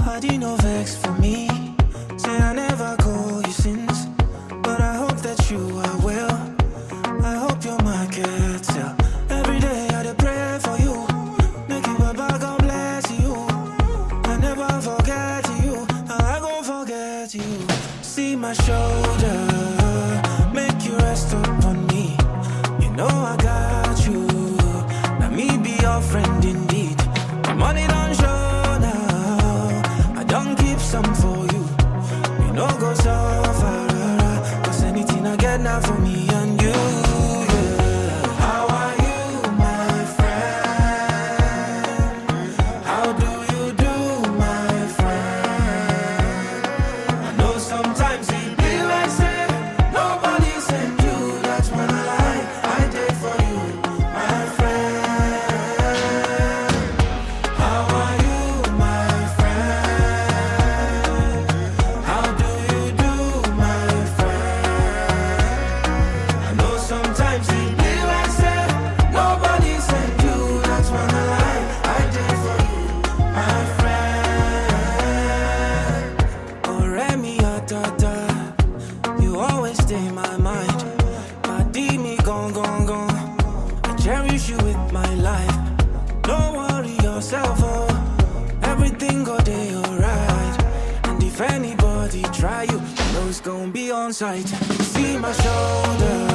I did no vex for me. Say I never call you since, but I hope that you are well. I hope your market sell. Every day I dey pray for you. Make you Baba God bless you. I never forget you. I gon' forget you. See my shoulder, make you rest upon me. You know I got you. Now me be your friend indeed. The money don't show now. I don't keep some for you. You know go so far. Cause anything I get now for me and you. How are you, my friend? How do you do, my friend? I know sometimes it be like say nobody sent you. That's when I lie. I did for you, my friend. How are you, my friend? How do you do, my friend? I know sometimes it be like say nobody sent you. That's when I lie. I did for you, my friend. Oh, Remy, tata, you always stay in my mind. Padi me gone, gone, gone. I cherish you with my life. Don't worry yourself, oh. Everything go day alright. And if anybody try you, you know it's gonna be on sight. See my shoulder,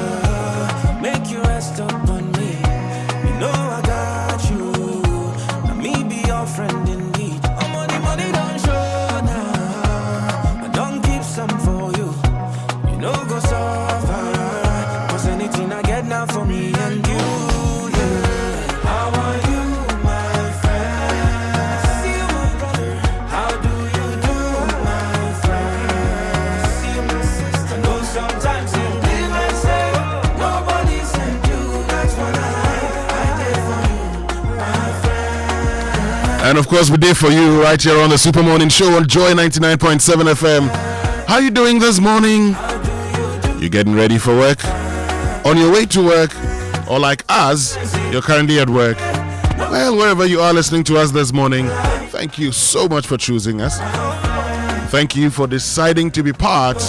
make you rest upon me. You know I got you. Now me be your friend indeed. Oh, money don't show now. I don't keep some for you. You know go so far. Cause anything I get now for me and you. Yeah. How are you, my friend? See you, my brother. How do you do, my friend? See you, my sister. I know sometimes it be like say nobody sent you. That's when I did for you, my friend. And of course, we did for you right here on the Super Morning Show on Joy 99.7 FM. How you doing this morning? You getting ready for work? On your way to work? Or like us, you're currently at work? Well, wherever you are listening to us this morning, thank you so much for choosing us. Thank you for deciding to be part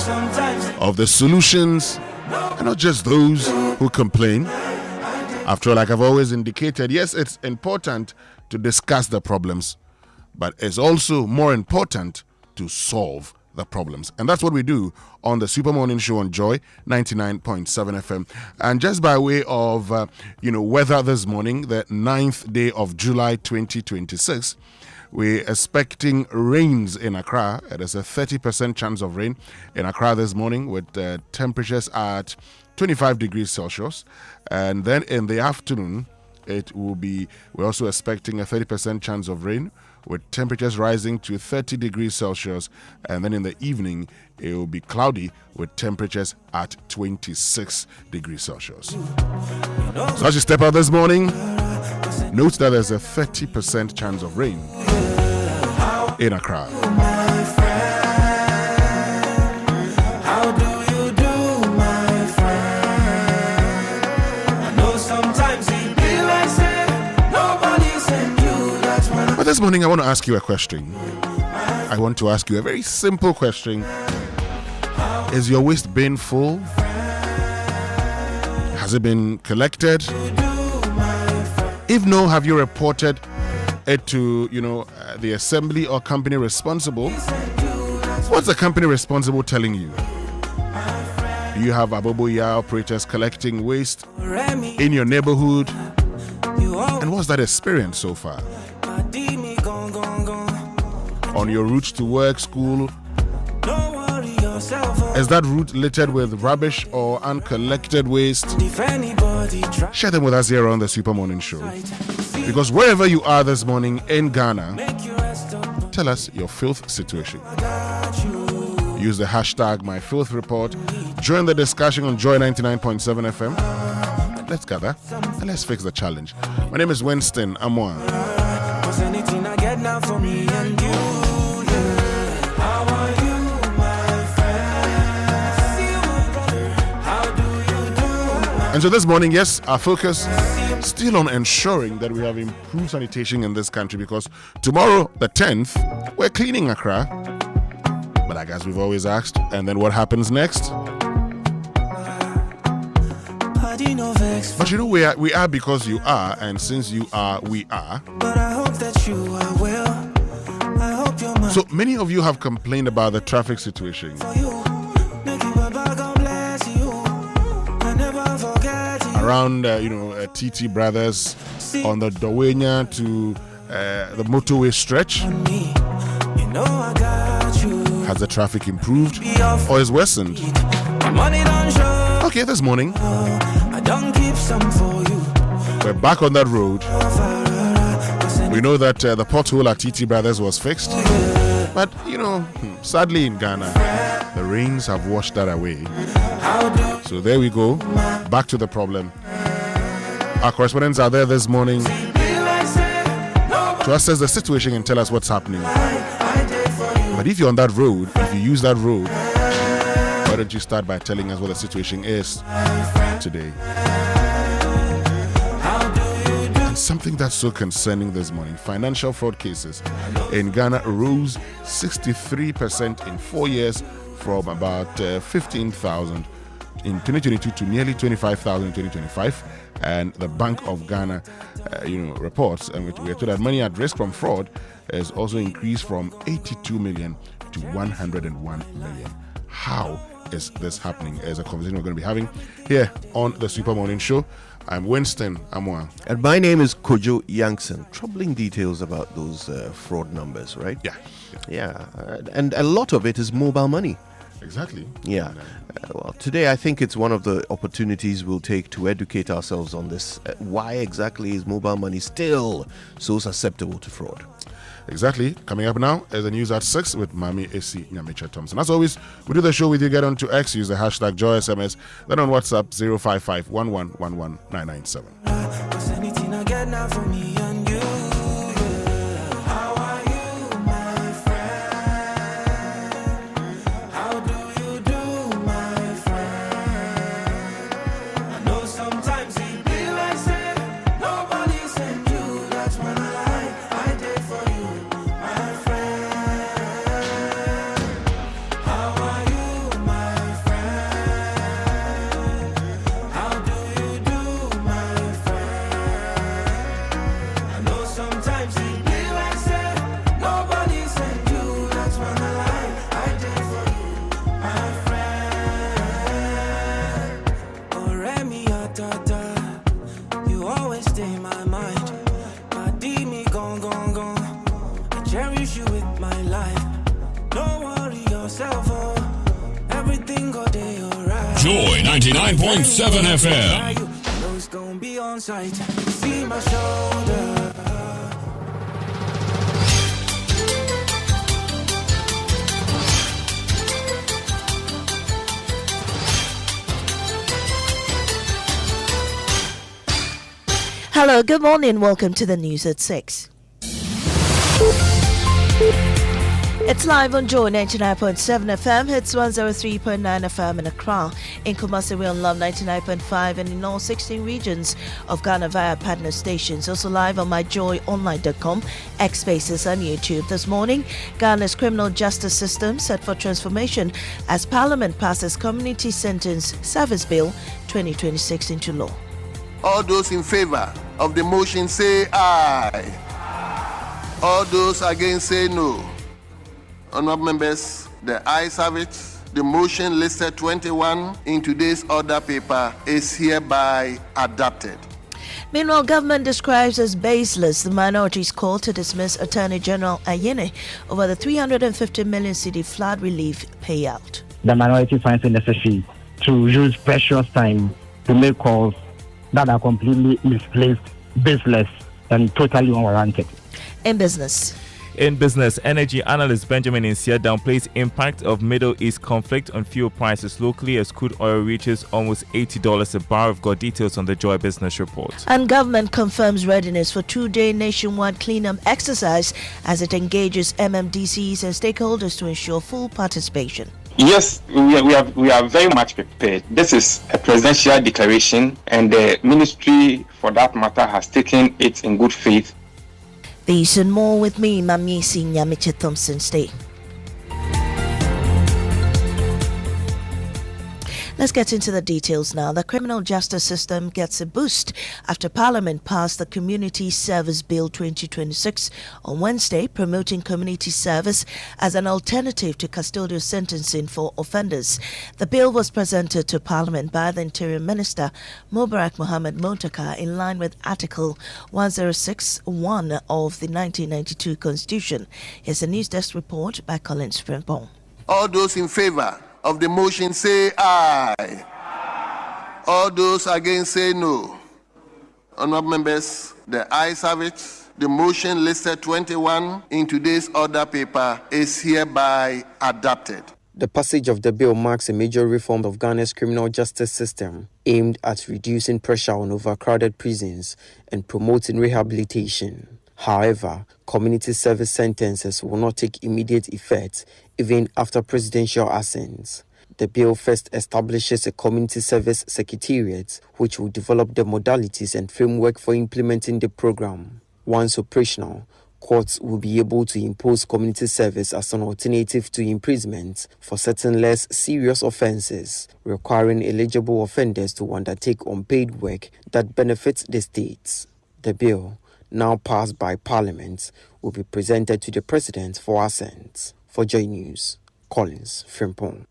of the solutions and not just those who complain. After all, like I've always indicated, yes, it's important to discuss the problems, but it's also more important to solve the problems. And that's what we do on the Super Morning Show on Joy 99.7 FM. And just by way of, weather this morning, the 9th day of July 2026, we're expecting rains in Accra. There's a 30% chance of rain in Accra this morning with temperatures at 25 degrees Celsius. And then in the afternoon, we're also expecting a 30% chance of rain with temperatures rising to 30 degrees Celsius. And then in the evening, it will be cloudy with temperatures at 26 degrees Celsius. So as you step out this morning, note that there's a 30% chance of rain in Accra. But this morning, I want to ask you a question. I want to ask you a very simple question. Is your waste bin full? Has it been collected? If no, have you reported it to, the assembly or company responsible? What's the company responsible telling you? Do you have Aboboya operators collecting waste in your neighborhood? And what's that experience so far? On your route to work, school, is that route littered with rubbish or uncollected waste? Share them with us here on the Super Morning Show. Because wherever you are this morning in Ghana, tell us your filth situation. Use the hashtag MyFilthReport. Join the discussion on Joy 99.7 FM. Let's gather and let's fix the challenge. My name is Winston Amoah. Anything I get now for me and you. How are you, my friend? See you, my brother. How do you do, my And so this morning, yes, our focus still on ensuring that we have improved sanitation in this country, because tomorrow, the 10th, we're cleaning Accra. But I guess we've always asked, and then what happens next? But you know, we are because you are, and since you are, we are. But I hope that you are well. I hope you're mine. So many of you have complained about the traffic situation around, TT Brothers on the Dawenya to the motorway stretch. I got you. Has the traffic improved or is worsened? Money don't show. Okay, this morning I don't keep some for you. we're back on that road. We know that the pothole at TT Brothers was fixed, but sadly in Ghana, the rains have washed that away. So there we go, back to the problem. Our correspondents are there this morning to assess the situation and tell us what's happening. But if you're on that road, if you use that road, why don't you start by telling us what the situation is today? And something that's so concerning this morning, financial fraud cases in Ghana rose 63% in 4 years, from about 15,000 in 2022 to nearly 25,000 in 2025. And the Bank of Ghana, reports, and we are told that money at risk from fraud has also increased from 82 million to 101 million. How is this happening? Is a conversation we're going to be having here on the Super Morning Show. I'm Winston, Amoah. And my name is Kojo, Yankson. Troubling details about those fraud numbers, right? Yeah. And a lot of it is mobile money. Exactly. Yeah. Well, today I think it's one of the opportunities we'll take to educate ourselves on this. Why exactly is mobile money still so susceptible to fraud? Exactly. Coming up now is the news at 6 with Mami AC Nyamicha Thompson. As always, we do the show with you. Get on to X, use the hashtag JoySMS, then on WhatsApp 055-1111-997. Anything I get now for me and you. How are you, my friend? How do you do, my friend? I know sometimes it be like say nobody sent you. That's when I did for you, my friend. How are you, my friend? How do you do, my friend? I know sometimes it be like say nobody sent you. That's when I did for you, my friend. Oh, Remy, tata, you always stay in my mind. Body me gone. I cherish you with my life. Don't worry yourself, oh, everything go day alright. Joy 99.7 FM. You know it's gonna be on site. See my shoulder. Hello, good morning. Welcome to the news at 6. It's live on Joy 99.7 FM, hits 103.9 FM in Accra. In Kumasi, we're on Love 99.5 and in all 16 regions of Ghana via partner stations. Also live on myjoyonline.com, X Spaces and YouTube. This morning, Ghana's criminal justice system set for transformation as Parliament passes Community Sentence Service Bill 2026 into law. All those in favor of the motion say aye. All those against say no. Honourable members, the ayes have it. The motion listed 21 in today's order paper is hereby adopted. Meanwhile, government describes as baseless the minority's call to dismiss Attorney General Ayine over the 350 million cedi flood relief payout. The minority finds it necessary to use precious time to make calls that are completely misplaced, baseless, and totally unwarranted. In business, energy analyst Benjamin Insia downplays impact of Middle East conflict on fuel prices locally as crude oil reaches almost $80 a barrel. We've got details on the Joy Business Report. And government confirms readiness for 2-day nationwide cleanup exercise as it engages MMDCs and stakeholders to ensure full participation. Yes, we are very much prepared. This is a presidential declaration, and the ministry, for that matter, has taken it in good faith. These and more with me, Mamisi Nyamiche Thompson. Stay. Let's get into the details now. The criminal justice system gets a boost after Parliament passed the Community Service Bill 2026 on Wednesday, promoting community service as an alternative to custodial sentencing for offenders. The bill was presented to Parliament by the Interior Minister, Mubarak Mohammed Montaka, in line with Article 106(1) of the 1992 Constitution. Here's a News Desk report by Collins Frimpong. All those in favor of the motion say aye. All those against say no. Honourable members, the ayes have it. The motion listed 21 in today's order paper is hereby adopted. The passage of the bill marks a major reform of Ghana's criminal justice system aimed at reducing pressure on overcrowded prisons and promoting rehabilitation. However, community service sentences will not take immediate effect even after presidential assent. The bill first establishes a community service secretariat which will develop the modalities and framework for implementing the program. Once operational, courts will be able to impose community service as an alternative to imprisonment for certain less serious offences, requiring eligible offenders to undertake unpaid work that benefits the states. The bill, now passed by Parliament, will be presented to the President for assent. For Joy News, Collins Frimpong.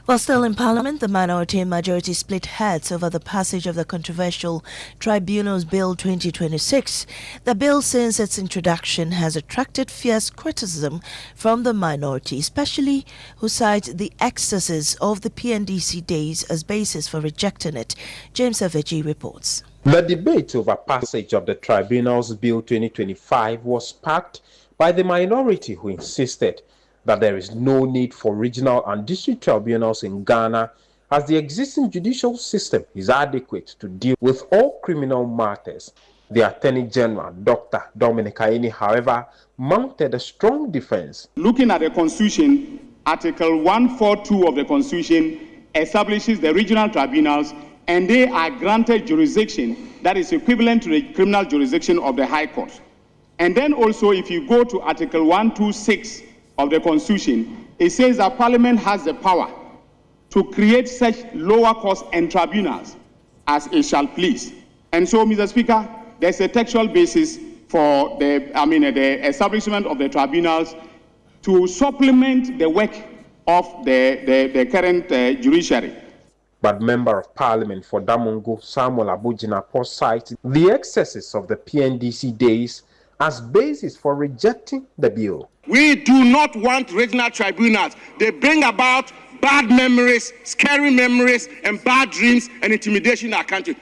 While still in Parliament, the minority and majority split heads over the passage of the controversial Tribunals Bill 2026. The bill, since its introduction, has attracted fierce criticism from the minority, especially who cite the excesses of the PNDC days as basis for rejecting it. James Aveji reports. The debate over passage of the Tribunals Bill 2025 was sparked by the minority, who insisted that there is no need for regional and district tribunals in Ghana, as the existing judicial system is adequate to deal with all criminal matters. The Attorney General, Dr. Dominic Aini, however, mounted a strong defense. Looking at the Constitution, Article 142 of the Constitution establishes the regional tribunals, and they are granted jurisdiction that is equivalent to the criminal jurisdiction of the High Court. And then also, if you go to Article 126 of the Constitution, it says that Parliament has the power to create such lower courts and tribunals as it shall please. And so, Mr. Speaker, there's a textual basis for the establishment of the tribunals to supplement the work of the current judiciary. But Member of Parliament for Damongo, Samuel Abujinapo, cited the excesses of the PNDC days as basis for rejecting the bill. We do not want regional tribunals. They bring about bad memories, scary memories, and bad dreams and intimidation in our country.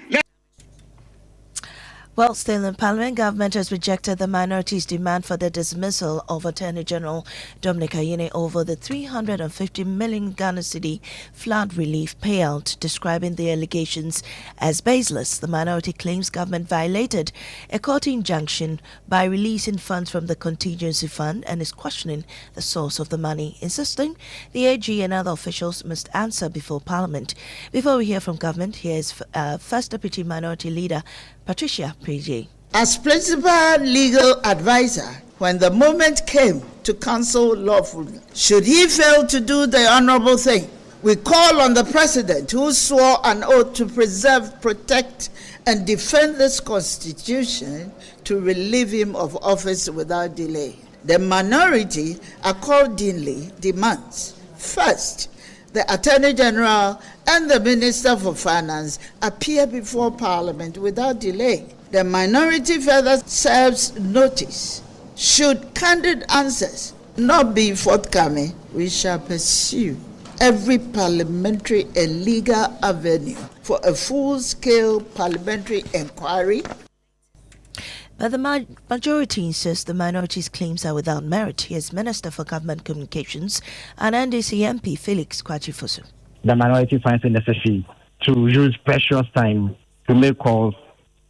Well, still in Parliament, government has rejected the minority's demand for the dismissal of Attorney General Dominic Ayine over the 350 million Ghana cedi flood relief payout, describing the allegations as baseless. The minority claims government violated a court injunction by releasing funds from the contingency fund and is questioning the source of the money, insisting the AG and other officials must answer before Parliament. Before we hear from government, here is First Deputy Minority Leader Patricia Priji. As principal legal advisor, when the moment came to counsel lawfulness, should he fail to do the honorable thing, we call on the President, who swore an oath to preserve, protect, and defend this Constitution, to relieve him of office without delay. The minority accordingly demands, first, the Attorney General and the Minister for Finance appear before Parliament without delay. The minority further serves notice. Should candid answers not be forthcoming, we shall pursue every parliamentary and legal avenue for a full-scale parliamentary inquiry. But the majority insists the minority's claims are without merit. Here's Minister for Government Communications and NDC MP Felix Kwachifosu. The minority finds it necessary to use precious time to make calls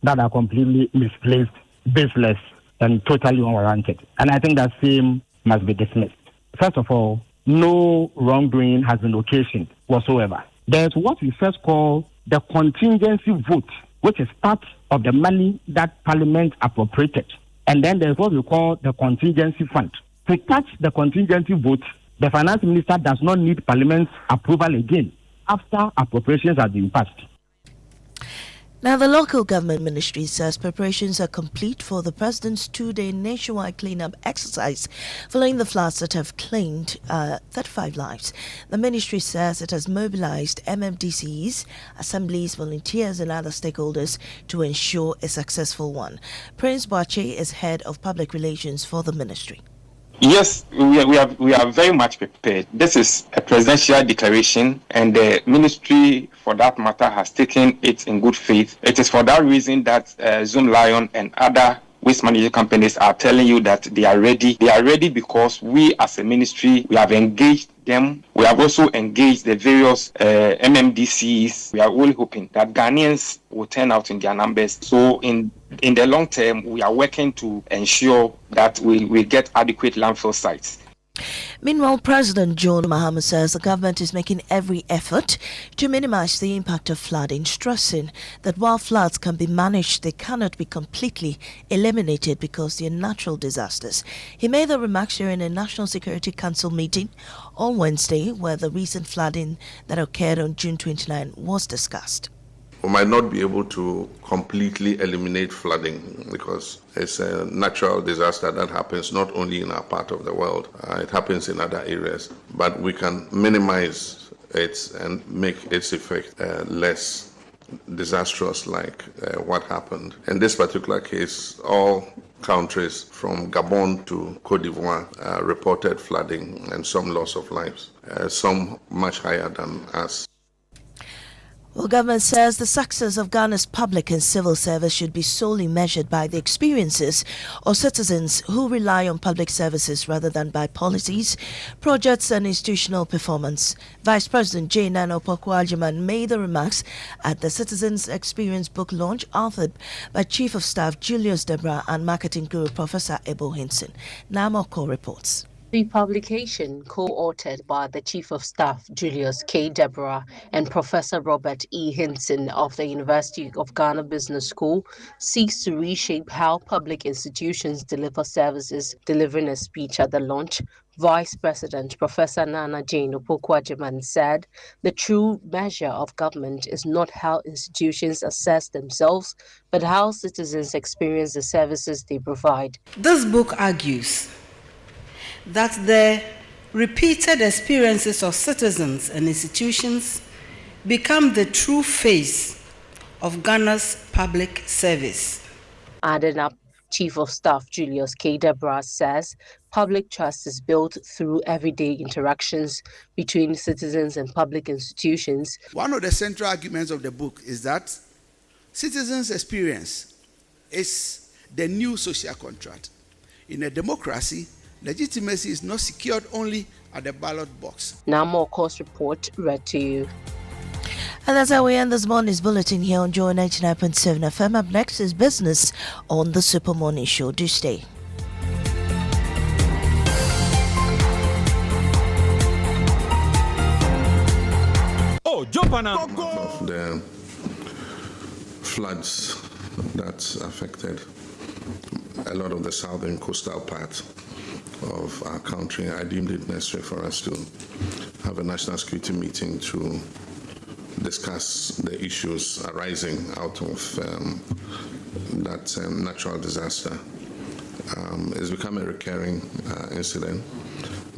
that are completely misplaced, baseless, and totally unwarranted. And I think that same must be dismissed. First of all, no wrongdoing has been occasioned whatsoever. There's what we first call the contingency vote, which is part of the money that Parliament appropriated. And then there's what we call the contingency fund. To touch the contingency vote, the finance minister does not need Parliament's approval again after appropriations have been passed. Now, the local government ministry says preparations are complete for the president's 2-day nationwide cleanup exercise following the floods that have claimed 35 lives. The ministry says it has mobilized MMDCs, assemblies, volunteers and other stakeholders to ensure a successful one. Prince Boache is head of public relations for the ministry. Yes, we are very much prepared. This is a presidential declaration, and the ministry, for that matter, has taken it in good faith. It is for that reason that Zoom Lion and other waste management companies are telling you that they are ready. They are ready because we, as a ministry, we have engaged them. We have also engaged the various MMDCs. We are really hoping that Ghanaians will turn out in their numbers. So in the long term, we are working to ensure that we get adequate landfill sites. Meanwhile, President John Mahama says the government is making every effort to minimize the impact of flooding, stressing that while floods can be managed, they cannot be completely eliminated because they are natural disasters. He made the remarks during a National Security Council meeting on Wednesday, where the recent flooding that occurred on June 29 was discussed. We might not be able to completely eliminate flooding because it's a natural disaster that happens not only in our part of the world, it happens in other areas. But we can minimize it and make its effect less disastrous like what happened. In this particular case, all countries from Gabon to Cote d'Ivoire reported flooding and some loss of lives, some much higher than us. Well, government says the success of Ghana's public and civil service should be solely measured by the experiences of citizens who rely on public services rather than by policies, projects and institutional performance. Vice President J. Nano Pokuajiman made the remarks at the Citizens Experience book launch authored by Chief of Staff Julius Debra and Marketing Guru Professor Ebo Hinson. Namoko reports. The publication, co-authored by the Chief of Staff Julius K. Deborah and Professor Robert E. Hinson of the University of Ghana Business School, seeks to reshape how public institutions deliver services. Delivering a speech at the launch, Vice President Professor Nana Jane Opoku-Agyeman said the true measure of government is not how institutions assess themselves, but how citizens experience the services they provide. This book argues that the repeated experiences of citizens and institutions become the true face of Ghana's public service. Adding up, Chief of Staff Julius K. Deborah says public trust is built through everyday interactions between citizens and public institutions. One of the central arguments of the book is that citizens' experience is the new social contract. In a democracy, legitimacy is not secured only at the ballot box. Now more course report read to you. And that's how we end this morning's bulletin here on Joy 99.7 FM. Up next is business on the Super Morning Show. Do stay. Oh, jump on of the floods that affected a lot of the southern coastal part of our country, I deemed it necessary for us to have a national security meeting to discuss the issues arising out of that natural disaster. It's become a recurring incident,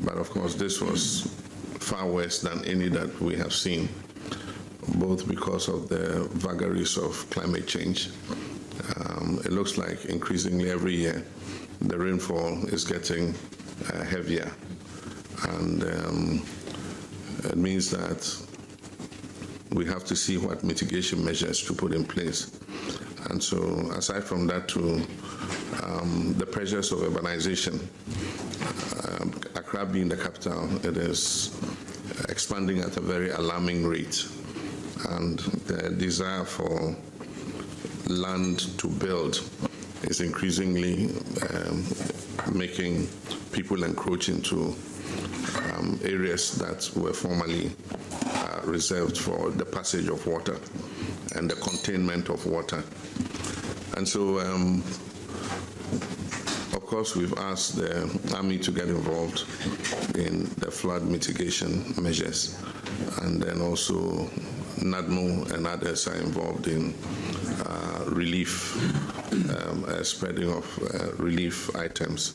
but of course this was far worse than any that we have seen, both because of the vagaries of climate change. It looks like increasingly every year the rainfall is getting heavier, and it means that we have to see what mitigation measures to put in place. And so aside from that, to the pressures of urbanization, Accra being the capital, it is expanding at a very alarming rate, and the desire for land to build is increasingly making people encroach into areas that were formerly reserved for the passage of water and the containment of water. And so, of course, we've asked the Army to get involved in the flood mitigation measures, and then also NADMO and others are involved in relief, spreading of relief items.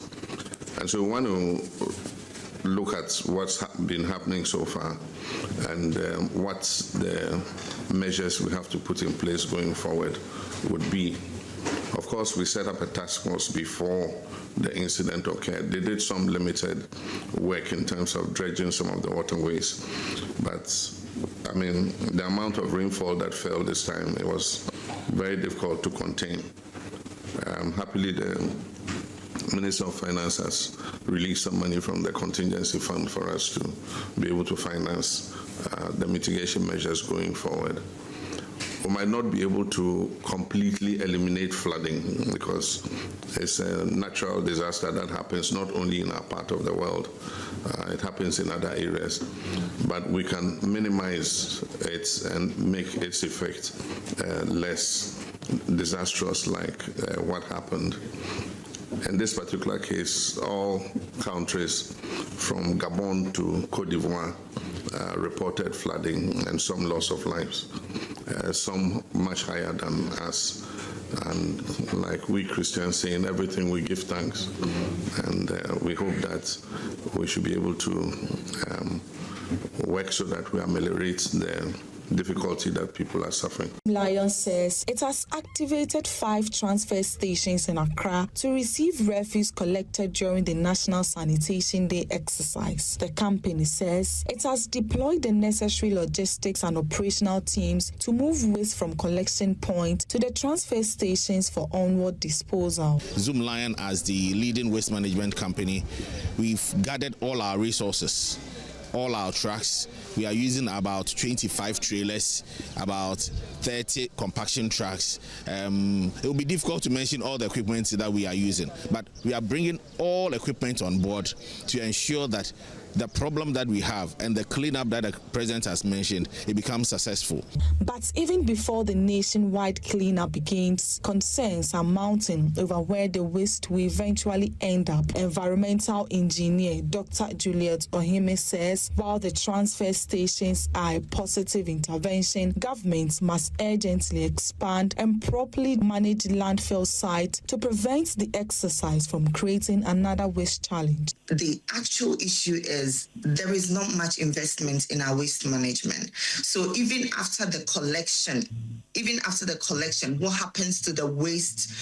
And so we want to look at what's been happening so far and what the measures we have to put in place going forward would be. Of course, we set up a task force before the incident occurred. They did some limited work in terms of dredging some of the waterways, but I mean, the amount of rainfall that fell this time, it was very difficult to contain. Happily, the Minister of Finance has released some money from the contingency fund for us to be able to finance the mitigation measures going forward. We might not be able to completely eliminate flooding because it's a natural disaster that happens not only in our part of the world, it happens in other areas. But we can minimize it and make its effect less disastrous like what happened. In this particular case, all countries from Gabon to Cote d'Ivoire reported flooding and some loss of lives, some much higher than us. And like we Christians say, in everything we give thanks. And we hope that we should be able to work so that we ameliorate the difficulty that people are suffering. Lion says it has activated 5 transfer stations in Accra to receive refuse collected during the National Sanitation Day exercise. The company says it has deployed the necessary logistics and operational teams to move waste from collection point to the transfer stations for onward disposal. Zoom Lion, as the leading waste management company, we've gathered all our resources, all our trucks. We are using about 25 trailers, about 30 compaction trucks. It will be difficult to mention all the equipment that we are using, but we are bringing all equipment on board to ensure that the problem that we have and the cleanup that the President has mentioned, it becomes successful. But even before the nationwide cleanup begins, concerns are mounting over where the waste will eventually end up. Environmental engineer Dr. Juliet Ohime says while the transfer stations are a positive intervention, governments must urgently expand and properly manage landfill sites to prevent the exercise from creating another waste challenge. The actual issue is there is not much investment in our waste management. So even after the collection, what happens to the waste?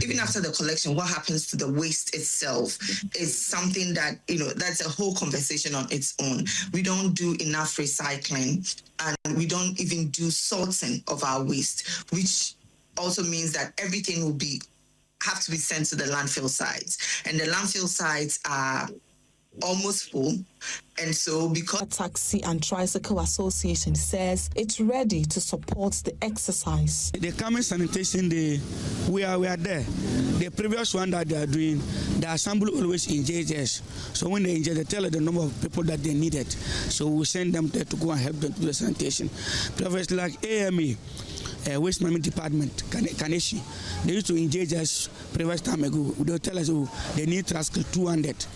Even after the collection, what happens to the waste itself is something that, that's a whole conversation on its own. We don't do enough recycling and we don't even do sorting of our waste, which also means that everything will have to be sent to the landfill sites. And the landfill sites are almost full. And so because Taxi and Tricycle Association says it's ready to support the exercise. The coming sanitation day, we are there. The previous one that they are doing, they assemble always in JJS. So when they inject, they tell the number of people that they needed. So we send them there to go and help them do the sanitation. Previous like AME, Waste Management Department, Kaneshi, they used to engage us previous time ago. They'll tell us, they need Tricycle 200.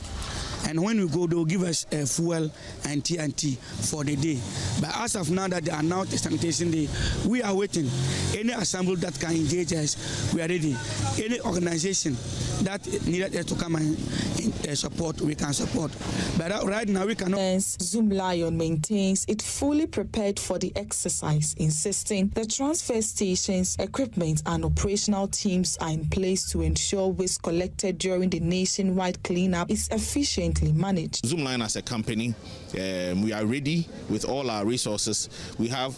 And when we go, they'll give us fuel and TNT for the day. But as of now that they announced the sanitation day, we are waiting. Any assembly that can engage us, we are ready. Any organization that needed us to come and support, we can support. But right now we cannot. Zoom Lion maintains it fully prepared for the exercise, insisting the transfer stations, equipment and operational teams are in place to ensure waste collected during the nationwide cleanup is efficiently managed. Zoom Lion as a company, we are ready with all our resources. We have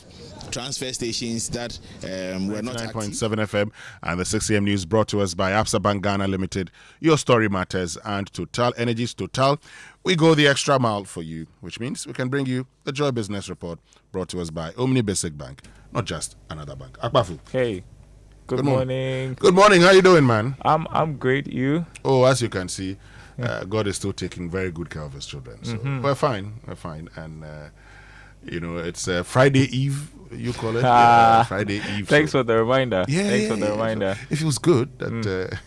transfer stations that were not 9.7 FM and the 6 a.m. news brought to us by Absa Bank Ghana Limited. Your story matters, and Total Energies Total. We go the extra mile for you, which means we can bring you the Joy Business Report brought to us by Omni Basic Bank, not just another bank. Akbafu. Hey. Good morning. Good morning. How you doing, man? I'm great. You? Oh, as you can see, God is still taking very good care of His children. So we're fine. And it's Friday Eve. You call it Friday Eve. Thanks for the reminder. Thanks for the reminder. It feels good that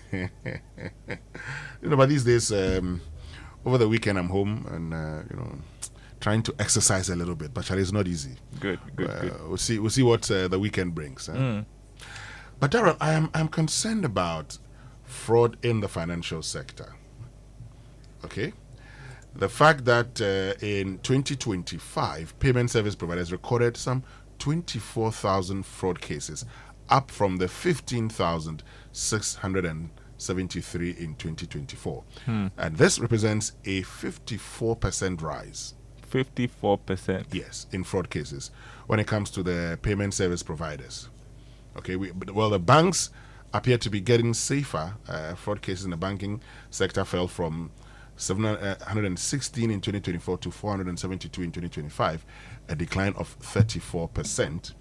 but these days, over the weekend I'm home and trying to exercise a little bit, but it's not easy. Good. We'll see what the weekend brings. But Darrell, I'm concerned about fraud in the financial sector. Okay, the fact that in 2025, payment service providers recorded some 24,000 fraud cases, up from the 15,673 in 2024. And this represents a 54% rise. 54%? Yes, in fraud cases when it comes to the payment service providers. Okay, the banks appear to be getting safer. Fraud cases in the banking sector fell from 716 in 2024 to 472 in 2025, a decline of 34%.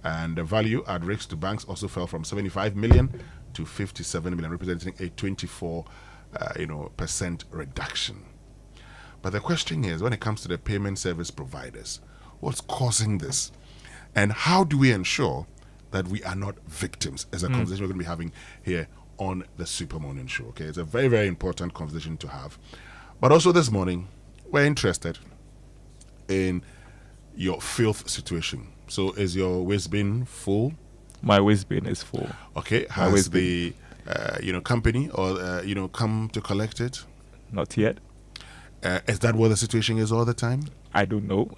And the value at risk to banks also fell from 75 million to 57 million, representing a 24% reduction. But the question is, when it comes to the payment service providers, what's causing this? And how do we ensure that we are not victims? As a conversation we're going to be having here on the Super Morning Show. Okay, it's a very, very important conversation to have. But also this morning, we're interested in your filth situation. So is your waste bin full? My waste bin is full. Okay, has the company or come to collect it? Not yet. Is that what the situation is all the time? I don't know.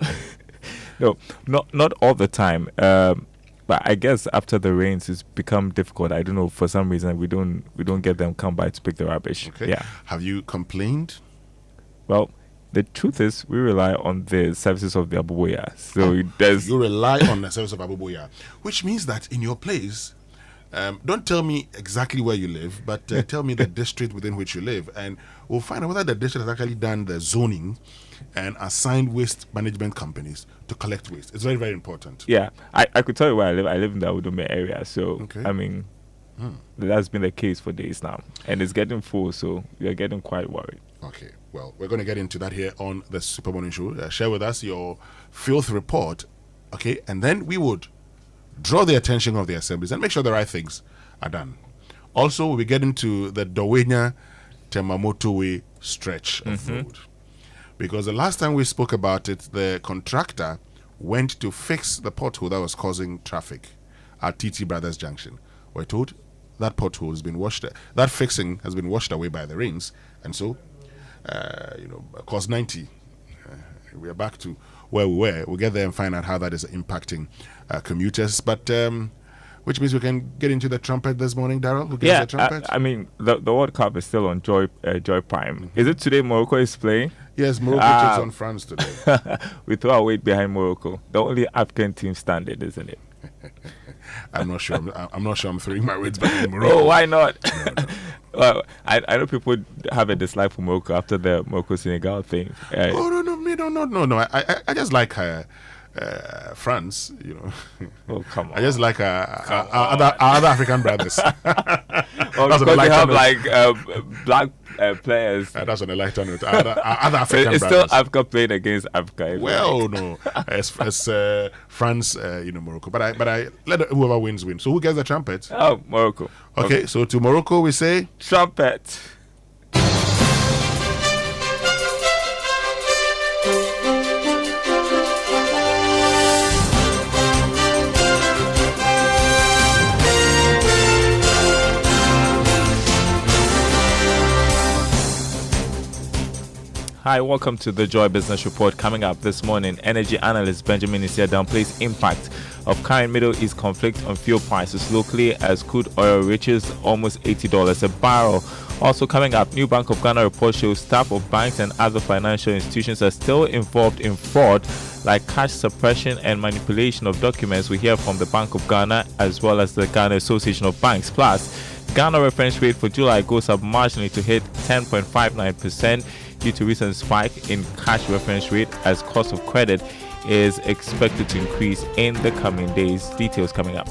No, not all the time. But I guess after the rains, it's become difficult. I don't know, for some reason we don't get them come by to pick the rubbish. Okay. Yeah. Have you complained? Well, the truth is, we rely on the services of the Amoah. So you rely on the service of Amoah, which means that in your place, don't tell me exactly where you live, but tell me the district within which you live, and we'll find out whether the district has actually done the zoning and assigned waste management companies to collect waste. It's very, very important. Yeah, I could tell you where I live. I live in the Udome area, so I mean, that's been the case for days now, and it's getting full, so we are getting quite worried. Okay, well, we're going to get into that here on the Super Morning Show. Share with us your filth report, okay, and then we would draw the attention of the assemblies and make sure the right things are done. Also, we'll be getting to the Dowenya Temamoto Way stretch of road. Because the last time we spoke about it, the contractor went to fix the pothole that was causing traffic at TT Brothers Junction. We're told that pothole has been that fixing has been washed away by the rains, and so, cost 90. We are back to where we were. We'll get there and find out how that is impacting commuters. But which means we can get into the trumpet this morning, Darrell. Who gets the trumpet? I mean, the World Cup is still on Joy Prime. Is it today Morocco is playing? Yes, Morocco takes on France today. We throw our weight behind Morocco. The only African team standing, isn't it? I'm not sure. I'm not sure I'm throwing my weight behind Morocco. Oh, why not? No. Well, I know people have a dislike for Morocco after the Morocco-Senegal thing. No. I just like France, Oh, come on. I just like our other African brothers. Because they have black players. That's on a lighter note. Other African it's brothers. still Africa playing against Africa. Well, no, it's France, Morocco. But I let whoever wins win. So who gets the trumpet? Oh, Morocco. Okay, so to Morocco we say trumpet. Hi, welcome to the Joy Business Report. Coming up this morning, energy analyst Benjamin Isia downplays impact of current Middle East conflict on fuel prices locally as crude oil reaches almost $80 a barrel. Also coming up, new Bank of Ghana report shows staff of banks and other financial institutions are still involved in fraud like cash suppression and manipulation of documents. We hear from the Bank of Ghana as well as the Ghana Association of Banks. Plus, Ghana reference rate for July goes up marginally to hit 10.59%. due to recent spike in cash reference rate as cost of credit is expected to increase in the coming days. Details coming up.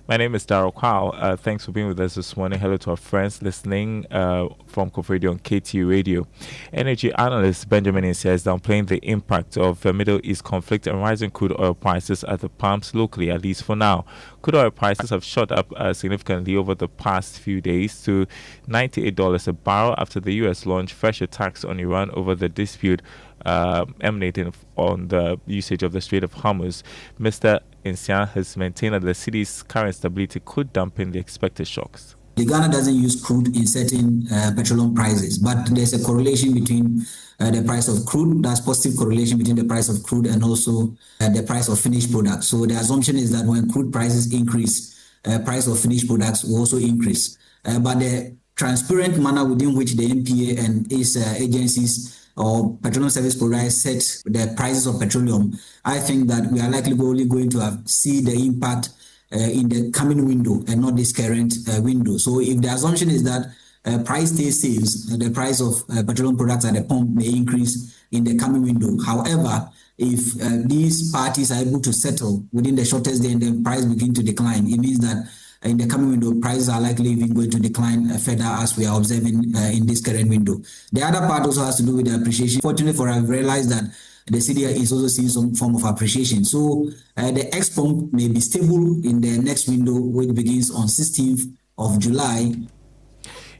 My name is Daryl Kwao. Thanks for being with us this morning. Hello to our friends listening from Kof Radio on KTU Radio. Energy analyst Benjamin Insia is downplaying the impact of the Middle East conflict and rising crude oil prices at the pumps locally, at least for now. Crude oil prices have shot up significantly over the past few days to $98 a barrel after the U.S. launched fresh attacks on Iran over the dispute emanating on the usage of the Strait of Hormuz. Mr. Insian has maintained that the city's current stability could dampen the expected shocks. Ghana doesn't use crude in setting petroleum prices, but there's a correlation between the price of crude. That's positive correlation between the price of crude and also the price of finished products. So the assumption is that when crude prices increase, price of finished products will also increase. But the transparent manner within which the NPA and its agencies or petroleum service providers set the prices of petroleum, I think that we are likely only going to see the impact in the coming window and not this current window. So if the assumption is that price stays safe, the price of petroleum products at the pump may increase in the coming window. However, if these parties are able to settle within the shortest day and the price begin to decline, it means that in the coming window, prices are likely even going to decline further as we are observing in this current window. The other part also has to do with the appreciation. Fortunately for us, I've realized that the city is also seeing some form of appreciation. So the X pump may be stable in the next window, which begins on 16th of July.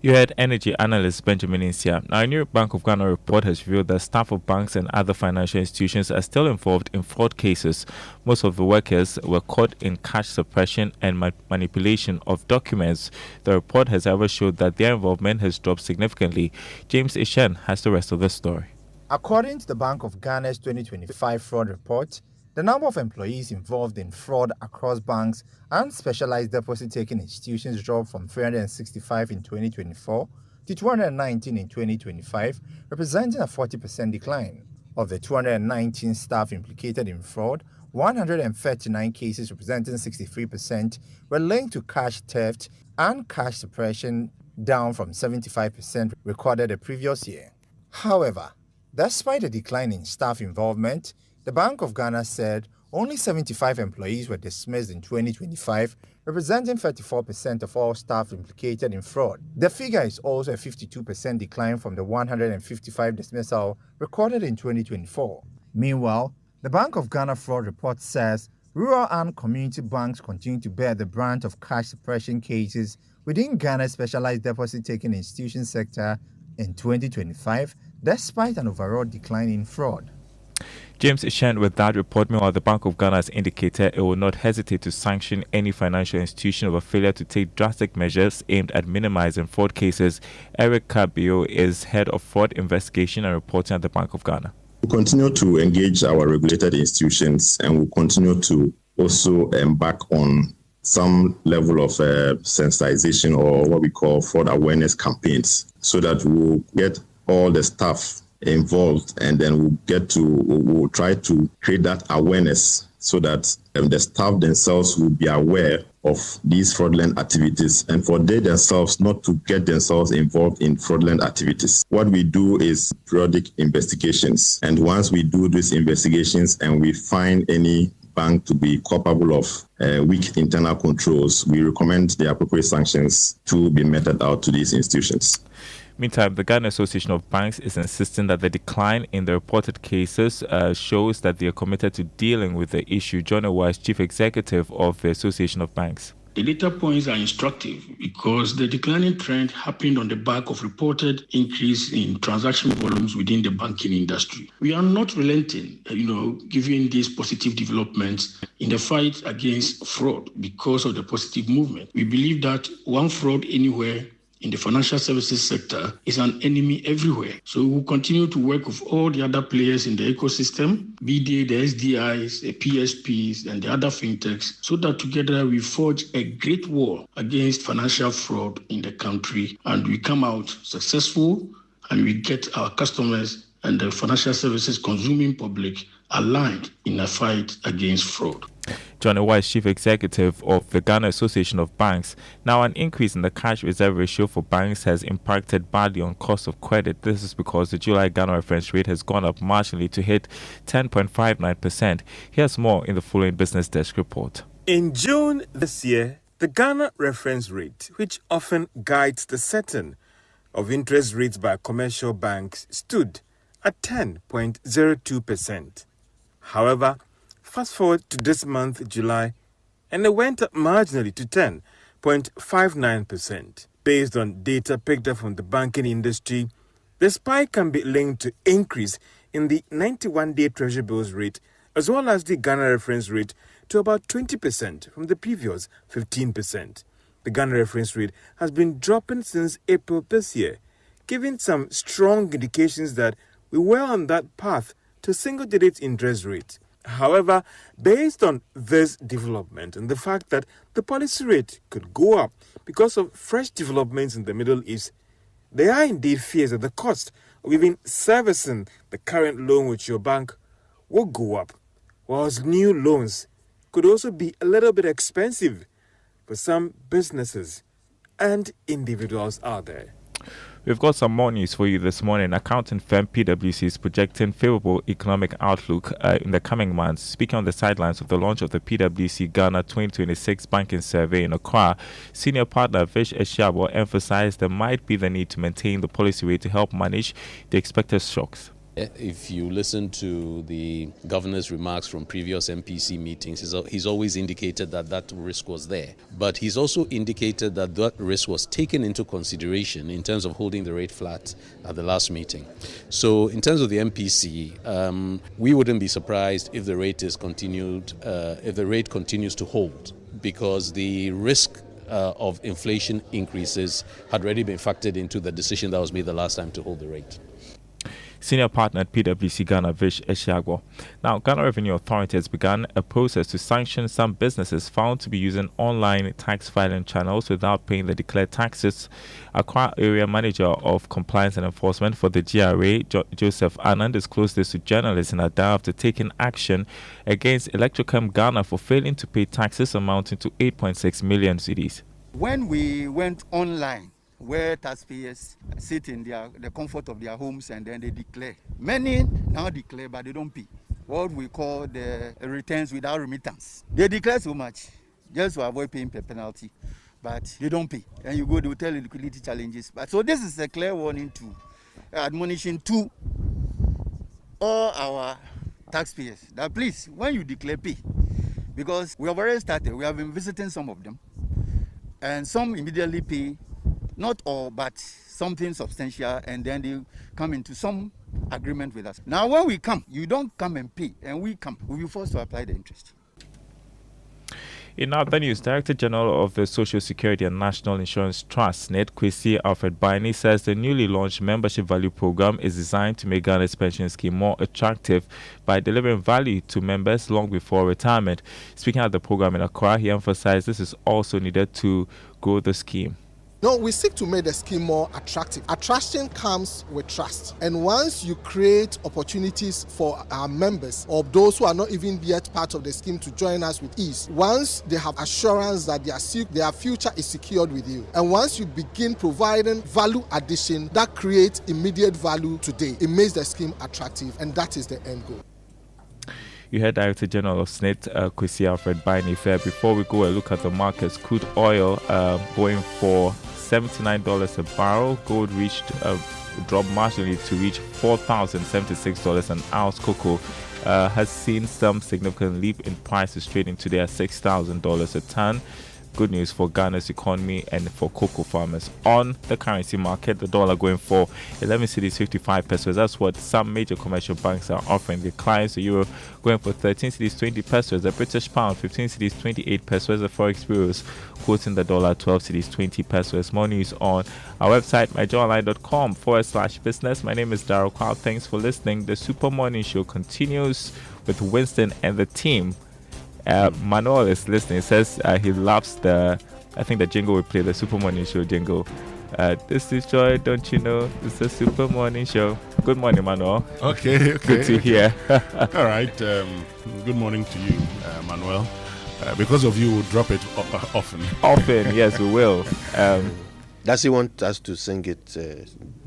You heard energy analyst Benjamin Insia. Now, a new Bank of Ghana report has revealed that staff of banks and other financial institutions are still involved in fraud cases. Most of the workers were caught in cash suppression and manipulation of documents. The report has however showed that their involvement has dropped significantly. James Ishen has the rest of the story. According to the Bank of Ghana's 2025 fraud report, the number of employees involved in fraud across banks and specialized deposit-taking institutions dropped from 365 in 2024 to 219 in 2025, representing a 40% decline. Of the 219 staff implicated in fraud, 139 cases representing 63% were linked to cash theft and cash suppression, down from 75% recorded the previous year. However, despite a decline in staff involvement, the Bank of Ghana said only 75 employees were dismissed in 2025, representing 34% of all staff implicated in fraud. The figure is also a 52% decline from the 155 dismissal recorded in 2024. Meanwhile, the Bank of Ghana fraud report says rural and community banks continue to bear the brunt of cash suppression cases within Ghana's specialized deposit-taking institution sector in 2025, despite an overall decline in fraud. James Ishen with that report. Meanwhile, the Bank of Ghana has indicated it will not hesitate to sanction any financial institution over failure to take drastic measures aimed at minimizing fraud cases. Eric Kabio is head of fraud investigation and reporting at the Bank of Ghana. We continue to engage our regulated institutions and we continue to also embark on some level of sensitization or what we call fraud awareness campaigns so that we'll get all the staff involved and then we'll try to create that awareness so that the staff themselves will be aware of these fraudulent activities and for they themselves not to get themselves involved in fraudulent activities. What we do is periodic investigations, and once we do these investigations and we find any bank to be culpable of weak internal controls, we recommend the appropriate sanctions to be meted out to these institutions. Meantime, the Ghana Association of Banks is insisting that the decline in the reported cases shows that they are committed to dealing with the issue. John Amoah is Chief Executive of the Association of Banks. The data points are instructive because the declining trend happened on the back of reported increase in transaction volumes within the banking industry. We are not relenting, given these positive developments in the fight against fraud because of the positive movement. We believe that one fraud anywhere in the financial services sector is an enemy everywhere. So we will continue to work with all the other players in the ecosystem, be they the SDIs, the PSPs, and the other fintechs, so that together we forge a great war against financial fraud in the country, and we come out successful, and we get our customers and the financial services consuming public aligned in a fight against fraud. John Amoah, Chief Executive of the Ghana Association of Banks. Now, an increase in the cash reserve ratio for banks has impacted badly on cost of credit. This is because the July Ghana reference rate has gone up marginally to hit 10.59%. Here's more in the following Business Desk report. In June this year, The Ghana reference rate, which often guides the setting of interest rates by commercial banks, stood at 10.02%. However, fast forward to this month, July, and it went up marginally to 10.59%. Based on data picked up from the banking industry, the spike can be linked to increase in the 91-day Treasury bills rate as well as the Ghana reference rate to about 20% from the previous 15%. The Ghana reference rate has been dropping since April this year, giving some strong indications that we were on that path to single-digit interest rate. However, based on this development and the fact that the policy rate could go up because of fresh developments in the Middle East, there are indeed fears that the cost of even servicing the current loan with your bank will go up, whilst new loans could also be a little bit expensive for some businesses and individuals out there. We've got some more news for you this morning. Accounting firm PwC is projecting favorable economic outlook in the coming months. Speaking on the sidelines of the launch of the PwC Ghana 2026 Banking Survey in Accra, senior partner Vish Eshiabo emphasized there might be the need to maintain the policy rate to help manage the expected shocks. If you listen to the governor's remarks from previous MPC meetings, he's always indicated that that risk was there. But he's also indicated that that risk was taken into consideration in terms of holding the rate flat at the last meeting. So in terms of the MPC, we wouldn't be surprised if the rate is continued, if the rate continues to hold, because the risk of inflation increases had already been factored into the decision that was made the last time to hold the rate. Senior partner at PwC Ghana, Vish Eshiabo. Now, Ghana Revenue Authority has begun a process to sanction some businesses found to be using online tax filing channels without paying the declared taxes. Accra Area Manager of Compliance and Enforcement for the GRA, Joseph Anand, disclosed this to journalists in Ada after taking action against Electrochem Ghana for failing to pay taxes amounting to 8.6 million cedis. When we went online, where taxpayers sit in the comfort of their homes and then they declare. Many now declare, but they don't pay. What we call the returns without remittance. They declare so much just to avoid paying per penalty, but they don't pay. And you go, they will tell you liquidity challenges. But so this is a clear warning to admonition to all our taxpayers that please, when you declare, pay. Because we have already started. We have been visiting some of them, and some immediately pay. Not all, but something substantial, and then they come into some agreement with us. Now, when we come, you don't come and pay, and we come, we'll be forced to apply the interest. In other news, Director General of the Social Security and National Insurance Trust, Ned Kwesi Alfred Baini, says the newly launched Membership Value Program is designed to make Ghana's pension scheme more attractive by delivering value to members long before retirement. Speaking at the program in Accra, he emphasized this is also needed to grow the scheme. No, we seek to make the scheme more attractive. Attraction comes with trust. And once you create opportunities for our members or those who are not even yet part of the scheme to join us with ease, once they have assurance that their future is secured with you, and once you begin providing value addition that creates immediate value today, it makes the scheme attractive, and that is the end goal. You heard Director General of SNIT, Kwesi Alfred Baini. Before we go and look at the markets, crude oil going for $79 a barrel. Gold dropped marginally to reach $4,076 an ounce. Cocoa has seen some significant leap in prices, trading today at $6,000 a ton. Good news for Ghana's economy and for cocoa farmers. On the currency market, the dollar going for 11 cedis 55 pesos. That's what some major commercial banks are offering their clients. The euro going for 13 cedis 20 pesos. The British pound 15 cedis 28 pesos. The forex bureaus quoting the dollar 12 cedis 20 pesos. More news on our website myjoyonline.com/business. My name is Daryl Kwao. Thanks for listening. The Super Morning Show continues with Winston and the team. Manuel is listening. Says he loves the jingle we play, the Super Morning Show jingle. This is joy, don't you know? It's a Super Morning Show. Good morning, Manuel. Okay. Good to hear. All right. Good morning to you, Manuel. Because of you, we'll drop it often. Often, yes, we will. Does he want us to sing it?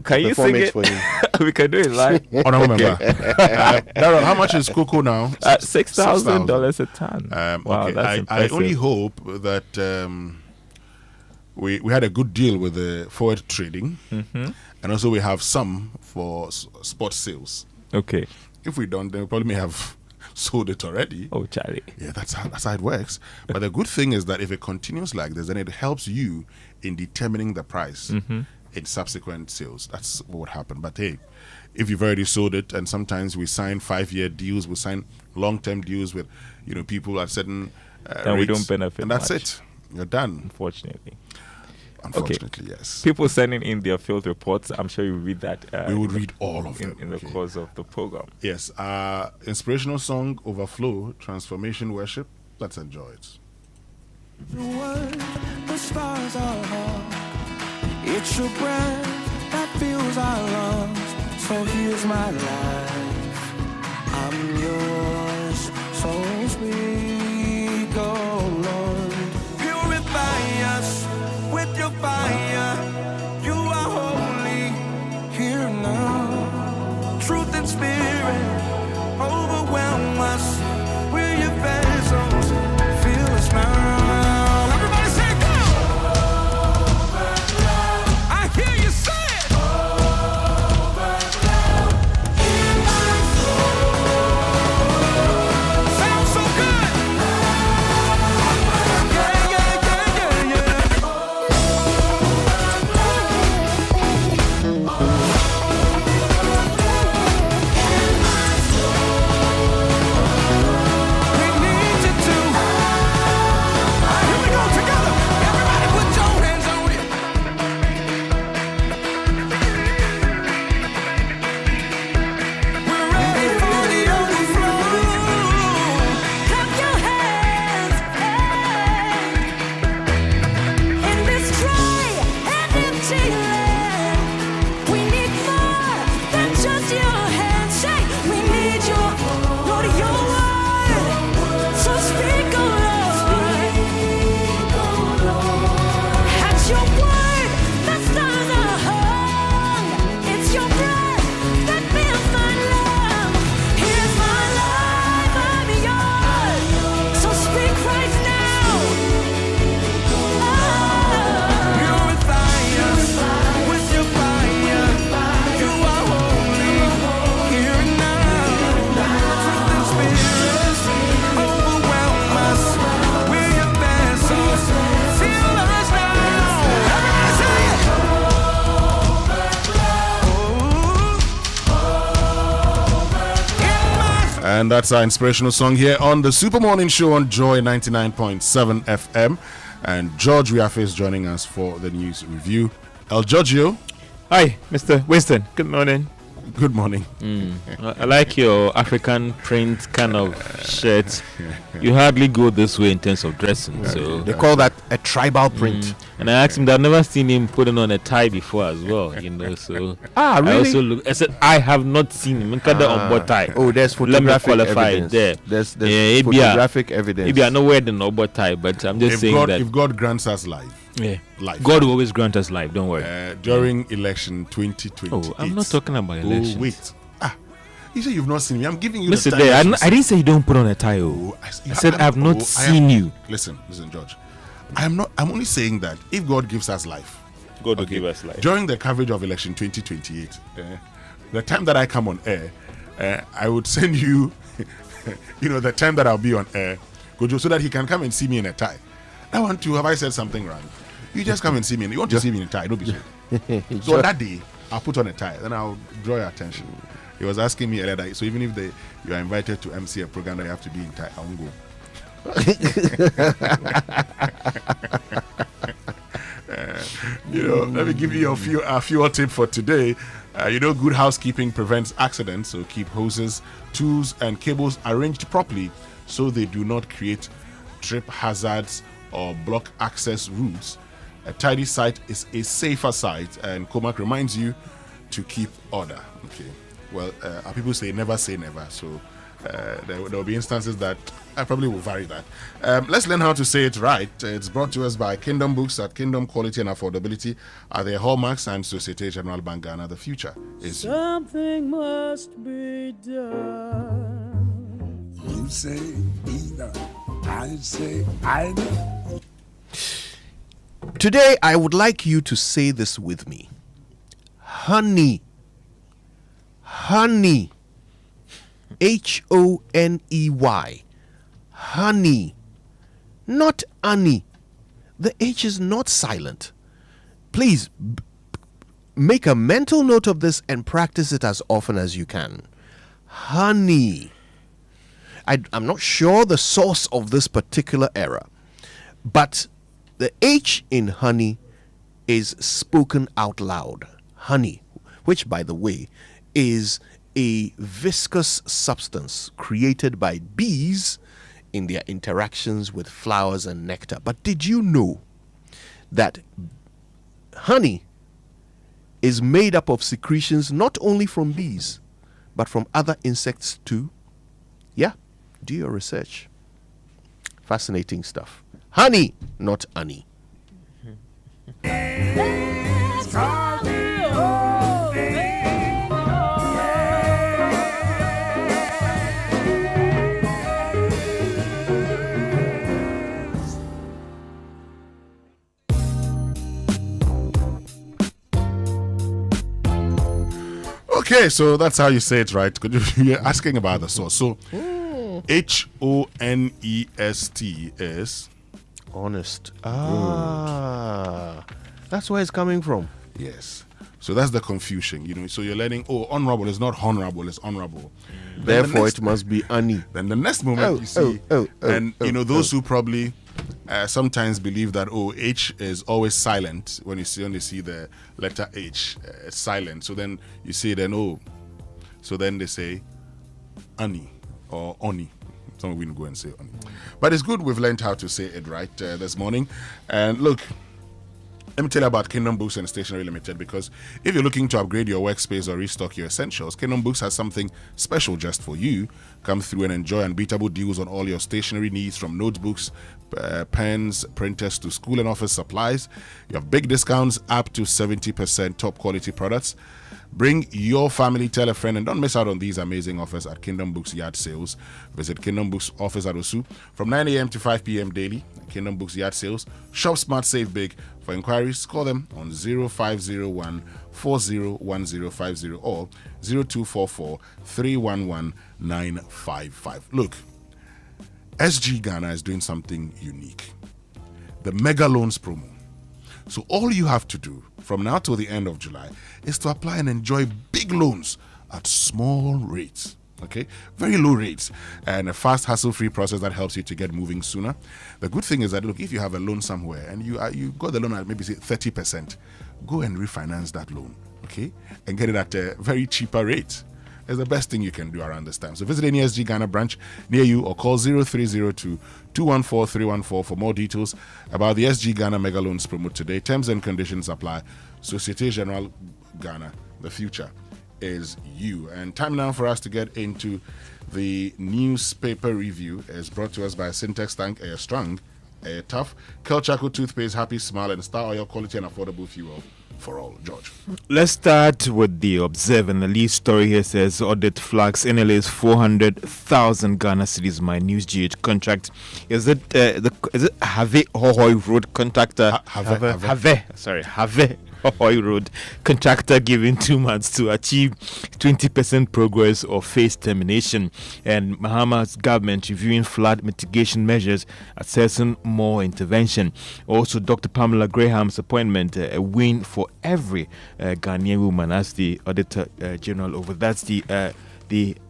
Can you sing it? For him? We can do it live. Honorable member. Darren, how much is cocoa now? $6,000 a ton. Wow, okay. That's impressive. I only hope that we had a good deal with the forward trading, and also we have some for spot sales. Okay. If we don't, then we probably may have sold it already. Oh, Charlie. Yeah, that's how it works. But the good thing is that if it continues like this, then it helps you in determining the price in subsequent sales. That's what would happen. But hey, if you've already sold it, and sometimes we sign 5-year deals, we sign long-term deals with people at certain and we don't benefit, and that's much. it. You're done. Unfortunately, yes. People sending in their field reports. I'm sure you read that. We would read all of them in the course of the program. Yes. Inspirational song, Overflow, Transformation Worship. Let's enjoy it. The stars are it's your breath that fills our lungs. So here's my life. I'm yours. So speak, oh Lord. Purify us with your fire. You are holy here now. Truth and spirit overwhelm us. We're your vessels. Feel us now. Everybody say go. I hear you say it. Sounds so good. And that's our inspirational song here on the Super Morning Show on Joy 99.7 FM. And George Riafe is joining us for the news review. El Giorgio. Hi, Mr. Winston. Good morning. Good morning. I like your African print kind of shirt. You hardly go this way in terms of dressing. So they call that a tribal print. And I asked him that I've never seen him putting on a tie before as well. So really? I also look. I said I have not seen him. Tie. Oh, there's photographic evidence. There. There's photographic evidence. Maybe I know where the Nobo tie, but I'm just saying that if God grants us life. Yeah, life. God will always grant us life. Don't worry. During election 2020. Oh, I'm not talking about elections. Oh, wait. You say you've not seen me. I'm giving you Listen, the time. I didn't say you don't put on a tie. I said I've not seen you. Listen, George. I'm only saying that if God gives us life, God will give us life. During the coverage of election 2028, the time that I come on air, I would send you, the time that I'll be on air, Kojo, so that he can come and see me in a tie. I want to. Have I said something wrong? You just come and see me. You want to see me in a tie? Don't be so. So that day, I'll put on a tie. Then I'll draw your attention. He was asking me earlier that, so even if you are invited to MC a program that you have to be in tie, I won't go. Let me give you a fuel tip for today. Good housekeeping prevents accidents, so keep hoses, tools, and cables arranged properly so they do not create trip hazards or block access routes. A tidy site is a safer site, and Comac reminds you to keep order. Okay. Well, our people say never, so there will be instances that I probably will vary that. Let's learn how to say it right. It's brought to us by Kingdom Books at Kingdom Quality and Affordability are their hallmarks, and Societe Generale Bank Ghana. The future is something must be done. You say either, I say either. Today, I would like you to say this with me. Honey. Honey. Honey. Honey. Not honey. The H is not silent. Please make a mental note of this and practice it as often as you can. Honey. I'm not sure the source of this particular error, but the H in honey is spoken out loud. Honey, which, by the way, is a viscous substance created by bees in their interactions with flowers and nectar. But did you know that honey is made up of secretions not only from bees, but from other insects too? Yeah, do your research. Fascinating stuff. Honey, not honey. Okay, so that's how you say it, right? You're asking about the source. So, honest is honest. That's where it's coming from. Yes. So that's the confusion, So you're learning, honorable is not honorable, it's honorable. Therefore, it must be honey. Then the next moment you see, those who probably sometimes believe that H is always silent when you only see the letter H, it's silent. So then you say so then they say ani or oni. Some will go and say oni. But it's good we've learned how to say it right this morning. And look, let me tell you about Kingdom Books and Stationery Limited, because if you're looking to upgrade your workspace or restock your essentials, Kingdom Books has something special just for you. Come through and enjoy unbeatable deals on all your stationery needs, from notebooks, pens, printers to school and office supplies. You have big discounts up to 70%, top quality products. Bring your family, tell a friend, and don't miss out on these amazing offers at Kingdom Books Yard Sales. Visit Kingdom Books office at Osu from 9 a.m. to 5 p.m. daily. Kingdom Books Yard Sales. Shop smart, save big. For inquiries, call them on 0501 401050 or 0244 311 955. Look, SG Ghana is doing something unique. The Mega Loans promo. So all you have to do from now till the end of July is to apply and enjoy big loans at small rates. Okay, very low rates and a fast, hassle-free process that helps you to get moving sooner. The good thing is that, look, if you have a loan somewhere and you got the loan at maybe say 30%, go and refinance that loan, okay, and get it at a very cheaper rate. It's the best thing you can do around this time. So visit any SG Ghana branch near you or call 0302 214 314 for more details about the SG Ghana Mega Loans promo today. Terms and conditions apply. Societe Generale Ghana, the future is you. And time now for us to get into the newspaper review. Is brought to us by Syntex Tank, Air Strong, Air Tough, Kel Charcoal Toothpaste, Happy Smile, and Star Oil, quality and affordable fuel for all. George. Let's start with the Observe, and the lead story here says audit flags NLA's 400,000 Ghana cedis my news GH contract. Is it is it Have Hohoi Road contractor? Have Hohoi Road contractor given 2 months to achieve 20% progress or face termination, and Mahama's government reviewing flood mitigation measures, assessing more intervention. Also, Dr. Pamela Graham's appointment, a win for every Ghanaian woman as the Auditor General over. That's the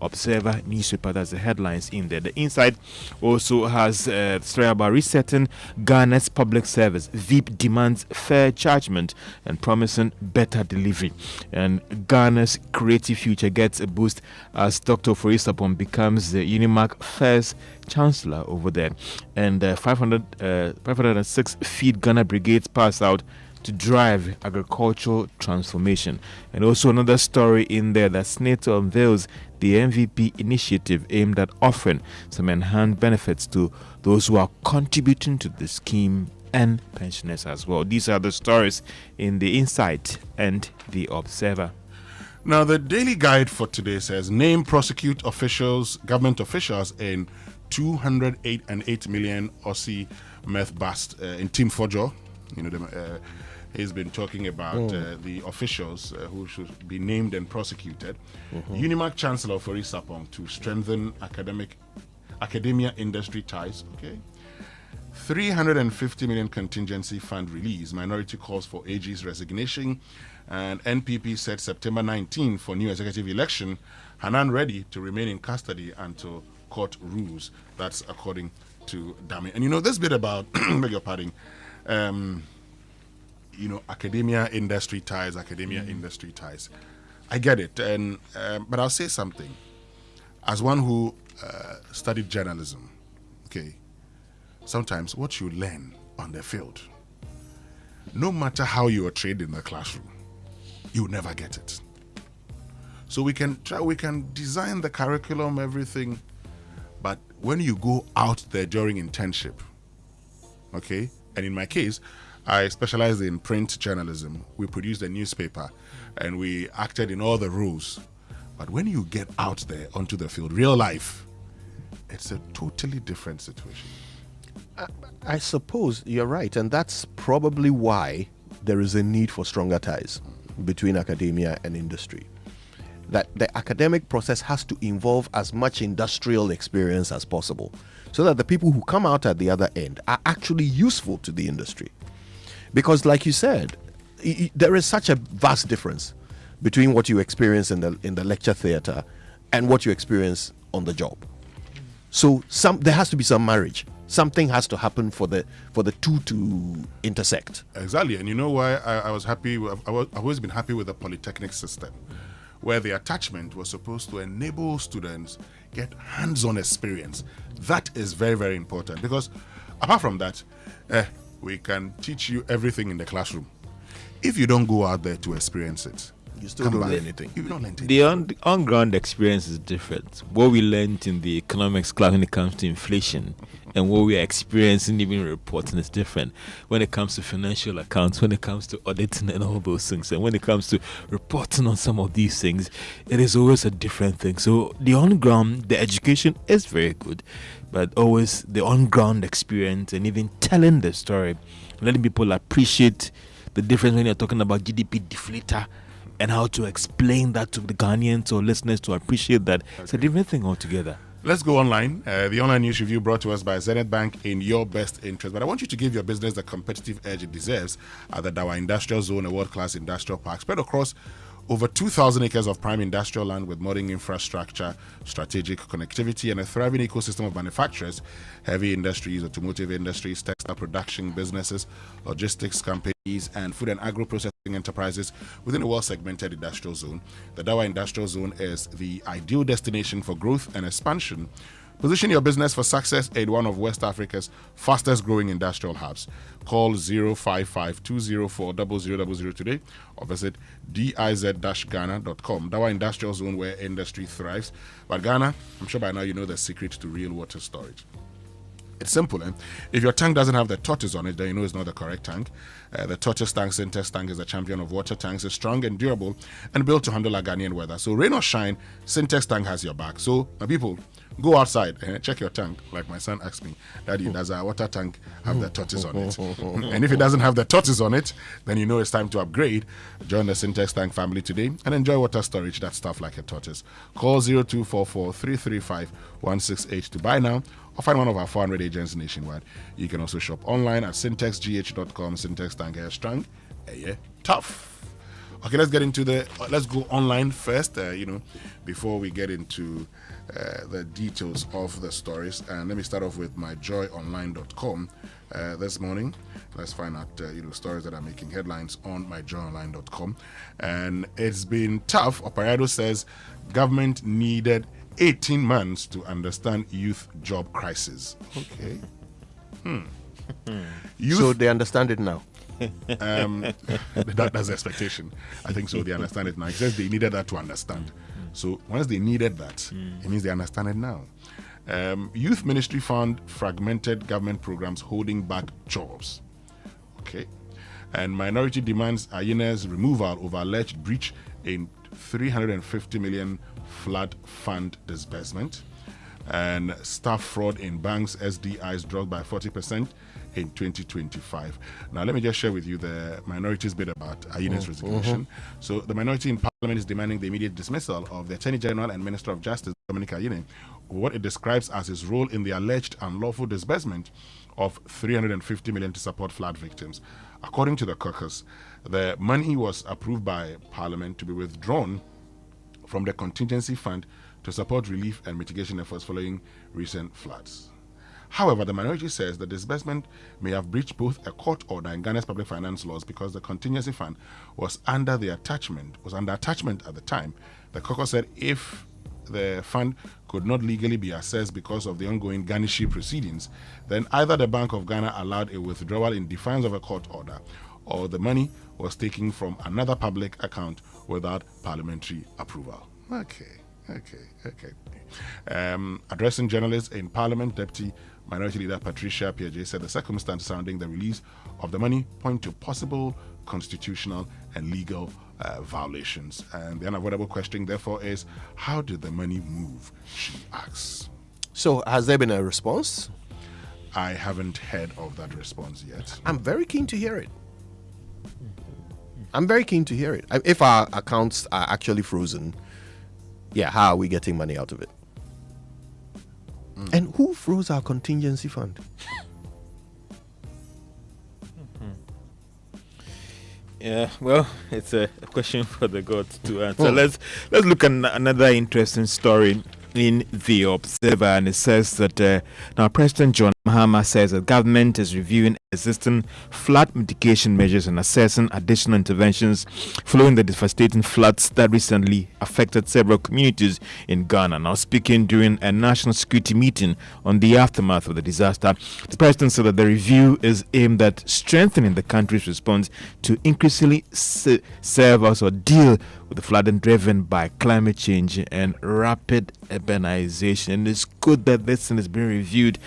Observer newspaper. That's the headlines in there. The Inside also has a story about resetting Ghana's public service. VIP demands fair judgment and promising better delivery. And Ghana's creative future gets a boost as Dr. Forisapon becomes the Unimark first chancellor over there. And 506 Feed Ghana brigades pass out to drive agricultural transformation. And also another story in there that Senator unveils the MVP initiative aimed at offering some enhanced benefits to those who are contributing to the scheme and pensioners as well. These are the stories in the Insight and the Observer. Now, the Daily Guide for today says, name prosecute officials, government officials in 208 million Aussie meth bust in Team Kojo. He's been talking about the officials who should be named and prosecuted. Unimac Chancellor Fori Sapong to strengthen academia industry ties. Okay. 350 million contingency fund release. Minority calls for AG's resignation. And NPP set September 19 for new executive election. Hanan ready to remain in custody until court rules. That's according to Dami. And this bit about, beg your pardon, academia industry ties. I get it. And but I'll say something. As one who studied journalism, okay, sometimes what you learn on the field, no matter how you are trained in the classroom, you never get it. So we can design the curriculum, everything, but when you go out there during internship, okay, and in my case, I specialized in print journalism. We produced a newspaper and we acted in all the roles. But when you get out there onto the field, real life, it's a totally different situation. I suppose you're right, and that's probably why there is a need for stronger ties between academia and industry. That the academic process has to involve as much industrial experience as possible, so that the people who come out at the other end are actually useful to the industry. Because, like you said, there is such a vast difference between what you experience in the lecture theater and what you experience on the job. So there has to be some marriage. Something has to happen for the two to intersect. Exactly, and you know why I was happy. I've always been happy with the polytechnic system, where the attachment was supposed to enable students get hands-on experience. That is very, very important, because apart from that, we can teach you everything in the classroom. If you don't go out there to experience it, you still don't learn anything. You don't learn anything. The on-ground experience is different. What we learned in the economics class when it comes to inflation and what we are experiencing even reporting is different. When it comes to financial accounts, when it comes to auditing and all those things, and when it comes to reporting on some of these things, it is always a different thing. So the on-ground, the education is very good, but always the on-ground experience and even telling the story, letting people appreciate the difference when you're talking about GDP deflator, and how to explain that to the Ghanaians or listeners to appreciate that. Okay. It's a different thing altogether. Let's go online. The online news review brought to us by Zenith Bank in your best interest. But I want you to give your business the competitive edge it deserves at the Dawa Industrial Zone, a world-class industrial park spread across over 2,000 acres of prime industrial land with modern infrastructure, strategic connectivity, and a thriving ecosystem of manufacturers, heavy industries, automotive industries, textile production businesses, logistics companies, and food and agro-processing enterprises within a well-segmented industrial zone. The Dawa Industrial Zone is the ideal destination for growth and expansion. Position your business for success in one of West Africa's fastest growing industrial hubs. Call 055-204-0000 today or visit diz-ghana.com. Dawa Industrial Zone, where industry thrives. But Ghana, I'm sure by now you know the secret to real water storage. It's simple. If your tank doesn't have the tortoise on it, then you know it's not the correct tank. The tortoise tank, Syntex tank, is a champion of water tanks. It's strong and durable and built to handle a Ghanaian weather. So rain or shine, Syntex tank has your back. So my people, go outside and check your tank. Like my son asked me, Daddy, does our water tank have the tortoise on it? And if it doesn't have the tortoise on it, then you know it's time to upgrade. Join the Syntex tank family today and enjoy water storage that's tough like a tortoise. Call 0244-335-168 to buy now, or find one of our 400 agents nationwide. You can also shop online at syntexgh.com. Syntex tank air strong, tough. Okay, let's go online first, before we get into the details of the stories. And let me start off with myjoyonline.com this morning. Let's find out, stories that are making headlines on myjoyonline.com. And it's been tough. Operado says government needed 18 months to youth job crisis. Okay. So they understand it now. That's the expectation. I think so. They understand it now. It says they needed that to understand. So once they needed that, it means they understand it now. Youth Ministry found fragmented government programs holding back jobs. Okay. And minority demands Ayena's removal over alleged breach in 350 million flood fund disbursement. And staff fraud in banks, SDIs, dropped by 40% in 2025. Now, let me just share with you the minority's bit about Ayene's resignation. So, the minority in Parliament is demanding the immediate dismissal of the Attorney General and Minister of Justice, Dominic Ayine, what it describes as his role in the alleged unlawful disbursement of 350 million to support flood victims. According to the caucus, the money was approved by Parliament to be withdrawn from the contingency fund to support relief and mitigation efforts following recent floods. However, the minority says the disbursement may have breached both a court order and Ghana's public finance laws because the contingency fund was under attachment at the time. The caucus said if the fund could not legally be assessed because of the ongoing garnishee proceedings, then either the Bank of Ghana allowed a withdrawal in defiance of a court order, or the money was taken from another public account without parliamentary approval. Okay. Addressing journalists in Parliament, Deputy Minority Leader Patricia Piaget said the circumstances surrounding the release of the money point to possible constitutional and legal violations. And the unavoidable question, therefore, is how did the money move? She asks. So, has there been a response? I haven't heard of that response yet. I'm very keen to hear it. If our accounts are actually frozen, how are we getting money out of it? And who froze our contingency fund? Yeah, well, it's a question for the gods to answer. Let's look at another interesting story in The Observer, and it says that now President John Mahama says the government is reviewing existing flood mitigation measures and assessing additional interventions following the devastating floods that recently affected several communities in Ghana. Now, speaking during a national security meeting on the aftermath of the disaster, the president said that the review is aimed at strengthening the country's response to increasingly serve us or deal with the flooding driven by climate change and rapid urbanization. And it's good that this thing is being reviewed,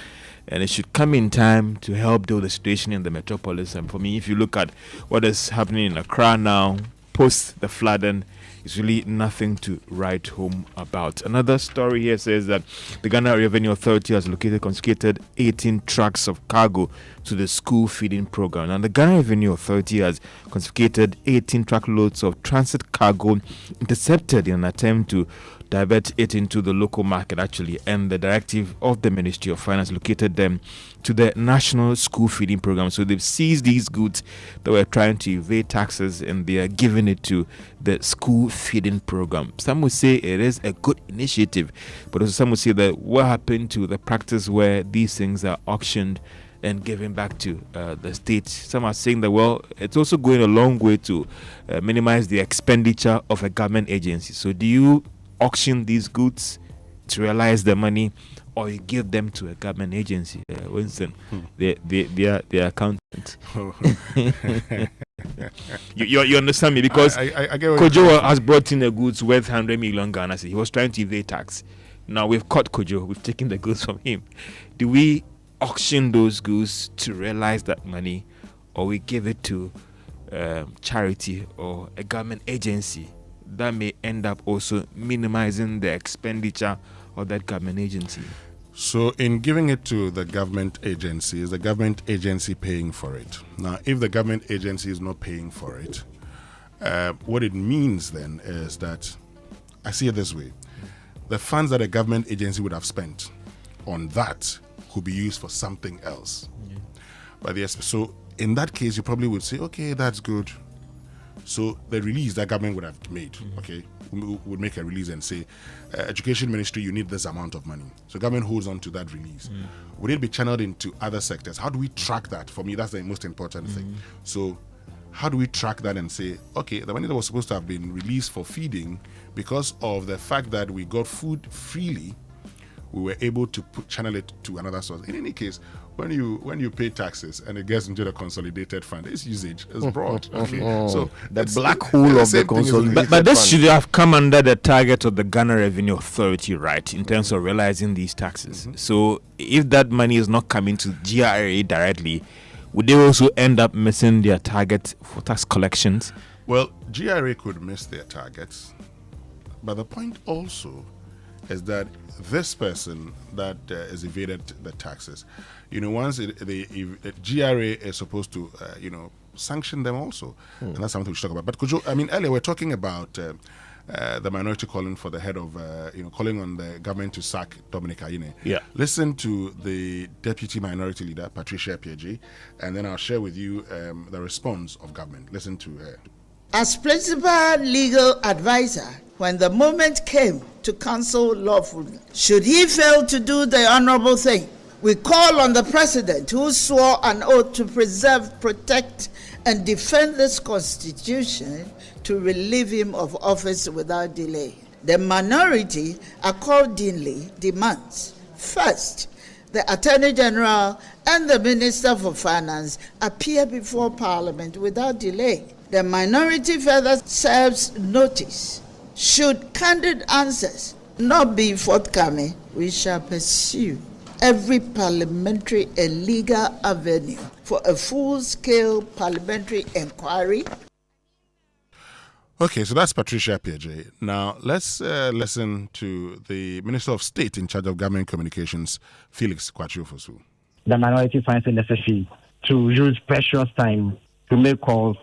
and it should come in time to help deal with the situation in the metropolis. And for me, if you look at what is happening in Accra now, post the flooding, it's really nothing to write home about. Another story here says that the Ghana Revenue Authority has confiscated 18 trucks of cargo to the school feeding program. And the Ghana Revenue Authority has confiscated 18 truckloads of transit cargo intercepted in an attempt to divert it into the local market, actually, and the directive of the Ministry of Finance located them to the National School Feeding Program. So they've seized these goods that were trying to evade taxes, and they are giving it to the School Feeding Program. Some would say it is a good initiative, but also some would say that what happened to the practice where these things are auctioned and given back to the state? Some are saying that, well, it's also going a long way to minimize the expenditure of a government agency. So do you auction these goods to realize the money, or you give them to a government agency? Winston, their accountant. you understand me? Because I get what Kojo has brought in the goods worth 100 million Ghana. He was trying to evade tax. Now we've caught Kojo. We've taken the goods from him. Do we auction those goods to realize that money, or we give it to charity or a government agency that may end up also minimizing the expenditure of that government agency? So in giving it to the government agency, is the government agency paying for it? Now, if the government agency is not paying for it, what it means then is that, I see it this way, the funds that a government agency would have spent on that could be used for something else. Yeah. But yes, so in that case, you probably would say, okay, that's good. So the release that government would have made, would make a release and say, Education Ministry, you need this amount of money. So government holds on to that release. Would it be channeled into other sectors? How do we track that? For me, that's the most important thing. So how do we track that and say, okay, the money that was supposed to have been released for feeding, because of the fact that we got food freely, we were able to channel it to another source. In any case, when you pay taxes and it gets into the consolidated fund, its usage is broad. Okay, so the black hole of the consolidated but this should have come under the target of the Ghana Revenue Authority, right, in terms of realizing these taxes. So if that money is not coming to GRA directly, would they also end up missing their target for tax collections? Well, GRA could miss their targets, but the point also is that this person that has evaded the taxes, once the GRA is supposed to, sanction them also. And that's something we should talk about. But Kojo, earlier we were talking about the minority calling for the head of, calling on the government to sack Dominic Ayine. Yeah. Listen to the deputy minority leader, Patricia Piaget, and then I'll share with you the response of government. Listen to her. As principal legal advisor, when the moment came to counsel lawfully, should he fail to do the honorable thing, we call on the president, who swore an oath to preserve, protect, and defend this constitution, to relieve him of office without delay. The minority accordingly demands, first, the Attorney General and the Minister for Finance appear before Parliament without delay. The minority further serves notice. Should candid answers not be forthcoming, we shall pursue every parliamentary and legal avenue for a full-scale parliamentary inquiry. Okay, so that's Patricia Piaget. Now, let's listen to the Minister of State in charge of Government Communications, Felix Kwachiofosu. The minority finds it necessary to use precious time to make calls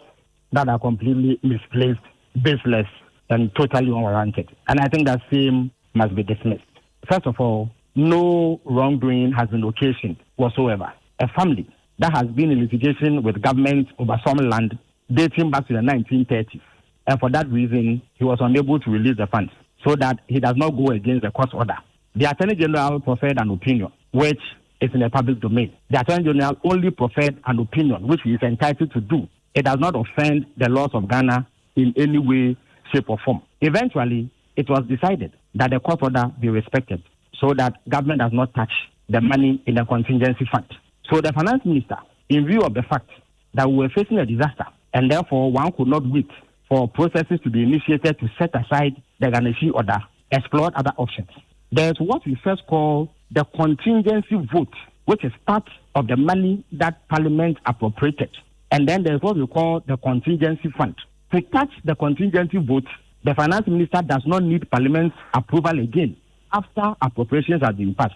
that are completely misplaced, baseless, and totally unwarranted. And I think that same must be dismissed. First of all, no wrongdoing has been occasioned whatsoever. A family that has been in litigation with government over some land dating back to the 1930s. And for that reason, he was unable to release the funds so that he does not go against the court order. The Attorney General proffered an opinion, which is in the public domain. The Attorney General only proffered an opinion, which he is entitled to do. It does not offend the laws of Ghana in any way, shape, or form. Eventually, it was decided that the court order be respected so that government does not touch the money in the contingency fund. So the finance minister, in view of the fact that we were facing a disaster, and therefore one could not wait for processes to be initiated to set aside the Ghanaian order, explored other options. There's what we first call the contingency vote, which is part of the money that Parliament appropriated. And then there's what we call the contingency fund. To touch the contingency vote, the finance minister does not need Parliament's approval again after appropriations have been passed.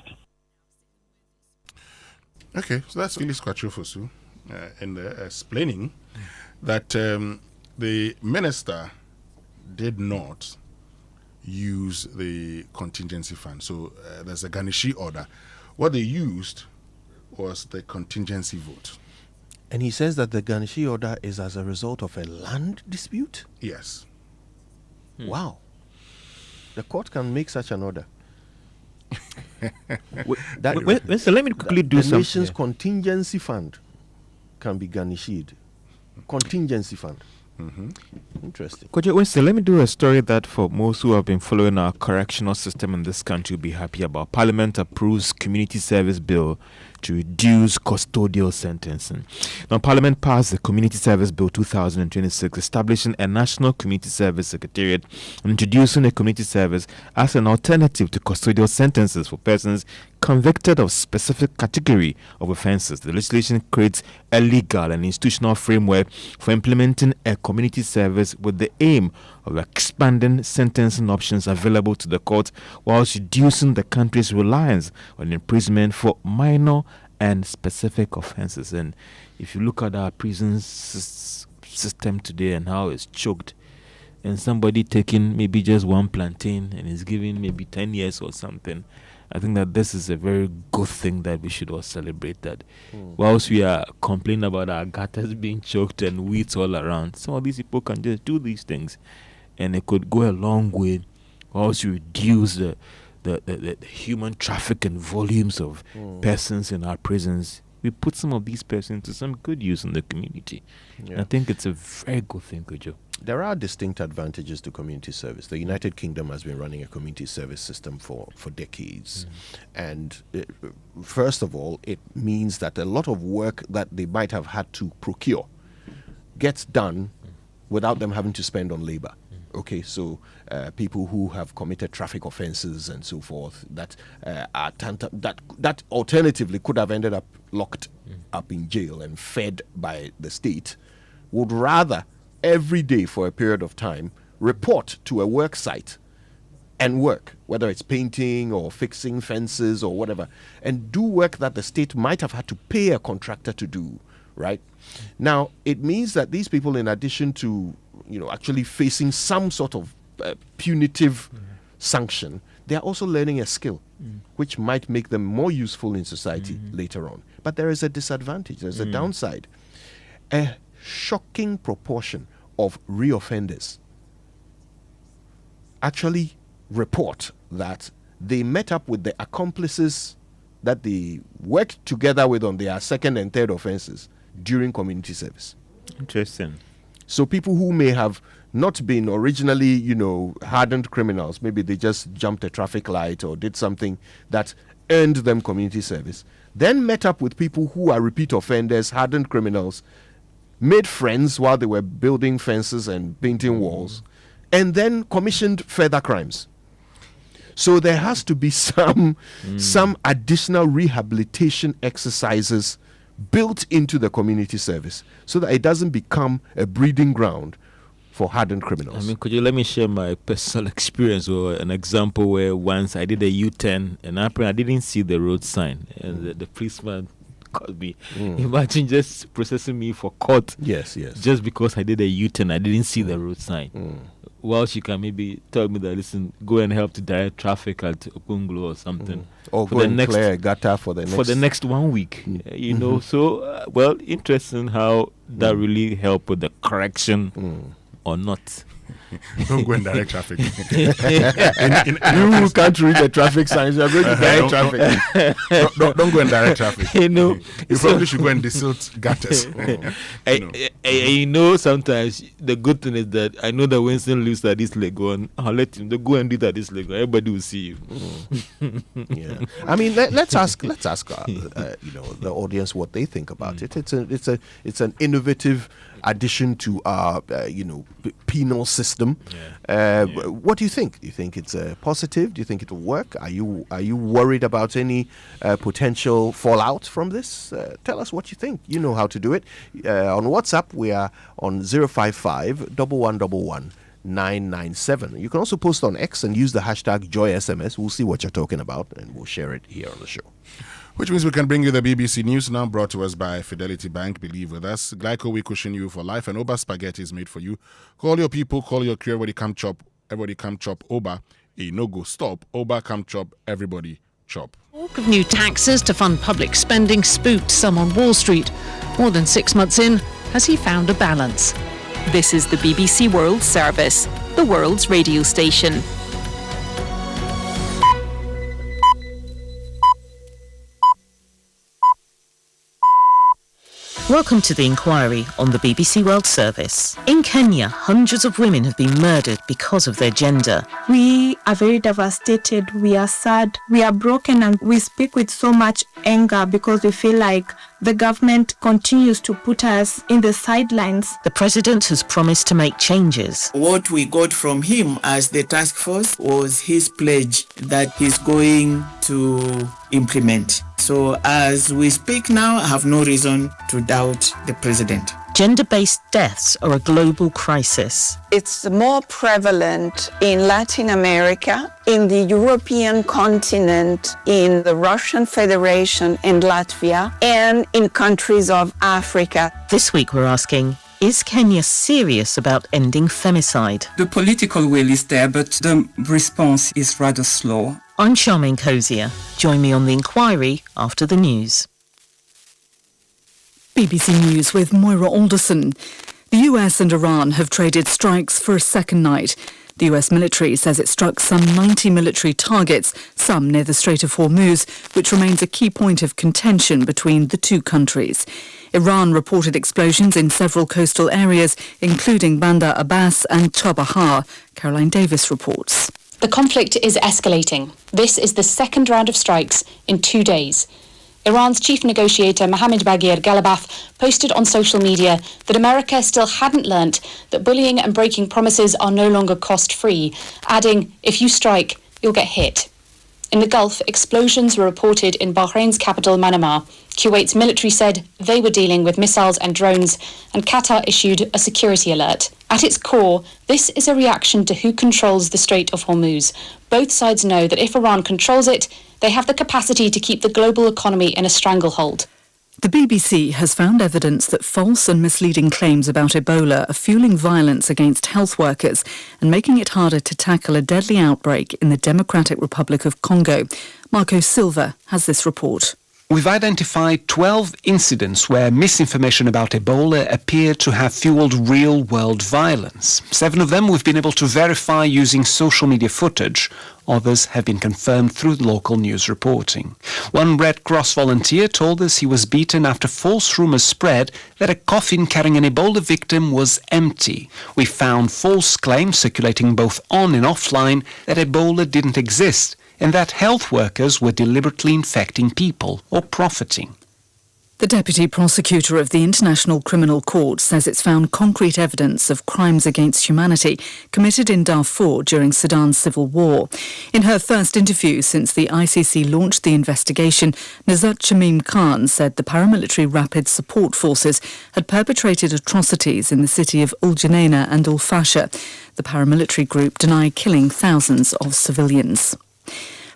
Okay, so that's Felix Kwachiofosu in explaining that the minister did not use the contingency fund. So there's a Ghanishi order. What they used was the contingency vote. And he says that the Ghanishi order is as a result of a land dispute? Yes. Wow. The court can make such an order. So let me quickly do something. The nation's contingency fund can be Ghanishi'd. Contingency fund. Mm-hmm. Interesting. Kojo, Winston, let me do a story that for most who have been following our correctional system in this country will be happy about. Parliament approves community service bill to reduce custodial sentencing. Now, Parliament passed the Community Service Bill 2026, establishing a National Community Service Secretariat and introducing a community service as an alternative to custodial sentences for persons convicted of specific category of offences. The legislation creates a legal and institutional framework for implementing a community service with the aim of expanding sentencing options available to the court whilst reducing the country's reliance on imprisonment for minor and specific offences. And if you look at our prison system today and how it's choked, and somebody taking maybe just one plantain and is given maybe 10 years or something, I think that this is a very good thing that we should all celebrate. That whilst we are complaining about our gutters being choked and weeds all around, some of these people can just do these things, and it could go a long way whilst you reduce the human traffic and volumes of persons in our prisons. We put some of these persons to some good use in the community. Yeah. I think it's a very good thing, Kojo. There are distinct advantages to community service. The United Kingdom has been running a community service system for decades. And first of all, it means that a lot of work that they might have had to procure gets done without them having to spend on labor. Okay, so people who have committed traffic offenses and so forth that that alternatively could have ended up locked up in jail and fed by the state would rather every day for a period of time report to a work site and work, whether it's painting or fixing fences or whatever, and do work that the state might have had to pay a contractor to do, right? Now, it means that these people, in addition to, actually facing some sort of punitive sanction, they are also learning a skill, which might make them more useful in society later on. But there is a disadvantage, there's a downside. A shocking proportion of reoffenders actually report that they met up with the accomplices that they worked together with on their second and third offenses during community service. Interesting. So people who may have not been originally, hardened criminals, maybe they just jumped a traffic light or did something that earned them community service, then met up with people who are repeat offenders, hardened criminals, made friends while they were building fences and painting walls, and then commissioned further crimes. So there has to be some additional rehabilitation exercises built into the community service so that it doesn't become a breeding ground for hardened criminals. Could you let me share my personal experience or an example where once I did a U-turn and I didn't see the road sign and the policeman called me. Imagine just processing me for court. Yes. Just because I did a U-turn, I didn't see the road sign. Well, she can maybe tell me that, listen, go and help to direct traffic at Okunglo or something. Or go and clear a gutter for the next 1 week. So, interesting how that really helped with the correction or not. Don't go and direct traffic. You can't read the traffic signs. You're going to direct traffic. Don't go and direct traffic. You probably should go and desilt gutters. Sometimes the good thing is that I know that Winston lives at this leg on. I'll let him go and do that this leg. Everybody will see you. Yeah. Let's ask the audience what they think about it. It's an innovative addition to our penal system. What do you think? Do you think it's positive? Do you think it will work? Are you worried about any potential fallout from this? Tell us what you think. You know how to do it. On WhatsApp, we are on 055 1111 997. You can also post on X and use the hashtag JoySMS. We'll see what you're talking about and we'll share it here on the show. Which means we can bring you the BBC News now, brought to us by Fidelity Bank. Believe with us. Glyco, we cushion you for life, and Oba Spaghetti is made for you. Call your people, call your crew, everybody come chop Oba. No go stop. Oba come chop, everybody chop. Talk of new taxes to fund public spending spooked some on Wall Street. More than 6 months in, has he found a balance? This is the BBC World Service, the world's radio station. Welcome to The Inquiry on the BBC World Service. In Kenya, hundreds of women have been murdered because of their gender. We are very devastated, we are sad, we are broken, and we speak with so much anger because we feel like the government continues to put us in the sidelines. The president has promised to make changes. What we got from him as the task force was his pledge that he's going to implement. So as we speak now, I have no reason to doubt the president. Gender-based deaths are a global crisis. It's more prevalent in Latin America, in the European continent, in the Russian Federation and Latvia, and in countries of Africa. This week we're asking, is Kenya serious about ending femicide? The political will is there, but the response is rather slow. I'm Charmaine Cozier. Join me on The Inquiry after the news. BBC News with Moira Alderson. The US and Iran have traded strikes for a second night. The US military says it struck some 90 military targets, some near the Strait of Hormuz, which remains a key point of contention between the two countries. Iran reported explosions in several coastal areas, including Bandar Abbas and Chabahar. Caroline Davis reports. The conflict is escalating. This is the second round of strikes in 2 days. Iran's chief negotiator Mohammad Baghir Ghalibaf posted on social media that America still hadn't learnt that bullying and breaking promises are no longer cost-free, adding, if you strike, you'll get hit. In the Gulf, explosions were reported in Bahrain's capital, Manama. Kuwait's military said they were dealing with missiles and drones, and Qatar issued a security alert. At its core, this is a reaction to who controls the Strait of Hormuz. Both sides know that if Iran controls it, they have the capacity to keep the global economy in a stranglehold. The BBC has found evidence that false and misleading claims about Ebola are fueling violence against health workers and making it harder to tackle a deadly outbreak in the Democratic Republic of Congo. Marco Silva has this report. We've identified 12 incidents where misinformation about Ebola appeared to have fueled real-world violence. 7 of them we've been able to verify using social media footage. Others have been confirmed through local news reporting. One Red Cross volunteer told us he was beaten after false rumours spread that a coffin carrying an Ebola victim was empty. We found false claims circulating both on and offline that Ebola didn't exist, and that health workers were deliberately infecting people or profiting. The Deputy Prosecutor of the International Criminal Court says it's found concrete evidence of crimes against humanity committed in Darfur during Sudan's civil war. In her first interview since the ICC launched the investigation, Nazat Shamim Khan said the paramilitary Rapid Support Forces had perpetrated atrocities in the city of Ul Junaina and Ul Fasher. The paramilitary group denied killing thousands of civilians.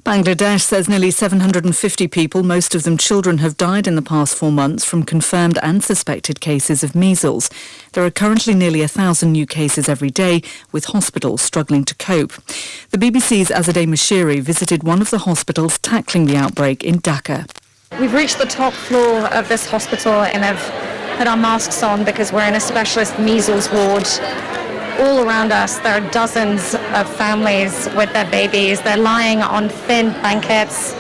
Bangladesh says nearly 750 people, most of them children, have died in the past 4 months from confirmed and suspected cases of measles. There are currently nearly 1,000 new cases every day, with hospitals struggling to cope. The BBC's Azadeh Mashiri visited one of the hospitals tackling the outbreak in Dhaka. We've reached the top floor of this hospital and have put our masks on because we're in a specialist measles ward. All around us, there are dozens of families with their babies. They're lying on thin blankets.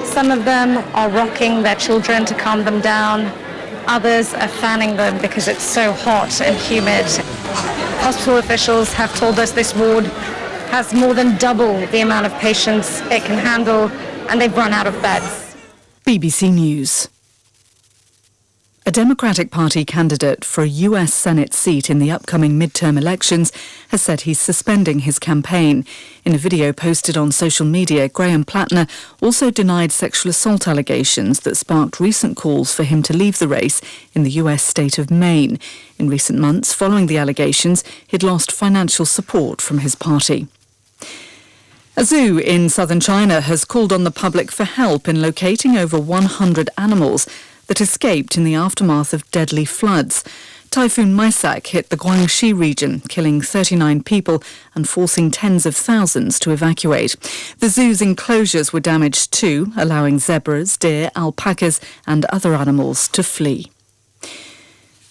Some of them are rocking their children to calm them down. Others are fanning them because it's so hot and humid. Hospital officials have told us this ward has more than double the amount of patients it can handle, and they've run out of beds. BBC News. A Democratic Party candidate for a US Senate seat in the upcoming midterm elections has said he's suspending his campaign. In a video posted on social media, Graham Plattner also denied sexual assault allegations that sparked recent calls for him to leave the race in the US state of Maine. In recent months, following the allegations, he'd lost financial support from his party. A zoo in southern China has called on the public for help in locating over 100 animals that escaped in the aftermath of deadly floods. Typhoon Maisak hit the Guangxi region, killing 39 people and forcing tens of thousands to evacuate. The zoo's enclosures were damaged too, allowing zebras, deer, alpacas and other animals to flee.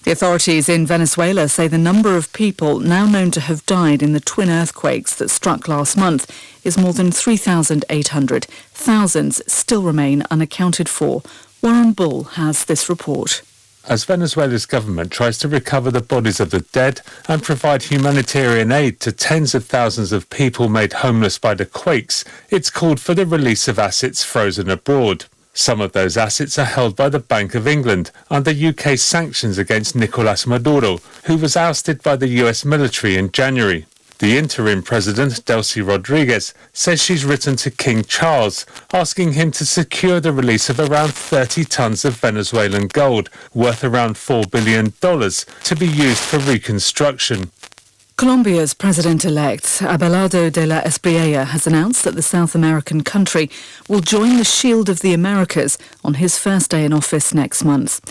The authorities in Venezuela say the number of people now known to have died in the twin earthquakes that struck last month is more than 3,800. Thousands still remain unaccounted for. Warren Bull has this report. As Venezuela's government tries to recover the bodies of the dead and provide humanitarian aid to tens of thousands of people made homeless by the quakes, it's called for the release of assets frozen abroad. Some of those assets are held by the Bank of England under UK sanctions against Nicolas Maduro, who was ousted by the US military in January. The interim president, Delcy Rodriguez, says she's written to King Charles, asking him to secure the release of around 30 tons of Venezuelan gold, worth around $4 billion, to be used for reconstruction. Colombia's president-elect, Abelardo de la Espriella, has announced that the South American country will join the Shield of the Americas on his first day in office next month.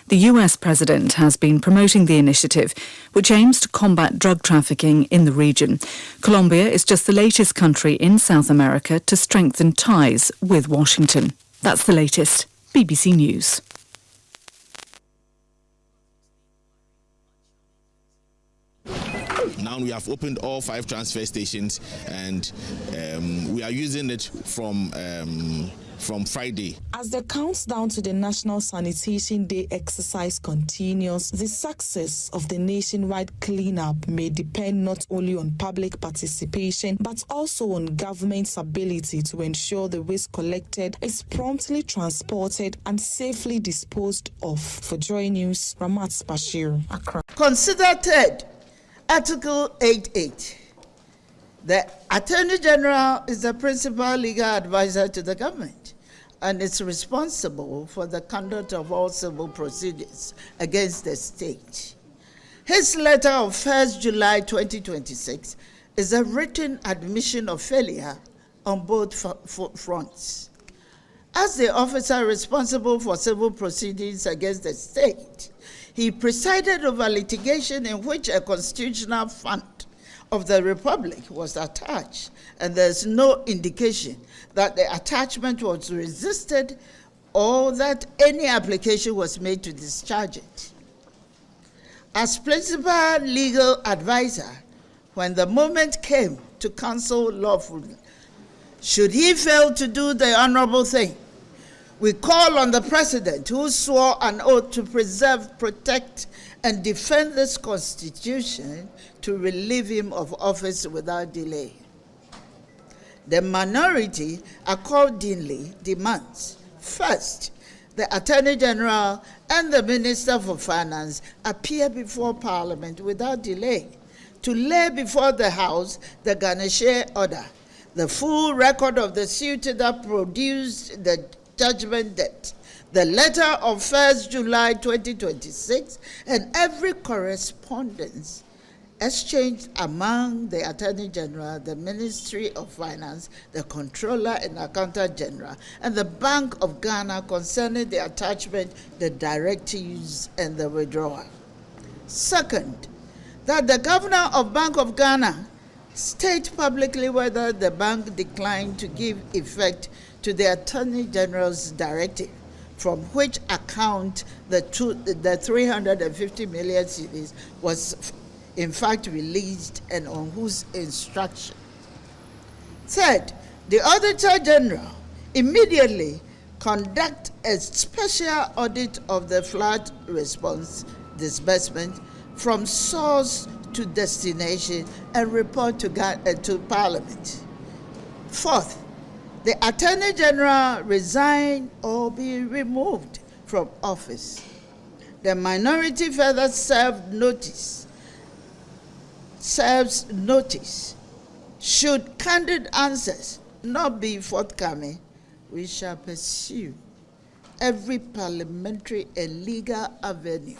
The US president has been promoting the initiative, which aims to combat drug trafficking in the region. Colombia is just the latest country in South America to strengthen ties with Washington. That's the latest. BBC News. Now we have opened all 5 transfer stations, and we are using it from Friday. As the countdown to the National Sanitation Day exercise continues, the success of the nationwide cleanup may depend not only on public participation, but also on government's ability to ensure the waste collected is promptly transported and safely disposed of. For Joy News, Ramat Bashir, Accra. Consider third, Article 8.8. The Attorney General is the principal legal advisor to the government. and is responsible for the conduct of all civil proceedings against the state. His letter of 1st July 2026 is a written admission of failure on both fronts. As the officer responsible for civil proceedings against the state, he presided over litigation in which a constitutional fund of the Republic was attached, and there's no indication that the attachment was resisted or that any application was made to discharge it. As principal legal advisor, when the moment came to counsel lawfully, should he fail to do the honorable thing, we call on the President, who swore an oath to preserve, protect, and defend this Constitution, to relieve him of office without delay. The minority accordingly demands, first, the Attorney General and the Minister for Finance appear before Parliament without delay to lay before the House the garniture order, the full record of the suit that produced the judgment debt, the letter of 1st July 2026, and every correspondence exchanged among the Attorney General, the Ministry of Finance, the Comptroller and Accountant General, and the Bank of Ghana concerning the attachment, the directives, and the withdrawal. Second, that the Governor of Bank of Ghana state publicly whether the bank declined to give effect to the Attorney General's directive, from which account the 350 million cedis was in fact released, and on whose instruction. Third, the Auditor General immediately conduct a special audit of the flood response disbursement from source to destination and report to Parliament. Fourth, the Attorney General resign or be removed from office. The minority further serves notice. Should candid answers not be forthcoming, we shall pursue every parliamentary and legal avenue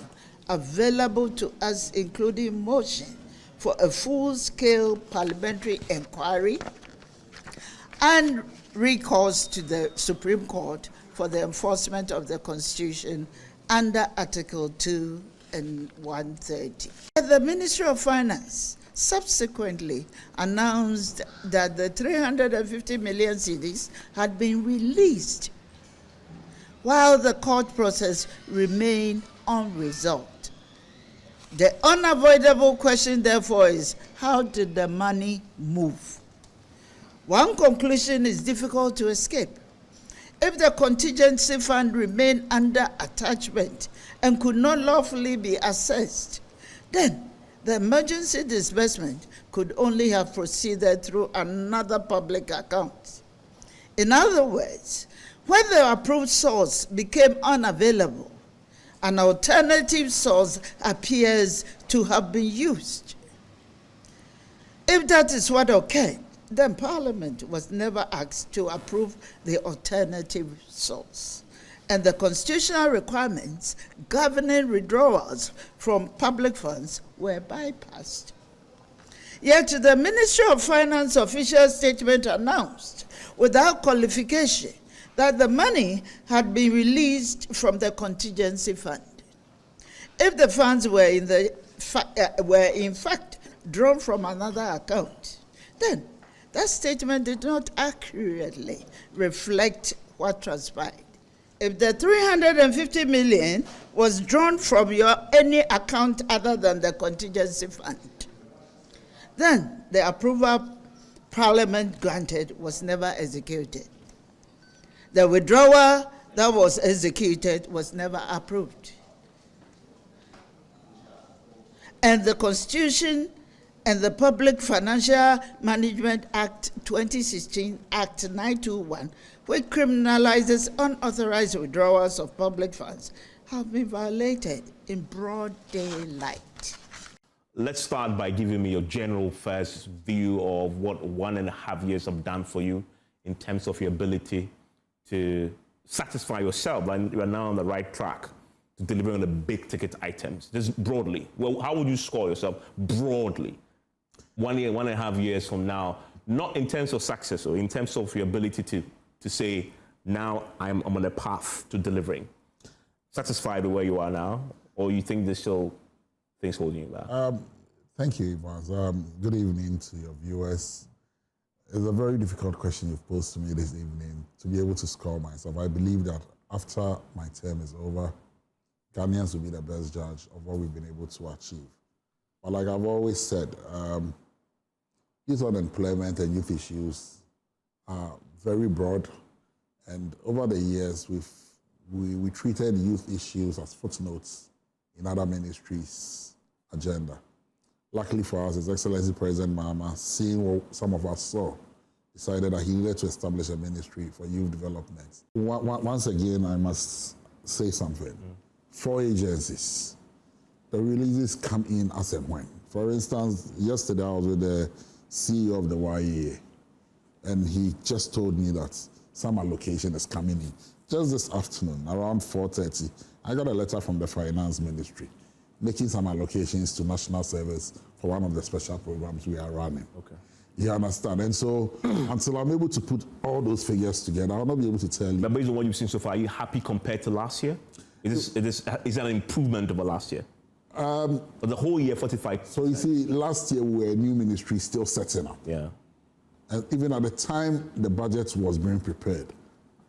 available to us, including motion for a full-scale parliamentary inquiry and recourse to the Supreme Court for the enforcement of the Constitution under Article 2 and 130. The Ministry of Finance subsequently announced that the 350 million cedis had been released, while the court process remained unresolved. The unavoidable question, therefore, is how did the money move? One conclusion is difficult to escape. If the contingency fund remained under attachment and could not lawfully be assessed, then the emergency disbursement could only have proceeded through another public account. In other words, when the approved source became unavailable, an alternative source appears to have been used. If that is what occurred, then Parliament was never asked to approve the alternative source, and the constitutional requirements governing withdrawals from public funds were bypassed. Yet the Ministry of Finance official statement announced without qualification that the money had been released from the contingency fund. If the funds were in fact drawn from another account, then that statement did not accurately reflect what transpired. If the 350 million was drawn from any account other than the contingency fund, then the approval Parliament granted was never executed. The withdrawal that was executed was never approved. And the Constitution and the Public Financial Management Act 2016, Act 921, which criminalizes unauthorized withdrawals of public funds, have been violated in broad daylight. Let's start by giving me your general first view of what 1.5 years have done for you in terms of your ability to satisfy yourself that you are now on the right track to delivering on the big ticket items? Just broadly. Well, how would you score yourself broadly? 1 year, 1.5 years from now, not in terms of success or in terms of your ability to say, now I'm on a path to delivering. Satisfied with where you are now, or you think there's still things holding you back? Thank you, Evans. Good evening to your viewers. It's a very difficult question you've posed to me this evening to be able to score myself. I believe that after my term is over, Ghanaians will be the best judge of what we've been able to achieve. But like I've always said, youth unemployment and youth issues are very broad. And over the years, we treated youth issues as footnotes in other ministries' agenda. Luckily for us, His Excellency President Mahama, seeing what some of us saw, decided that he needed to establish a ministry for youth development. Once again, I must say something. 4 agencies. The releases come in as and when. For instance, yesterday I was with the CEO of the YEA, and he just told me that some allocation is coming in. Just this afternoon, around 4:30, I got a letter from the Finance Ministry making some allocations to National Service for one of the special programs we are running. Okay. You understand? And so, until I'm able to put all those figures together, I'll not be able to tell you. But based on what you've seen so far, are you happy compared to last year? Is that an improvement over last year? For the whole year, 45. So you see, last year we were a new ministry still setting up. Yeah. And even at the time the budget was being prepared,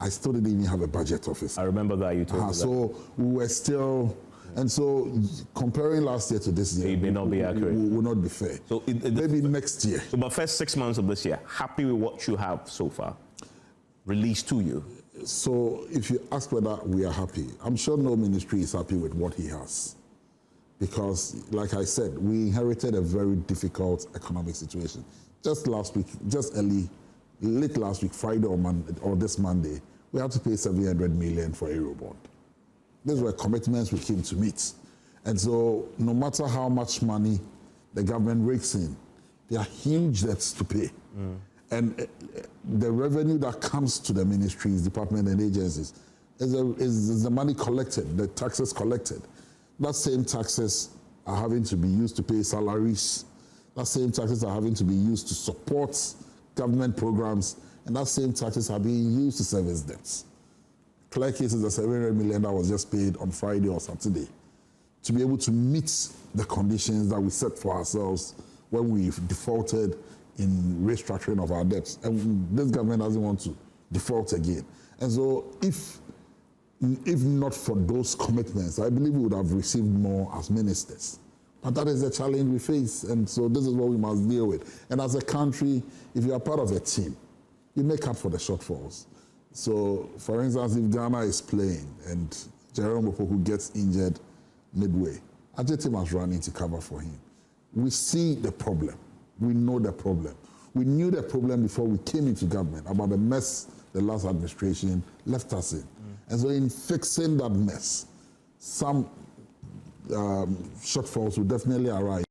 I still didn't even have a budget office. I remember that you told me that. So we were still, and so comparing last year to this year, it may not be accurate. Will not be fair. So maybe next year. So, but first 6 months of this year, happy with what you have so far, released to you. So if you ask whether we are happy, I'm sure no ministry is happy with what he has. Because, like I said, we inherited a very difficult economic situation. Just last week, late last week, Friday or this Monday, we had to pay 700 million for Eurobond. These were commitments we came to meet. And so, no matter how much money the government rakes in, there are huge debts to pay. And the revenue that comes to the ministries, departments, and agencies is the money collected, the taxes collected. That same taxes are having to be used to pay salaries. That same taxes are having to be used to support government programs. And that same taxes are being used to service debts. Clear cases, the 700 million that was just paid on Friday or Saturday, to be able to meet the conditions that we set for ourselves when we've defaulted in restructuring of our debts. And this government doesn't want to default again. And so if not for those commitments, I believe we would have received more as ministers. But that is the challenge we face, and so this is what we must deal with. And as a country, if you are part of a team, you make up for the shortfalls. So, for instance, if Ghana is playing and Jerome Opoku gets injured midway, Ajeti must run in to cover for him. We see the problem. We know the problem. We knew the problem before we came into government about the mess the last administration left us in. And so in fixing that mess, some shortfalls will definitely arise.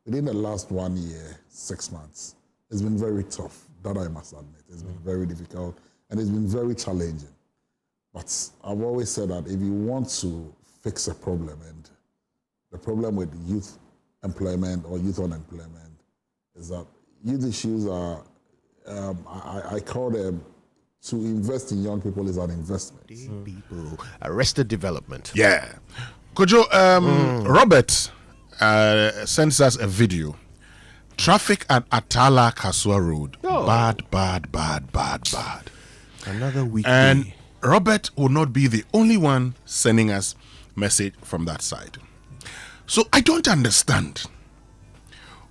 Within the last 1 year, 6 months, it's been very tough, that I must admit. It's been very difficult and it's been very challenging. But I've always said that if you want to fix a problem, and the problem with youth employment or youth unemployment is that youth issues are, I call them, to invest in young people is an investment. People, arrested development. Yeah. Kojo, Robert sends us a video. Traffic at Atala Kasua Road. Oh. Bad. Another weekday. And Robert will not be the only one sending us message from that side. So I don't understand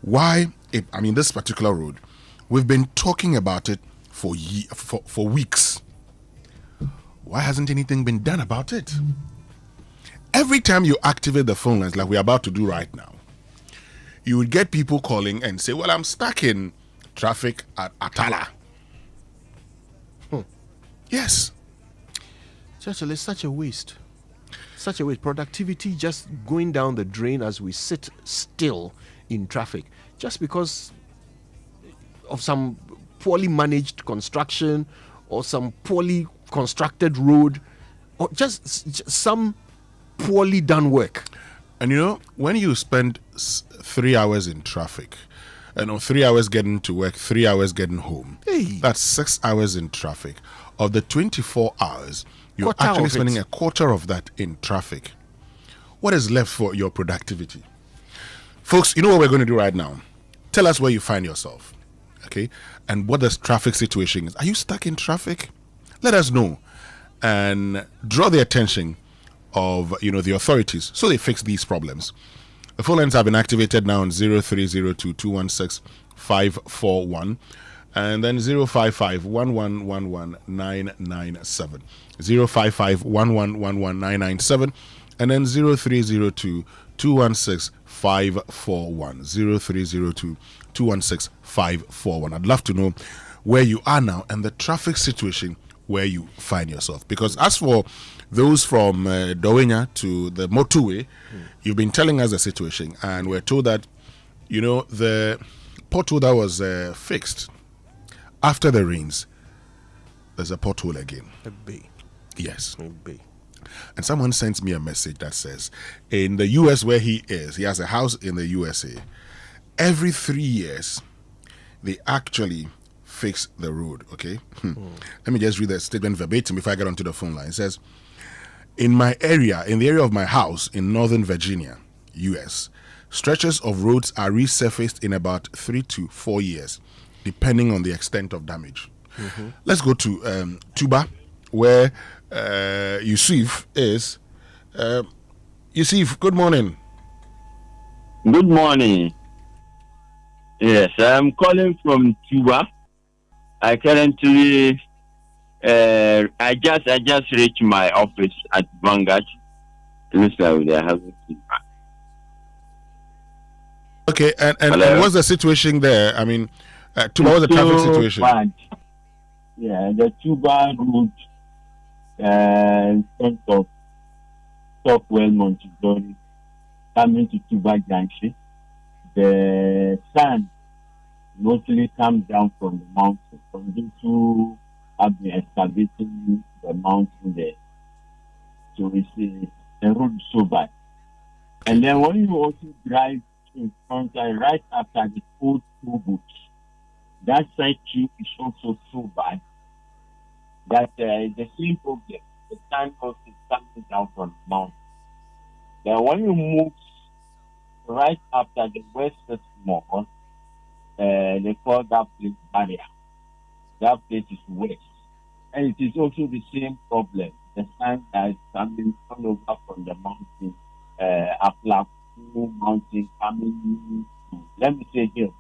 why, this particular road, we've been talking about it for weeks. Why hasn't anything been done about it? Every time you activate the phone lines like we're about to do right now, you would get people calling and say, well, I'm stuck in traffic at Atala. Yes. Churchill, it's such a waste. Such a waste. Productivity just going down the drain as we sit still in traffic just because of some poorly managed construction or some poorly constructed road, or just some poorly done work. And you know, when you spend 3 hours in traffic, 3 hours getting to work, 3 hours getting home, that's 6 hours in traffic. Of the 24 hours, you're actually spending a quarter of that in traffic. What is left for your productivity? Folks, you know what we're going to do right now? Tell us where you find yourself, okay? And what the traffic situation is. Are you stuck in traffic? Let us know and draw the attention of the authorities so they fix these problems. The phone lines have been activated now on 0302-216-541 and then 055-1111-997, 055-1111-997 and then 0302-216-541, 0302-216-541. I'd love to know where you are now and the traffic situation where you find yourself. Because as for those from Dowenya to the motorway, you've been telling us the situation, and we're told that, the pothole that was fixed after the rains, there's a pothole again. Yes. And someone sent me a message that says, in the US where he is, he has a house in the USA, every 3 years, they actually fix the road, okay? Let me just read that statement verbatim before I get onto the phone line. It says, in the area of my house in Northern Virginia, US, stretches of roads are resurfaced in about 3 to 4 years, depending on the extent of damage. Let's go to Tuba, where Yusuf is. Yusuf, good morning. Good morning. Yes, I'm calling from Tuba. I currently, I just reached my office at Vanguard. Looks like they are having feedback. Okay, and what's the situation there? I mean, Tuba, what's the traffic situation? Bad. Yeah, the Tuba route, in front of Stockwell Montessori, coming to Tuba Junction, the sun mostly comes down from the mountain. From those who have been excavating the mountain there. So it's the road is so bad. And then when you also drive in front right after the old toll booth, that side too is also so bad that the same problem, the sun also is coming down from the mountain. Then when you move right after the West Mall, they call that place barrier. That place is west. And it is also the same problem. The sand that is coming all over from the mountain, Aplaku mountain coming to, let me say here,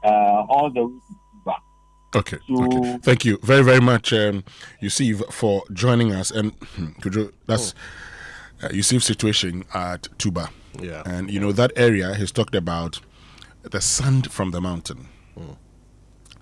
all the way to Cuba. Okay. Thank you very, very much, Yusuf, for joining us. And Kojo, that's Yusuf's situation at Tuba. Yeah. And, that area, he's talked about the sand from the mountain.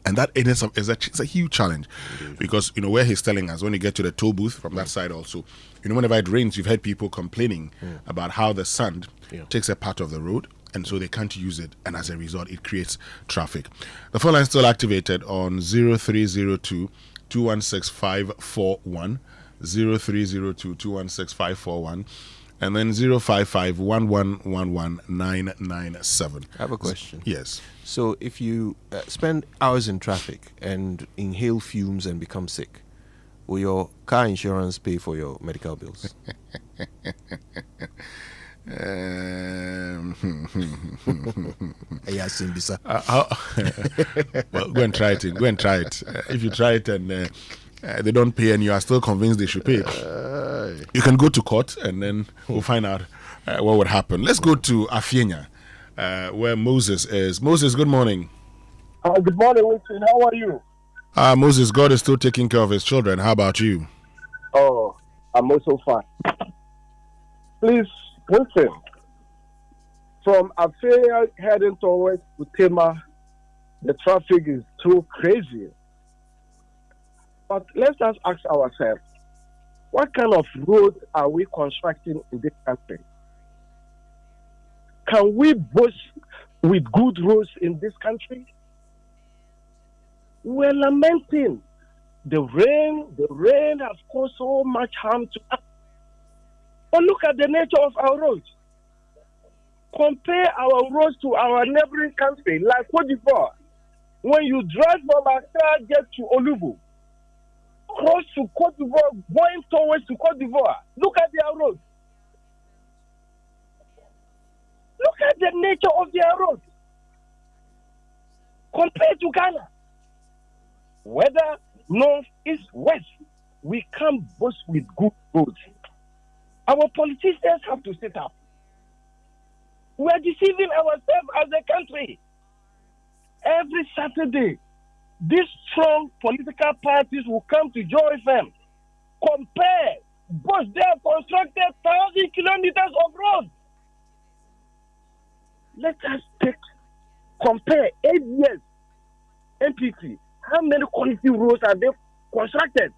And that in itself is a huge challenge. Indeed. Because, where he's telling us, when you get to the toll booth from that side also, whenever it rains, you've heard people complaining about how the sand takes a part of the road, and so they can't use it, and as a result, it creates traffic. The phone line is still activated on 0302-216-541, 0302-216-541, and then 055-1111-997. I have a question. Yes. So if you spend hours in traffic and inhale fumes and become sick, will your car insurance pay for your medical bills? Well, go and try it. If you try it and they don't pay and you are still convinced they should pay, you can go to court and then we'll find out what would happen. Let's go to Afienya, where Moses is. Moses, good morning. Good morning, Winston. How are you? Moses, God is still taking care of his children. How about you? Oh, I'm also fine. Please, Winston, from Afienya heading towards Utema, the traffic is too crazy. But let's just ask ourselves, what kind of road are we constructing in this country? Can we boast with good roads in this country? We're lamenting The rain has caused so much harm to us. But look at the nature of our roads. Compare our roads to our neighboring country, like Cote d'Ivoire. When you drive from Accra, get to Olubu, cross to Cote d'Ivoire, going towards to Cote d'Ivoire. Look at their roads. Look at the nature of their roads. Compared to Ghana. Whether north, east, west, we can't boast with good roads. Our politicians have to sit up. We are deceiving ourselves as a country. Every Saturday, these strong political parties will come to Joy FM. Compare, both they have constructed 1,000 kilometers of road. Let us compare 8 years NPP. How many quality roads are they constructed?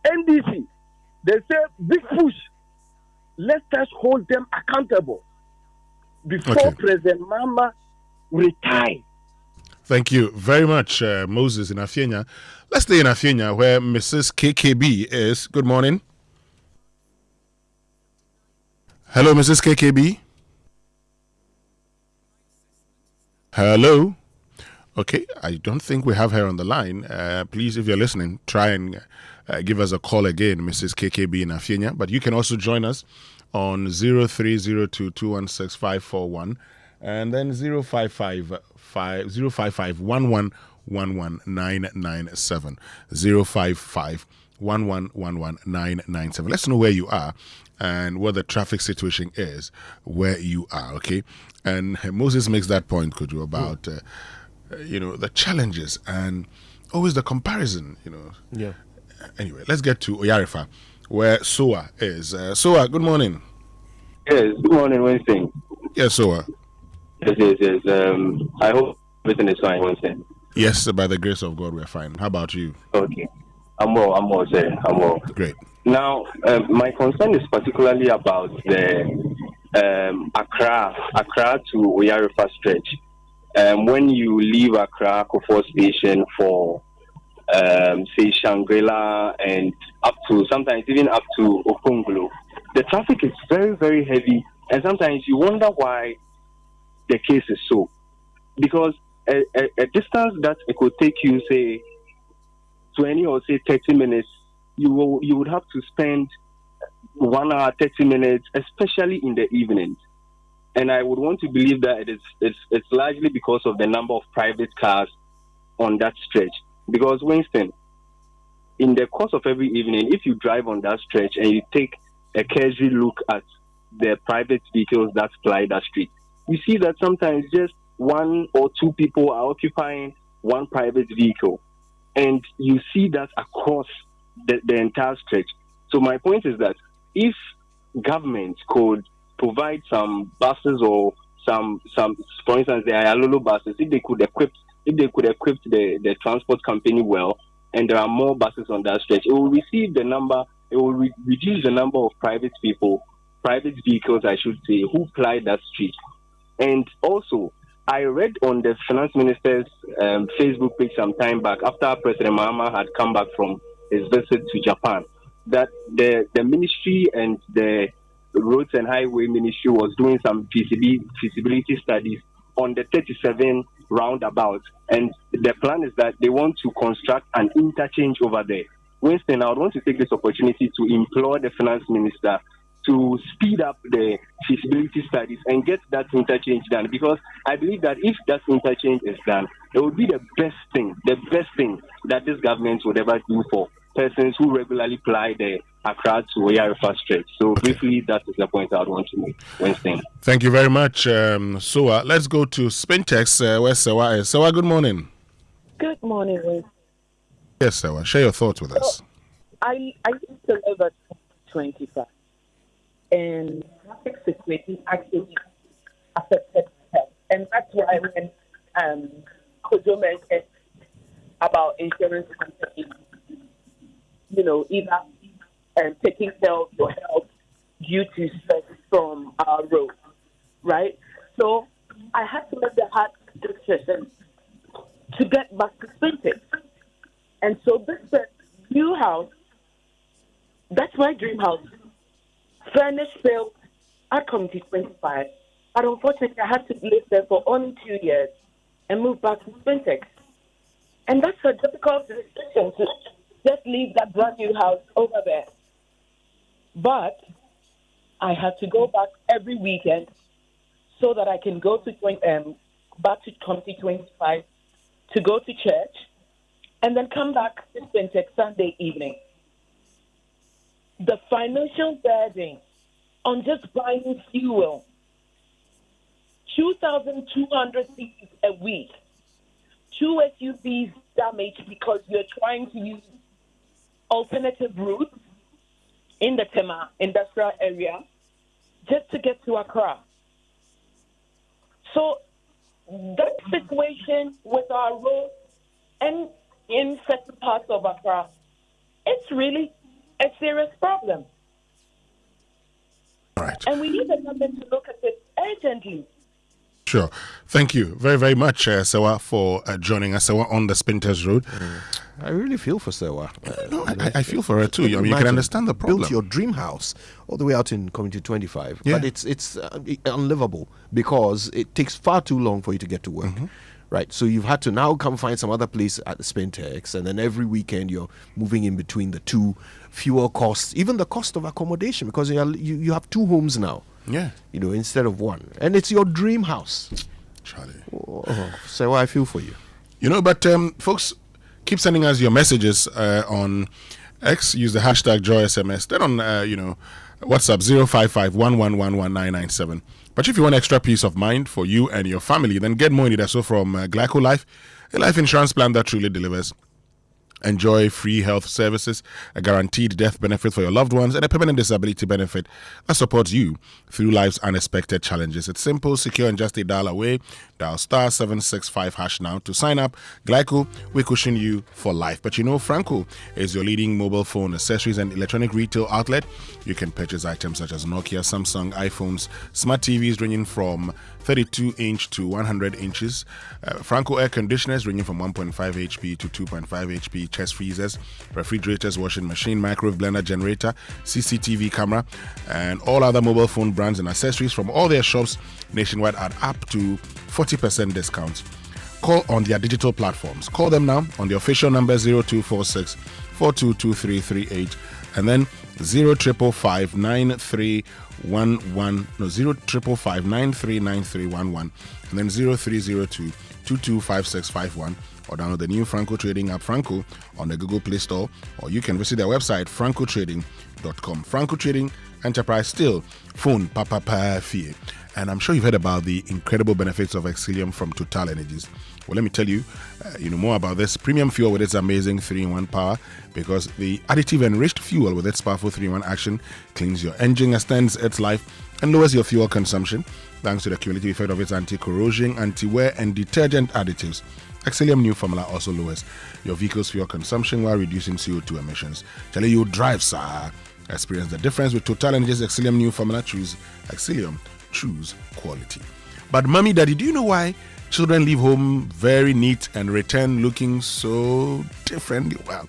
NDC, they say big push. Let us hold them accountable before President Mama retires. Thank you very much, Moses in Afienya. Let's stay in Afienya, where Mrs. KKB is. Good morning. Hello, Mrs. KKB. Hello. Okay, I don't think we have her on the line. Please, if you're listening, try and give us a call again, Mrs. KKB in Afienya. But you can also join us on 0302216541 and then 05511119997. 05511119997. Let's know where you are and what the traffic situation is where you are, okay? And Moses makes that point, Kojo, about the challenges and always the comparison, Yeah. Anyway, let's get to Oyarifa, where Soa is. Soa, good morning. Yes, good morning, Winston. Yes, Soa. Yes. I hope everything is fine, Winston. Yes, by the grace of God, we're fine. How about you? Okay. I'm well, sir. I'm well. Great. Now, my concern is particularly about the Accra to Oyarifa stretch. When you leave Accra Kofo station for say Shangri-La and sometimes even up to Okonglo, the traffic is very, very heavy, and sometimes you wonder why the case is so. Because a distance that it could take you, say 20 or say 30 minutes, you would have to spend 1 hour 30 minutes, especially in the evenings. And I would want to believe that it's largely because of the number of private cars on that stretch. Because, Winston, in the course of every evening, if you drive on that stretch and you take a casual look at the private vehicles that ply that street, you see that sometimes just 1 or 2 people are occupying one private vehicle. And you see that across the entire stretch. So my point is that if government could provide some buses or some for instance, the Ayalolo buses, if they could equip the transport company well, and there are more buses on that stretch, it will reduce the number of private vehicles, I should say, who ply that street. And also, I read on the finance minister's Facebook page some time back, after President Mahama had come back from his visit to Japan, that the ministry and the Roads and Highway Ministry was doing some feasibility studies on the 37 roundabout, and the plan is that they want to construct an interchange over there. Winston, I would want to take this opportunity to implore the finance minister to speed up the feasibility studies and get that interchange done, because I believe that if that interchange is done, it would be the best thing that this government would ever do for persons who regularly ply the Accra to Oyarifa stretch. So briefly, that is the point I would want to make. Winston. Thank you very much, Soa. Let's go to Spintex, where Sewa is. Sewa, good morning. Good morning, Winston. Yes, Sewa. Share your thoughts with us. I used to live at 25, and traffic situation actually affected health. And that's why when Kojo mentioned about insurance companies, either taking care of your health due to stress from our road, right? So I had to make the hard decision to get back to Spintex. And so this new house, that's my dream house. Furnished, built at Community 25. But unfortunately, I had to live there for only 2 years and move back to Spintex. And that's a difficult decision to just leave that brand new house over there. But I had to go back every weekend so that I can go to back to Community 25 to go to church and then come back to Spintex Sunday evening. The financial burden on just buying fuel, 2,200 cedis a week, 2 SUVs damaged because you're trying to use alternative routes in the Tema industrial area just to get to Accra. So that situation with our roads and in certain parts of Accra, it's really a serious problem. Right. And we need the government to look at it urgently. Sure. Thank you very, very much, Sewa, for joining us, Sewa, on the Spinters Road. I really feel for Sewa. No, I feel for her too. I mean, you can understand the problem. Built your dream house all the way out in Community 25, Yeah. but it's unlivable because it takes far too long for you to get to work. Right, so you've had to now come find some other place at the Spintex, and then every weekend you're moving in between the two, fuel costs, even the cost of accommodation, because you have 2 homes now. Yeah, instead of 1, and it's your dream house. Charlie, so I feel for you. But folks, keep sending us your messages on X. Use the hashtag JoySMS. Then on WhatsApp 055-111-1997. But if you want extra peace of mind for you and your family, then get more in it. So from Glyco Life, a life insurance plan that truly delivers. Enjoy free health services, a guaranteed death benefit for your loved ones, and a permanent disability benefit that supports you through life's unexpected challenges. It's simple, secure, and just a dial away. Dial star 765# now to sign up. Glyco, we cushion you for life. But Franco is your leading mobile phone, accessories, and electronic retail outlet. You can purchase items such as Nokia, Samsung, iPhones, smart TVs ranging from 32-inch to 100 inches. Franco air conditioners ranging from 1.5 HP to 2.5 HP. Chest freezers, refrigerators, washing machine, microwave blender, generator, CCTV camera, and all other mobile phone brands and accessories from all their shops nationwide at up to 40% discounts. Call on their digital platforms. Call them now on the official number 0246 422338 and then 0559311 and then 0302 225651, or download the new Franco Trading app Franco on the Google Play Store, or you can visit their website francotrading.com. Franco Trading Enterprise, still phone papa fee. And I'm sure you've heard about the incredible benefits of Exilium from Total Energies. Well, let me tell you, more about this premium fuel with its amazing 3-in-1 power, because the additive enriched fuel with its powerful 3-in-1 action cleans your engine, extends its life, and lowers your fuel consumption thanks to the cumulative effect of its anti-corrosion, anti-wear, and detergent additives. Exilium new formula also lowers your vehicle's fuel consumption while reducing CO2 emissions. Tell you drive, sir. Experience the difference with Total Energies Exilium new formula. Choose Exilium. Choose quality. But mommy, daddy, do you know why children leave home very neat and return looking so different? Well,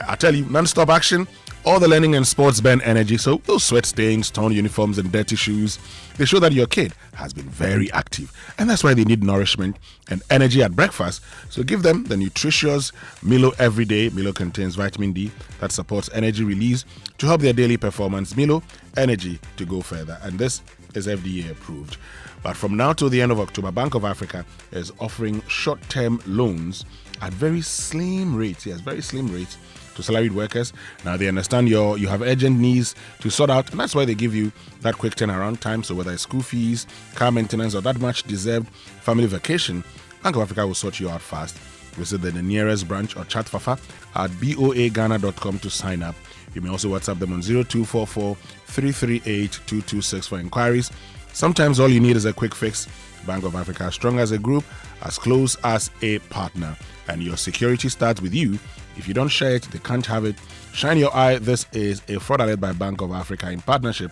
I tell you, non-stop action. All the learning and sports burn energy, so those sweat stains, torn uniforms, and dirty shoes, they show that your kid has been very active. And that's why they need nourishment and energy at breakfast. So give them the nutritious Milo every day. Milo contains vitamin D that supports energy release to help their daily performance. Milo, energy to go further. And this is FDA approved. But from now till the end of October, Bank of Africa is offering short-term loans at very slim rates. Yes, very slim rates to salaried workers. Now they understand you have urgent needs to sort out, and that's why they give you that quick turnaround time. So whether it's school fees, car maintenance, or that much deserved family vacation, Bank of Africa will sort you out fast. Visit the nearest branch or chat Fafa at boaghana.com to sign up. You may also WhatsApp them on 0244 338 226 for inquiries. Sometimes all you need is a quick fix. Bank of Africa, strong as a group, as close as a partner. And your security starts with you. If you don't share it, they can't have it. Shine your eye. This is a fraud alert by Bank of Africa in partnership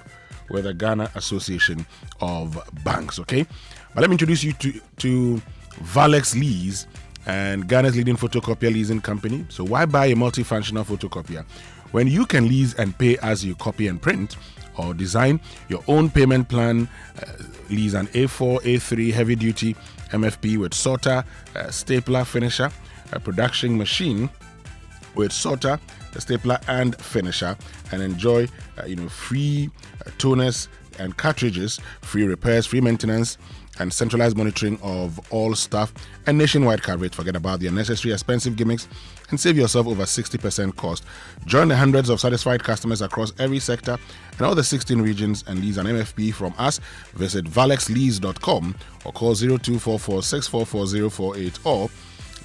with the Ghana Association of Banks, okay? But let me introduce you to Valex Lees and Ghana's leading photocopier leasing company. So why buy a multifunctional photocopier when you can lease and pay as you copy and print, or design your own payment plan? Lease an A4, A3 heavy-duty MFP with sorter, stapler, finisher, a production machine with sorter, a stapler, and finisher, and enjoy free toners and cartridges, free repairs, free maintenance, and centralized monitoring of all staff and nationwide coverage. Forget about the unnecessary expensive gimmicks and save yourself over 60% cost. Join the hundreds of satisfied customers across every sector and all the 16 regions and lease an MFP from us. Visit valexlease.com or call 0244 644 048 or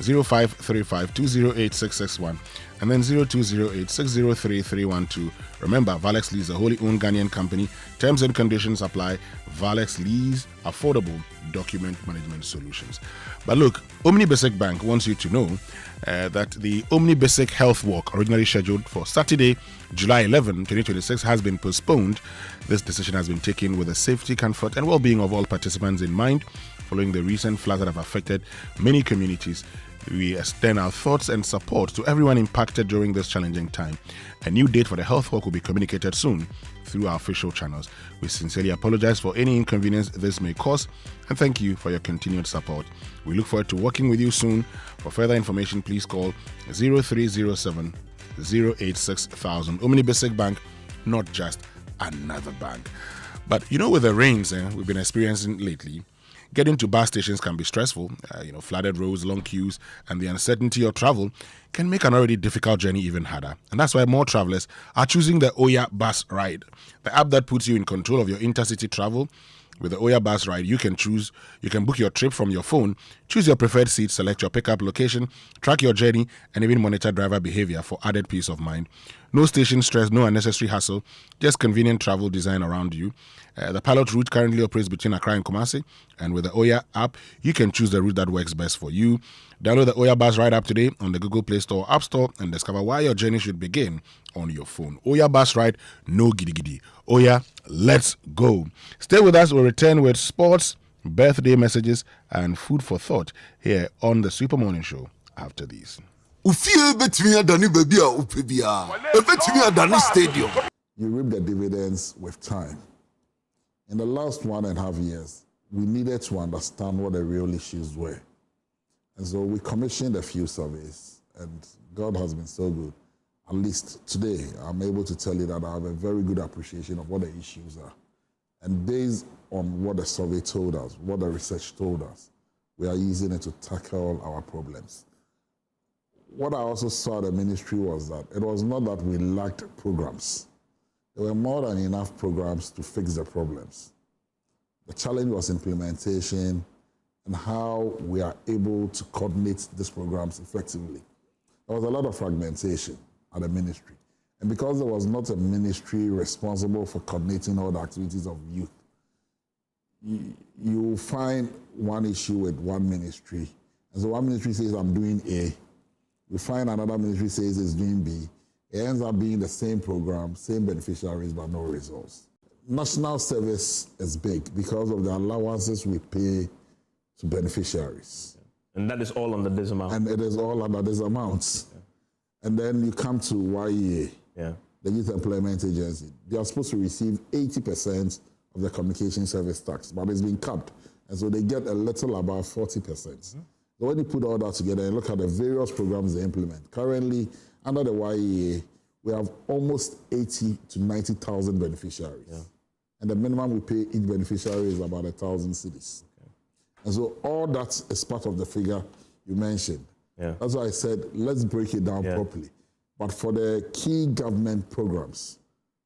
0535 208 661 and then 0208 603 312. Remember, Valex Lease, a wholly owned Ghanaian company. Terms and conditions apply. Valex Lease, affordable document management solutions. But look, Omni Basic Bank wants you to know that the Omni Basic Health Walk, originally scheduled for Saturday, July 11, 2026, has been postponed. This decision has been taken with the safety, comfort, and well-being of all participants in mind, following the recent floods that have affected many communities. We extend our thoughts and support to everyone impacted during this challenging time. A new date for the health walk will be communicated soon through our official channels. We sincerely apologize for any inconvenience this may cause and thank you for your continued support. We look forward to working with you soon. For further information, please call 0307 086,000. Omni Basic Bank, not just another bank. But with the rains we've been experiencing lately, getting to bus stations can be stressful. Flooded roads, long queues, and the uncertainty of travel can make an already difficult journey even harder. And that's why more travelers are choosing the Oya Bus Ride, the app that puts you in control of your intercity travel. With the Oya Bus Ride, you can book your trip from your phone, choose your preferred seat, select your pickup location, track your journey, and even monitor driver behavior for added peace of mind. No station stress, no unnecessary hassle, just convenient travel design around you. The pilot route currently operates between Accra and Kumasi, and with the Oya app, you can choose the route that works best for you. Download the Oya Bus Ride app today on the Google Play Store, App Store, and discover why your journey should begin on your phone. Oya Bus Ride, no giddy giddy. Oya, let's go. Stay with us. We'll return with sports, birthday messages, and food for thought here on the Super Morning Show after these. You reap the dividends with time. In the last 1.5 years, we needed to understand what the real issues were. And so we commissioned a few surveys, and God has been so good. At least today, I'm able to tell you that I have a very good appreciation of what the issues are. And based on what the survey told us, what the research told us, we are using it to tackle our problems. What I also saw at the ministry was that it was not that we lacked programs. There were more than enough programs to fix the problems. The challenge was implementation and how we are able to coordinate these programs effectively. There was a lot of fragmentation at the ministry. And because there was not a ministry responsible for coordinating all the activities of youth, you find one issue with one ministry. And so one ministry says, I'm doing A. You find another ministry says it's doing B. It ends up being the same program, same beneficiaries, but no results. National service is big because of the allowances we pay to beneficiaries. And that is all under this amount? And it is all under this amount. Yeah. And then you come to YEA, the Youth Employment Agency. They are supposed to receive 80% of the communication service tax, but it's been capped. And so they get a little above 40%. Mm-hmm. So when you put all that together and look at the various programs they implement, currently under the YEA, we have almost 80 to 90,000 beneficiaries. Yeah. And the minimum we pay each beneficiary is about 1,000 cedis. Okay. And so all that is part of the figure you mentioned. Yeah. That's why I said, let's break it down properly. But for the key government programs,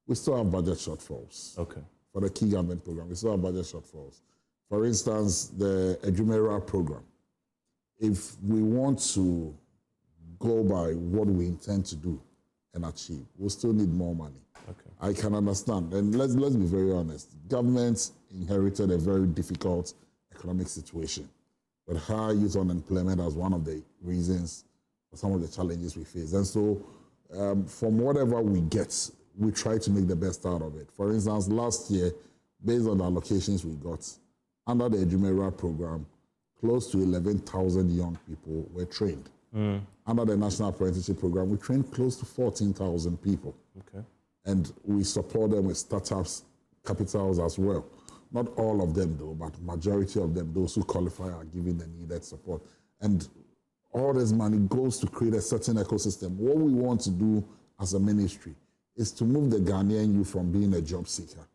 we still have budget shortfalls. Okay. For the key government program, we still have budget shortfalls. For instance, the Ejumera program. If we want to go by what we intend to do and achieve, we'll still need more money. Okay. I can understand. And let's be very honest. Government inherited a very difficult economic situation with high youth unemployment as one of the reasons for some of the challenges we face. And so from whatever we get, we try to make the best out of it. For instance, last year, based on the allocations we got, under the Ejumera program, close to 11,000 young people were trained. Under the National Apprenticeship Program, we trained close to 14,000 people. Okay. And we support them with startups, capitals as well. Not all of them, though, but majority of them, those who qualify, are given the needed support. And all this money goes to create a certain ecosystem. What we want to do as a ministry is to move the Ghanaian youth from being a job seeker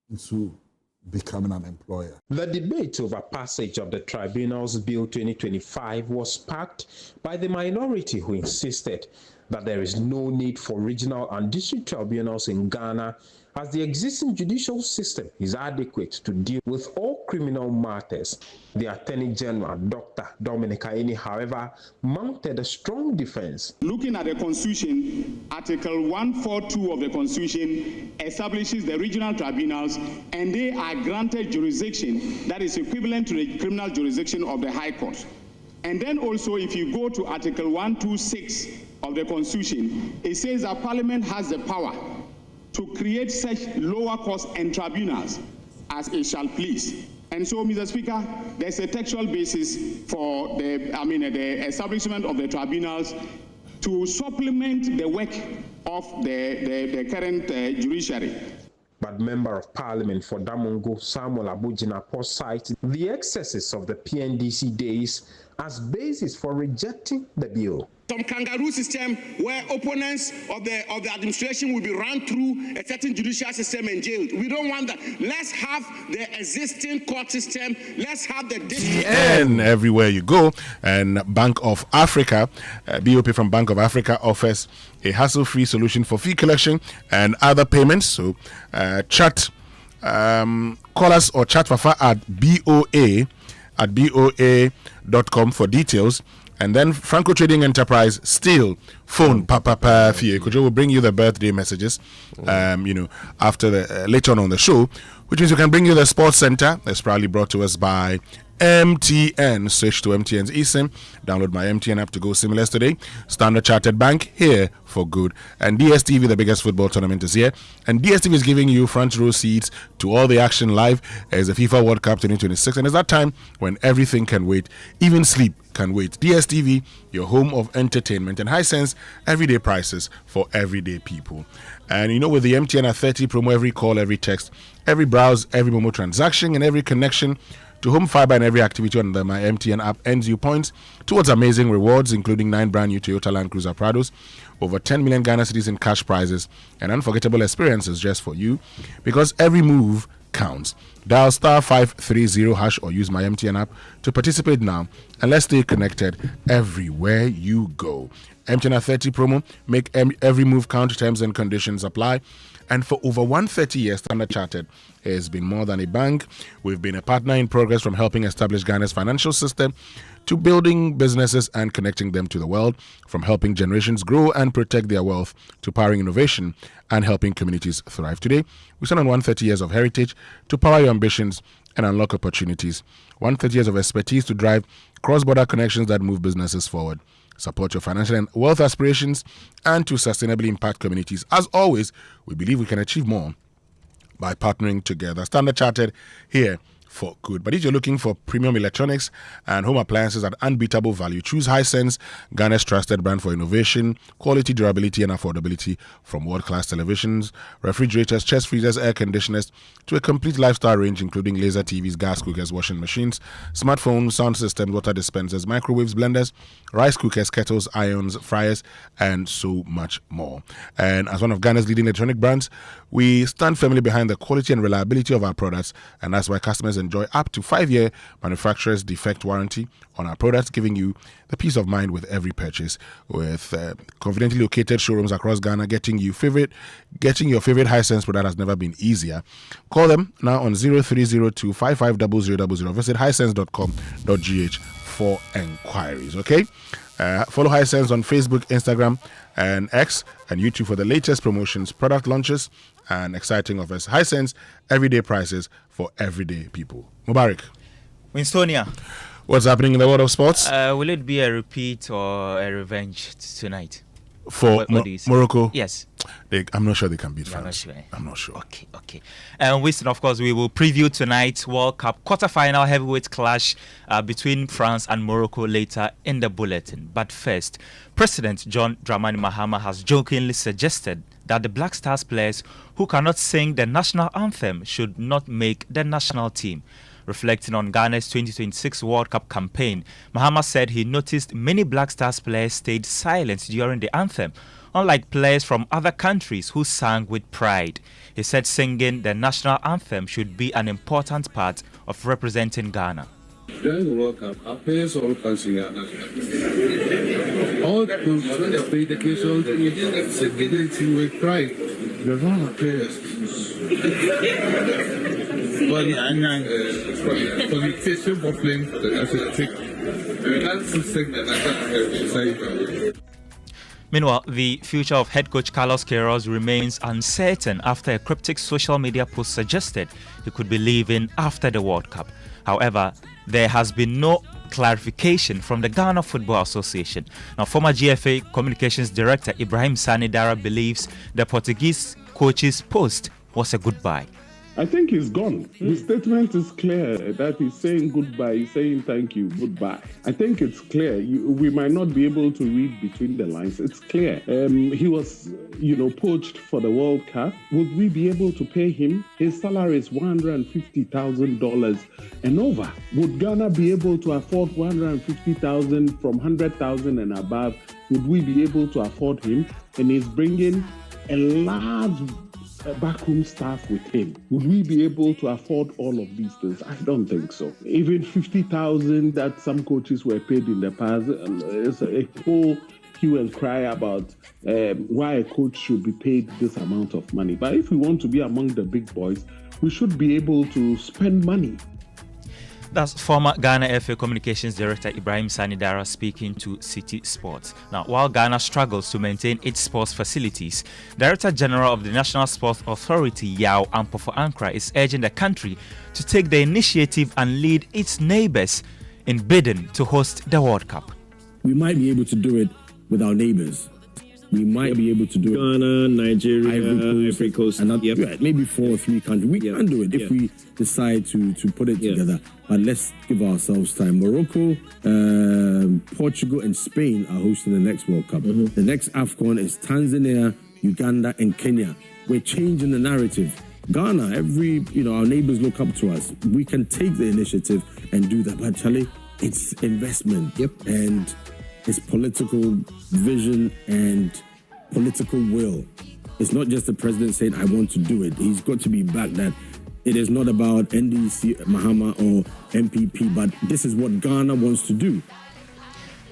into becoming an employer. The debate over passage of the Tribunals Bill 2025 was sparked by the minority who insisted that there is no need for regional and district tribunals in Ghana, as the existing judicial system is adequate to deal with all criminal matters. The Attorney General, Dr. Dominic Aini, however, mounted a strong defense. Looking at the Constitution, Article 142 of the Constitution establishes the regional tribunals, and they are granted jurisdiction that is equivalent to the criminal jurisdiction of the High Court. And then also, if you go to Article 126 of the Constitution, it says that Parliament has the power to create such lower courts and tribunals as it shall please. And so, Mr. Speaker, there's a textual basis for the establishment of the tribunals to supplement the work of the current judiciary. But Member of Parliament for Damongo, Samuel Abujinapo, cited the excesses of the PNDC days as basis for rejecting the bill. Some kangaroo system where opponents of the administration will be run through a certain judicial system and jailed. We don't want that. Let's have the existing court system. Let's have the district. And everywhere you go, and Bank of Africa, BOP from Bank of Africa offers a hassle-free solution for fee collection and other payments. So chat, call us or chat Fafa at BOA.com for details. And then Franco Trading Enterprise, still phone Papa Fie. Kojo will bring you the birthday messages, after later on the show, which means we can bring you the Sports Center. That's proudly brought to us by MTN. Switch to MTN's eSIM. Download my MTN app to go seamless today. Standard Chartered Bank, here for good. And DSTV, the biggest football tournament, is here. And DSTV is giving you front row seats to all the action live as the FIFA World Cup 2026. And it's that time when everything can wait, even sleep can wait. DSTV, your home of entertainment and high-sense everyday prices for everyday people. And with the MTN at 30 promo, every call, every text, every browse, every Momo transaction, and every connection to home fiber and every activity on the My MTN app earns you points towards amazing rewards, including 9 brand new Toyota Land Cruiser Prados, over 10 million Ghana cedis in cash prizes, and unforgettable experiences just for you, because every move counts. Dial star 530 hash or use My MTN app to participate now, and let's stay connected everywhere you go. MTN at 30 promo, make every move count, terms and conditions apply. And for over 130 years, Standard Chartered has been more than a bank. We've been a partner in progress, from helping establish Ghana's financial system to building businesses and connecting them to the world, from helping generations grow and protect their wealth to powering innovation and helping communities thrive. Today, we stand on 130 years of heritage to power your ambitions and unlock opportunities. 130 years of expertise to drive cross-border connections that move businesses forward, support your financial and wealth aspirations, and to sustainably impact communities. As always, we believe we can achieve more by partnering together. Standard Chartered, here for good. But if you're looking for premium electronics and home appliances at unbeatable value, choose Hisense, Ghana's trusted brand for innovation, quality, durability, and affordability. From world-class televisions, refrigerators, chest freezers, air conditioners, to a complete lifestyle range including laser TVs, gas cookers, washing machines, smartphones, sound systems, water dispensers, microwaves, blenders, rice cookers, kettles, irons, fryers, and so much more. And as one of Ghana's leading electronic brands, we stand firmly behind the quality and reliability of our products, and that's why customers enjoy up to 5-year manufacturer's defect warranty on our products, giving you the peace of mind with every purchase. With conveniently located showrooms across Ghana, getting your favorite Hisense product has never been easier. Call them now on 0302 550000. Visit hisense.com.gh for enquiries. Okay, follow Hisense on Facebook, Instagram, and X, and YouTube for the latest promotions, product launches, and exciting offers. Hisense, everyday prices for everyday people. Mubarak. Winstonia. What's happening in the world of sports? Will it be a repeat or a revenge tonight? For what do you say? Morocco? Yes. I'm not sure they can beat You're France. not sure, eh? I'm not sure. Okay. And Winston, of course, we will preview tonight's World Cup quarterfinal heavyweight clash between France and Morocco later in the bulletin. But first, President John Dramani Mahama has jokingly suggested that the Black Stars players who cannot sing the national anthem should not make the national team. Reflecting on Ghana's 2026 World Cup campaign, Mahama said he noticed many Black Stars players stayed silent during the anthem, unlike players from other countries who sang with pride. He said singing the national anthem should be an important part of representing Ghana. During the World Cup, our players all can sing our national anthem. All the when they play the occasion, singing with pride. The wrong players. But we face him waffling as a trick. That's the thing that I can't say. Meanwhile, the future of head coach Carlos Queiroz remains uncertain after a cryptic social media post suggested he could be leaving after the World Cup. However, there has been no clarification from the Ghana Football Association. Now, former GFA Communications Director Ibrahim Sani Dara believes the Portuguese coach's post was a goodbye. I think he's gone. His statement is clear that he's saying goodbye, he's saying thank you, goodbye. I think it's clear. We might not be able to read between the lines. It's clear. He was, poached for the World Cup. Would we be able to pay him? His salary is $150,000 and over. Would Ghana be able to afford $150,000 from $100,000 and above? Would we be able to afford him? And he's bringing a large backroom staff with him. Would we be able to afford all of these things? I don't think so. Even $50,000 that some coaches were paid in the past, it's a whole hue and cry about why a coach should be paid this amount of money. But if we want to be among the big boys, we should be able to spend money. That's former Ghana FA Communications Director Ibrahim Sani Dara speaking to City Sports. Now, while Ghana struggles to maintain its sports facilities, Director General of the National Sports Authority, Yao Ampofo-Ankra, is urging the country to take the initiative and lead its neighbors in bidding to host the World Cup. We might be able to do it with our neighbors. We might be able to do it. Ghana, Nigeria, Ivory Coast. And maybe 4 or 3 countries. We can do it if we decide to put it together. But let's give ourselves time. Morocco, Portugal, and Spain are hosting the next World Cup. The next AFCON is Tanzania, Uganda, and Kenya. We're changing the narrative. Ghana, our neighbors look up to us. We can take the initiative and do that. But Charlie, it's investment. And it's political vision and political will. It's not just the president saying, I want to do it. He's got to be back that it is not about NDC, Mahama, or MPP, but this is what Ghana wants to do.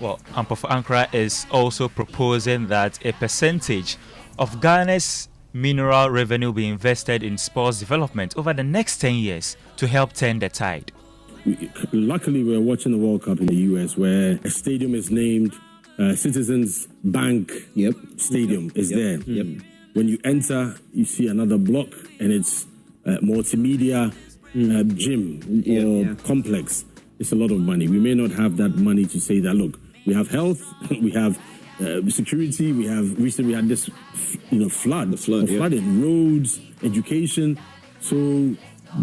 Well, Ampofo-Ankra is also proposing that a percentage of Ghana's mineral revenue be invested in sports development over the next 10 years to help turn the tide. Luckily, we're watching the World Cup in the US where a stadium is named Citizens Bank Stadium is there. When you enter, you see another block and it's multimedia gym or complex. It's a lot of money. We may not have that money to say that, look, we have health, we have security, we had this flooding, roads, education. So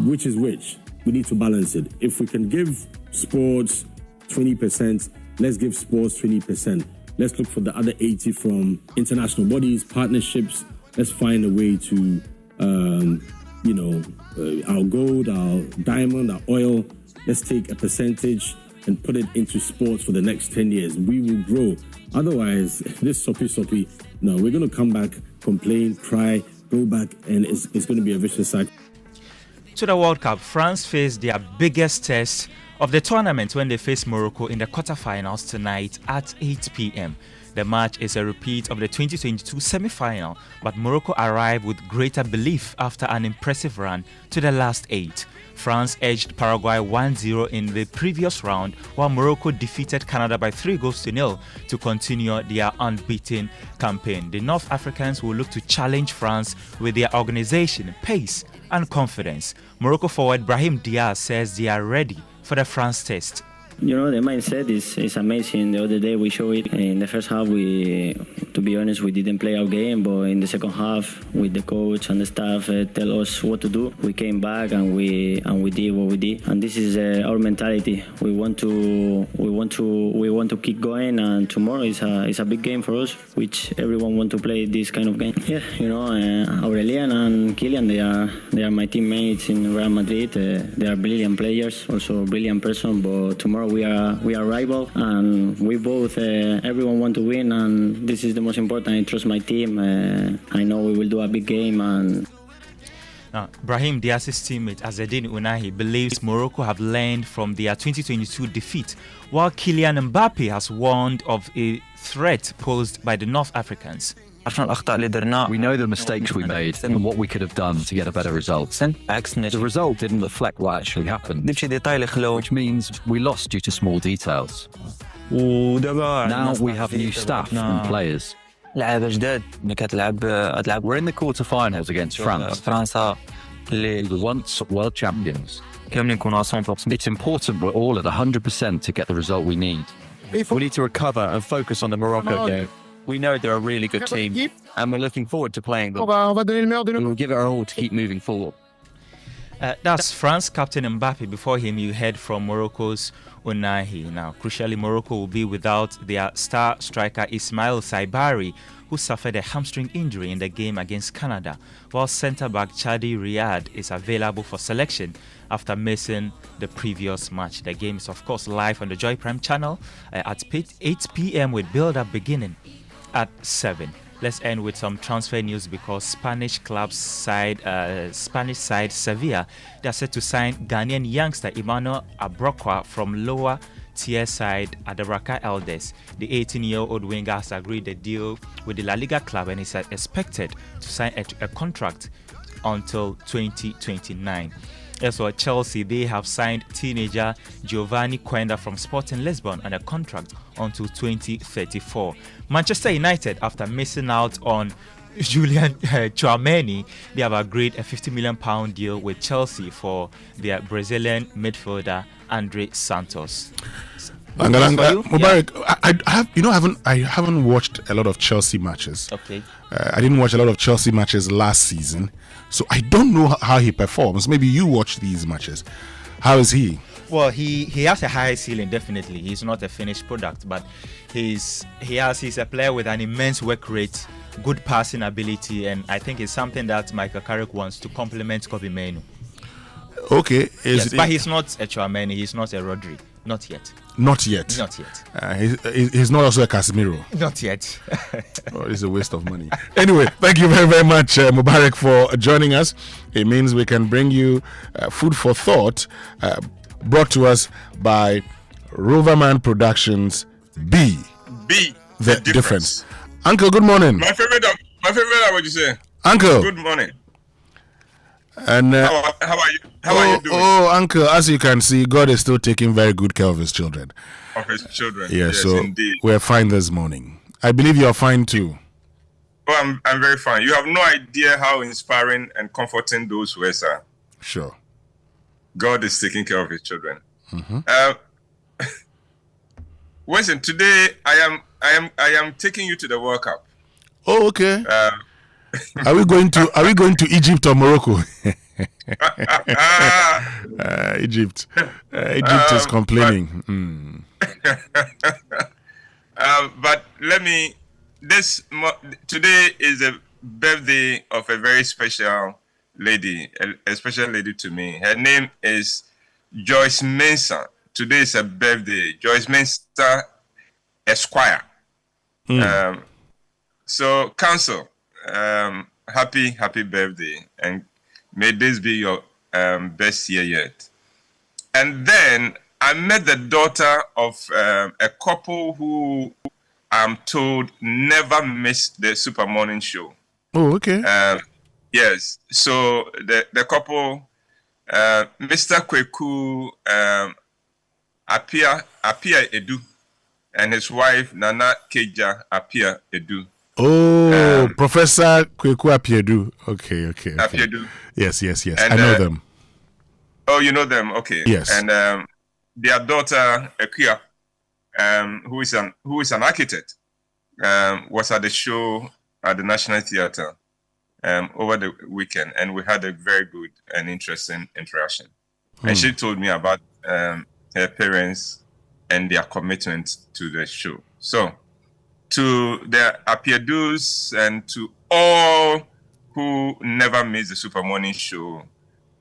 which is which? We need to balance it. If we can give sports 20%, let's give sports 20%. Let's look for the other 80 from international bodies, partnerships. Let's find a way to, our gold, our diamond, our oil. Let's take a percentage and put it into sports for the next 10 years. We will grow. Otherwise, this soppy, no, we're going to come back, complain, cry, go back, and it's going to be a vicious cycle. To the World Cup, France faced their biggest test of the tournament when they face Morocco in the quarterfinals tonight at 8 p.m. The match is a repeat of the 2022 semi-final, but Morocco arrived with greater belief after an impressive run to the last 8. France edged Paraguay 1-0 in the previous round, while Morocco defeated Canada by 3-0 to continue their unbeaten campaign. The North Africans will look to challenge France with their organization, pace, and confidence. Morocco forward Brahim Diaz says they are ready for the France test. You know, the mindset is amazing. The other day we showed it. In the first half, to be honest, we didn't play our game, but in the second half, with the coach and the staff tell us what to do, we came back and we did what we did. And this is our mentality. We want to keep going, and tomorrow is a big game for us, which everyone want to play this kind of game. Yeah, you know, Aurelian and Kylian, they are my teammates in Real Madrid. They are brilliant players, also a brilliant person. But tomorrow we are rival, and we both everyone want to win, and this is the most important. I trust my team. I know we will do a big game. And now, Brahim Diaz's teammate Azzedine Ounahi believes Morocco have learned from their 2022 defeat, while Kylian Mbappe has warned of a threat posed by the North Africans. We know the mistakes we made and what we could have done to get a better result. The result didn't reflect what actually happened, which means we lost due to small details. Now we have new staff and players. We're in the quarterfinals against France, the once world champions. It's important we're all at 100% to get the result we need. We need to recover and focus on the Morocco game. We know they're a really good team, and we're looking forward to playing them. We'll give it our all to keep moving forward. That's France captain Mbappe. Before him, you heard from Morocco's Ounahi. Now, crucially, Morocco will be without their star striker Ismail Saibari, who suffered a hamstring injury in the game against Canada, while centre-back Chadi Riyad is available for selection after missing the previous match. The game is, of course, live on the Joy Prime channel at 8 p.m. with build-up beginning at 7. Let's end with some transfer news because Spanish side Sevilla, they are set to sign Ghanaian youngster Emmanuel Abrokwa from lower tier side Adabraka Elders. The 18-year-old winger has agreed a deal with the La Liga club and is expected to sign a contract until 2029. Also at Chelsea, they have signed teenager Giovanni Quenda from Sporting Lisbon on a contract until 2034. Manchester United, after missing out on Julian Tchouameni, they have agreed a £50 million deal with Chelsea for their Brazilian midfielder Andre Santos. Mubarak, I haven't watched a lot of Chelsea matches. Okay. I didn't watch a lot of Chelsea matches last season, so I don't know how he performs. Maybe you watch these matches. How is he? Well, he has a high ceiling, definitely. He's not a finished product, but he's a player with an immense work rate, good passing ability, and I think it's something that Michael Carrick wants to complement Kobe Mainoo. Okay. But he's not a Tchouameni, he's not a Rodri. Not yet. Not yet. Not yet. He's not also a Casemiro. Not yet. Oh, it's a waste of money. Anyway, thank you very, very much, Mubarak, for joining us. It means we can bring you food for thought, brought to us by Roverman Productions. B. The difference. Uncle, good morning. My favorite, what would you say? Uncle. Good morning. And how are you? How are you doing? Oh, Uncle, as you can see, God is still taking very good care of his children. Of his children. Yeah, yes, so indeed. we're fine this morning. I believe you're fine too. Oh, I'm very fine. You have no idea how inspiring and comforting those words are. Sure. God is taking care of his children. Mm-hmm. Winston, today I am taking you to the World Cup. Oh, okay. Are we going to Egypt or Morocco? Egypt. Egypt is complaining. But today is a birthday of a very special lady, a special lady to me. Her name is Joyce Mensah. Today is her birthday. Joyce Mensah, Esquire. So, Council, happy birthday, and may this be your best year yet. And then I met the daughter of a couple who I'm told never missed the Super Morning Show. Oh, okay. Yes. So the couple, Mr. Kweku Apia Edu, and his wife Nana Keja Apia Edu. Oh, Professor Kweku Apiedu. Okay. Apiedu. Yes. And, I know them. Oh, you know them. Okay. Yes. And their daughter, Akia, who is an architect, was at the show at the National Theatre over the weekend, and we had a very good and interesting interaction. And she told me about her parents and their commitment to the show. So, to the Apiadus and to all who never miss the Super Morning Show,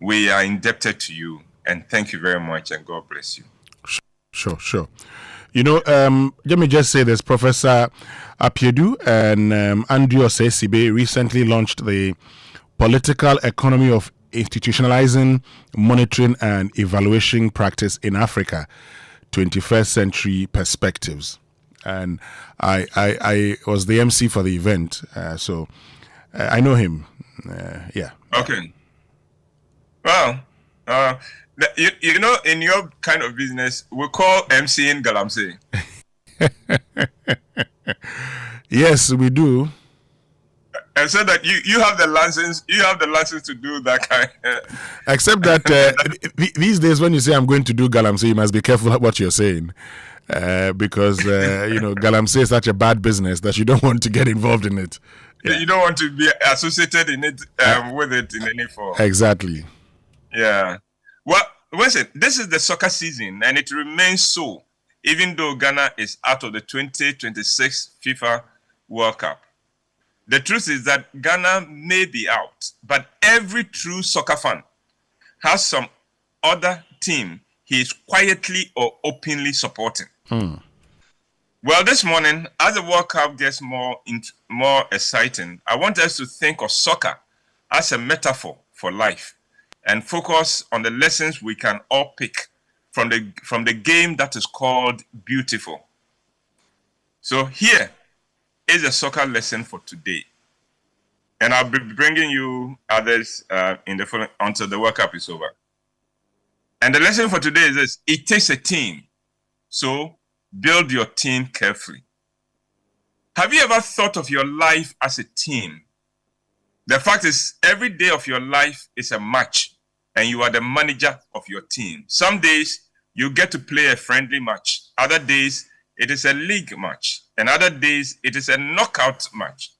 we are indebted to you, and thank you very much, and God bless you. Sure. You know, let me just say this. Professor Apiedu and Andrew Osesibe recently launched the Political Economy of Institutionalizing, Monitoring and Evaluation Practice in Africa, 21st Century Perspectives. And I was the MC for the event, so I know him. Yeah. Okay. Well, you know, in your kind of business, we call MCing Galamsey. Yes, we do. And so that you have the license to do that kind. Except that these days, when you say I'm going to do Galamsey, you must be careful what you're saying. Because you know, Galamsey is such a bad business that you don't want to get involved in it. Yeah. You don't want to be associated in it with it in any form. Exactly. Yeah. Well, listen, this is the soccer season, and it remains so, even though Ghana is out of the 2026 FIFA World Cup. The truth is that Ghana may be out, but every true soccer fan has some other team he is quietly or openly supporting. Well, this morning, as the World Cup gets more exciting, I want us to think of soccer as a metaphor for life and focus on the lessons we can all pick from the game that is called beautiful. So here is a soccer lesson for today. And I'll be bringing you others until the World Cup is over. And the lesson for today is this: it takes a team. So build your team carefully. Have you ever thought of your life as a team? The fact is, every day of your life is a match, and you are the manager of your team. Some days you get to play a friendly match. Other days it is a league match. And other days it is a knockout match.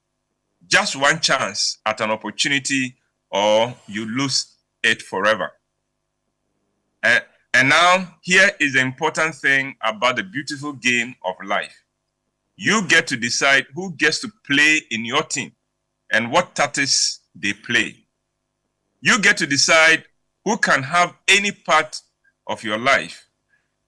Just one chance at an opportunity, or you lose it forever. And now, here is the important thing about the beautiful game of life. You get to decide who gets to play in your team and what tactics they play. You get to decide who can have any part of your life,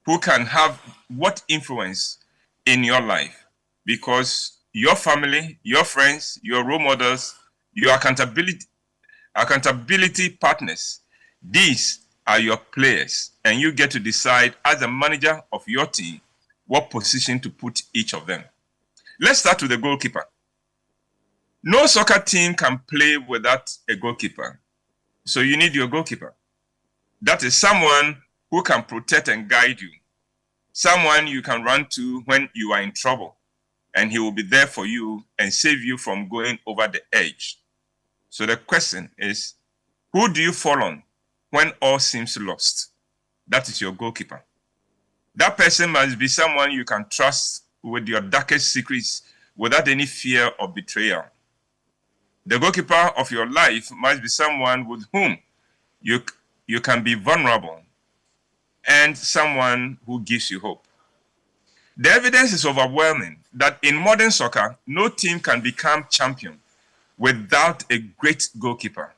who can have what influence in your life, because your family, your friends, your role models, your accountability partners, these are your players, and you get to decide as a manager of your team what position to put each of them. Let's start with the goalkeeper. No soccer team can play without a goalkeeper, so you need your goalkeeper. That is someone who can protect and guide you, someone you can run to when you are in trouble, and he will be there for you and save you from going over the edge. So the question is, who do you fall on when all seems lost? That is your goalkeeper. That person must be someone you can trust with your darkest secrets without any fear of betrayal. The goalkeeper of your life must be someone with whom you can be vulnerable and someone who gives you hope. The evidence is overwhelming that in modern soccer, no team can become champion without a great goalkeeper.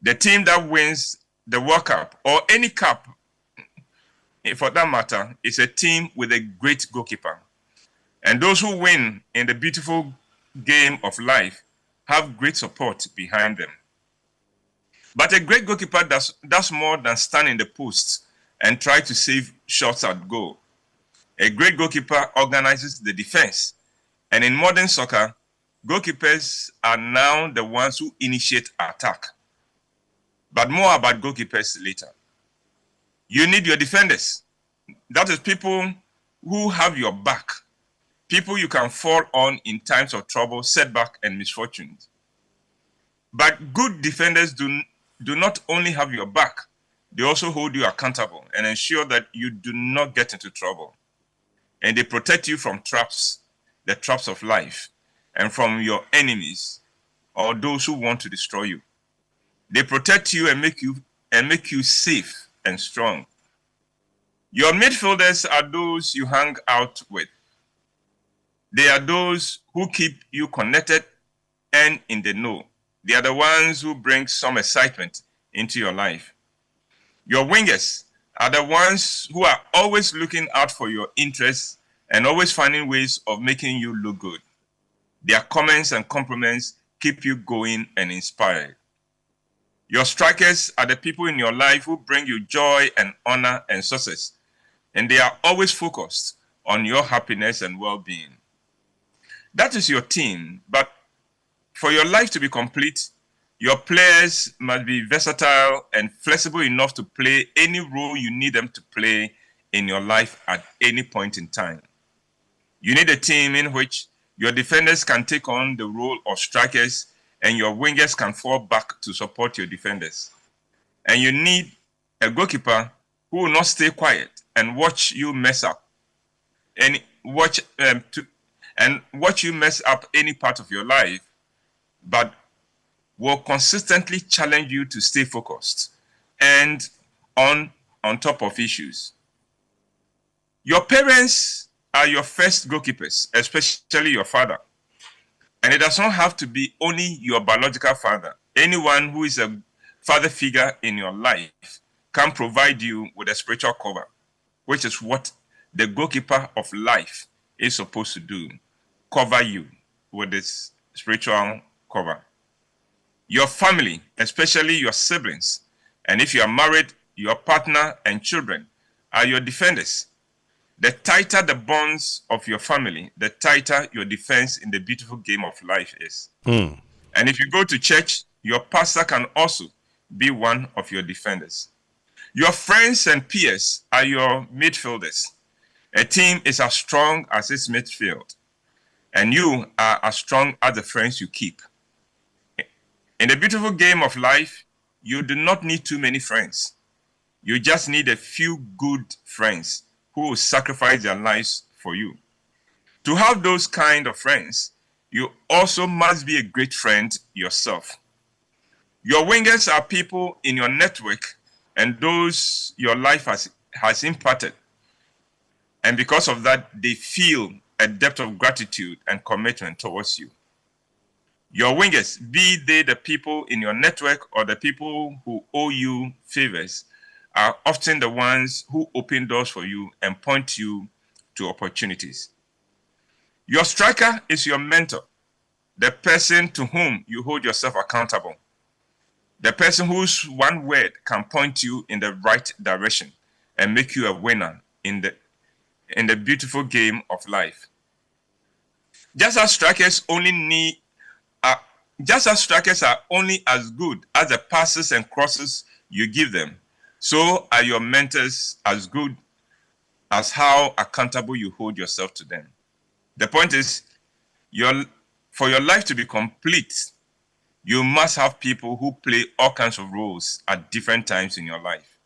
The team that wins the World Cup, or any cup for that matter, is a team with a great goalkeeper. And those who win in the beautiful game of life have great support behind them. But a great goalkeeper does more than stand in the post and try to save shots at goal. A great goalkeeper organizes the defense. And in modern soccer, goalkeepers are now the ones who initiate attack. But more about goalkeepers later. You need your defenders. That is people who have your back. People you can fall on in times of trouble, setback, and misfortunes. But good defenders do not only have your back, they also hold you accountable and ensure that you do not get into trouble. And they protect you from traps, the traps of life, and from your enemies or those who want to destroy you. They protect you and make you safe and strong. Your midfielders are those you hang out with. They are those who keep you connected and in the know. They are the ones who bring some excitement into your life. Your wingers are the ones who are always looking out for your interests and always finding ways of making you look good. Their comments and compliments keep you going and inspired. Your strikers are the people in your life who bring you joy and honor and success, and they are always focused on your happiness and well-being. That is your team, but for your life to be complete, your players must be versatile and flexible enough to play any role you need them to play in your life at any point in time. You need a team in which your defenders can take on the role of strikers and your wingers can fall back to support your defenders. And you need a goalkeeper who will not stay quiet and watch you mess up and watch you mess up any part of your life, but will consistently challenge you to stay focused and on top of issues. Your parents are your first goalkeepers, especially your father. And it does not have to be only your biological father. Anyone who is a father figure in your life can provide you with a spiritual cover, which is what the goalkeeper of life is supposed to do, cover you with this spiritual cover. Your family, especially your siblings, and if you are married, your partner and children are your defenders. The tighter the bonds of your family, the tighter your defense in the beautiful game of life is. And if you go to church, your pastor can also be one of your defenders. Your friends and peers are your midfielders. A team is as strong as its midfield, and you are as strong as the friends you keep. In the beautiful game of life, you do not need too many friends. You just need a few good friends who will sacrifice their lives for you. To have those kind of friends, you also must be a great friend yourself. Your wingers are people in your network and those your life has impacted. And because of that, they feel a depth of gratitude and commitment towards you. Your wingers, be they the people in your network or the people who owe you favors, are often the ones who open doors for you and point you to opportunities. Your striker is your mentor, the person to whom you hold yourself accountable, the person whose one word can point you in the right direction and make you a winner in the beautiful game of life. Just as strikers are only as good as the passes and crosses you give them, so are your mentors as good as how accountable you hold yourself to them. The point is, for your life to be complete, you must have people who play all kinds of roles at different times in your life.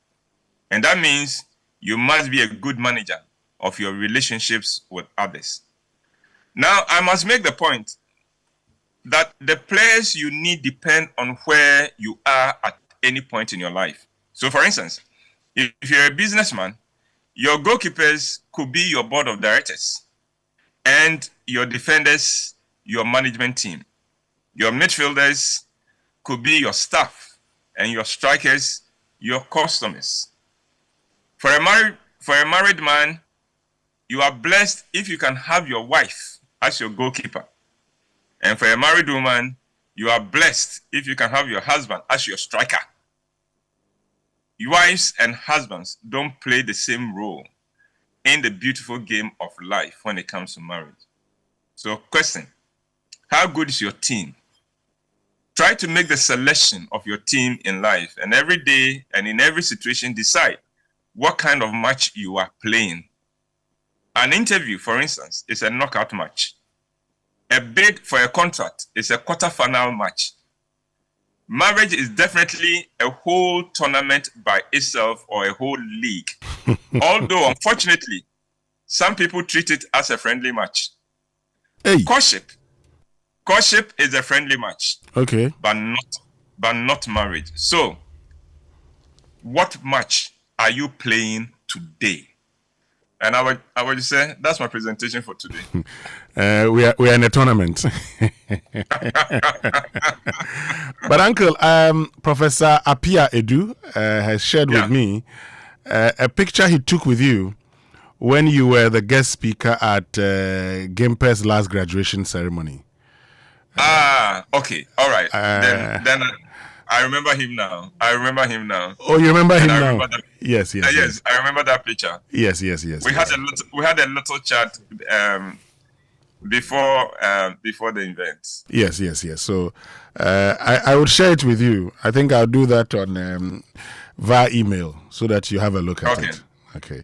And that means you must be a good manager of your relationships with others. Now, I must make the point that the players you need depend on where you are at any point in your life. So, for instance, if you're a businessman, your goalkeepers could be your board of directors, and your defenders, your management team. Your midfielders could be your staff, and your strikers, your customers. For a married man, you are blessed if you can have your wife as your goalkeeper. And for a married woman, you are blessed if you can have your husband as your striker. Wives and husbands don't play the same role in the beautiful game of life when it comes to marriage. So, question, how good is your team? Try to make the selection of your team in life, and every day and in every situation decide what kind of match you are playing. An interview, for instance, is a knockout match. A bid for a contract is a quarter-final match. Marriage is definitely a whole tournament by itself or a whole league. Although, unfortunately, some people treat it as a friendly match. Hey. Courtship is a friendly match. Okay. But not marriage. So, what match are you playing today? And I would say that's my presentation for today. We are in a tournament. But Uncle, Professor Apia Edu has shared with me a picture he took with you when you were the guest speaker at Gimpe's last graduation ceremony. Okay, all right. Then I remember him now. Oh, you remember him now? Yes. Yes, I remember that picture. Yes. We had a little chat before the event. Yes. So I would share it with you. I think I'll do that on via email so that you have a look at it. Okay.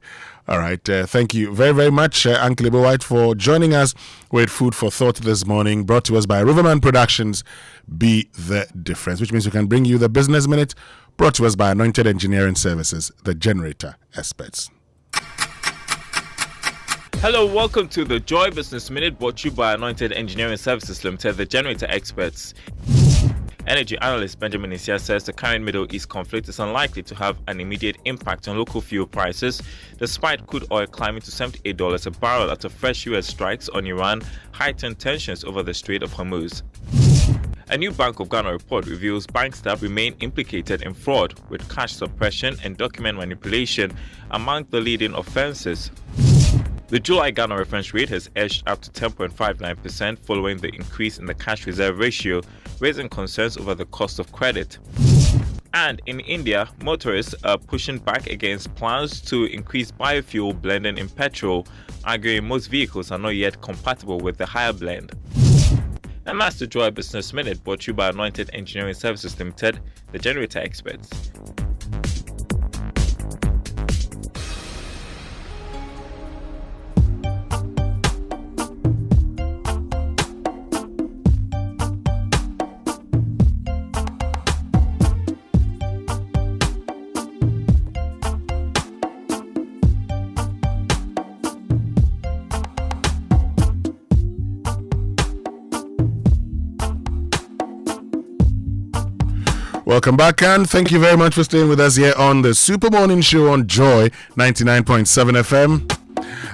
All right. Thank you very, very much, Uncle Ibo White, for joining us with Food for Thought this morning, brought to us by Riverman Productions. Be the difference, which means we can bring you the Business Minute, brought to us by Anointed Engineering Services, the generator experts. Hello, welcome to the Joy Business Minute, brought to you by Anointed Engineering Services Limited, the generator experts. Energy analyst Benjamin Isia says the current Middle East conflict is unlikely to have an immediate impact on local fuel prices, despite crude oil climbing to $78 a barrel after fresh US strikes on Iran heightened tensions over the Strait of Hormuz. A new Bank of Ghana report reveals bank staff remain implicated in fraud, with cash suppression and document manipulation among the leading offenses. The July Ghana reference rate has edged up to 10.59% following the increase in the cash reserve ratio, raising concerns over the cost of credit. And in India, motorists are pushing back against plans to increase biofuel blending in petrol, arguing most vehicles are not yet compatible with the higher blend. And that's the Joy Business Minute, brought to you by Anointed Engineering Services Limited, the generator experts. Welcome back, and thank you very much for staying with us here on the Super Morning Show on Joy 99.7 FM.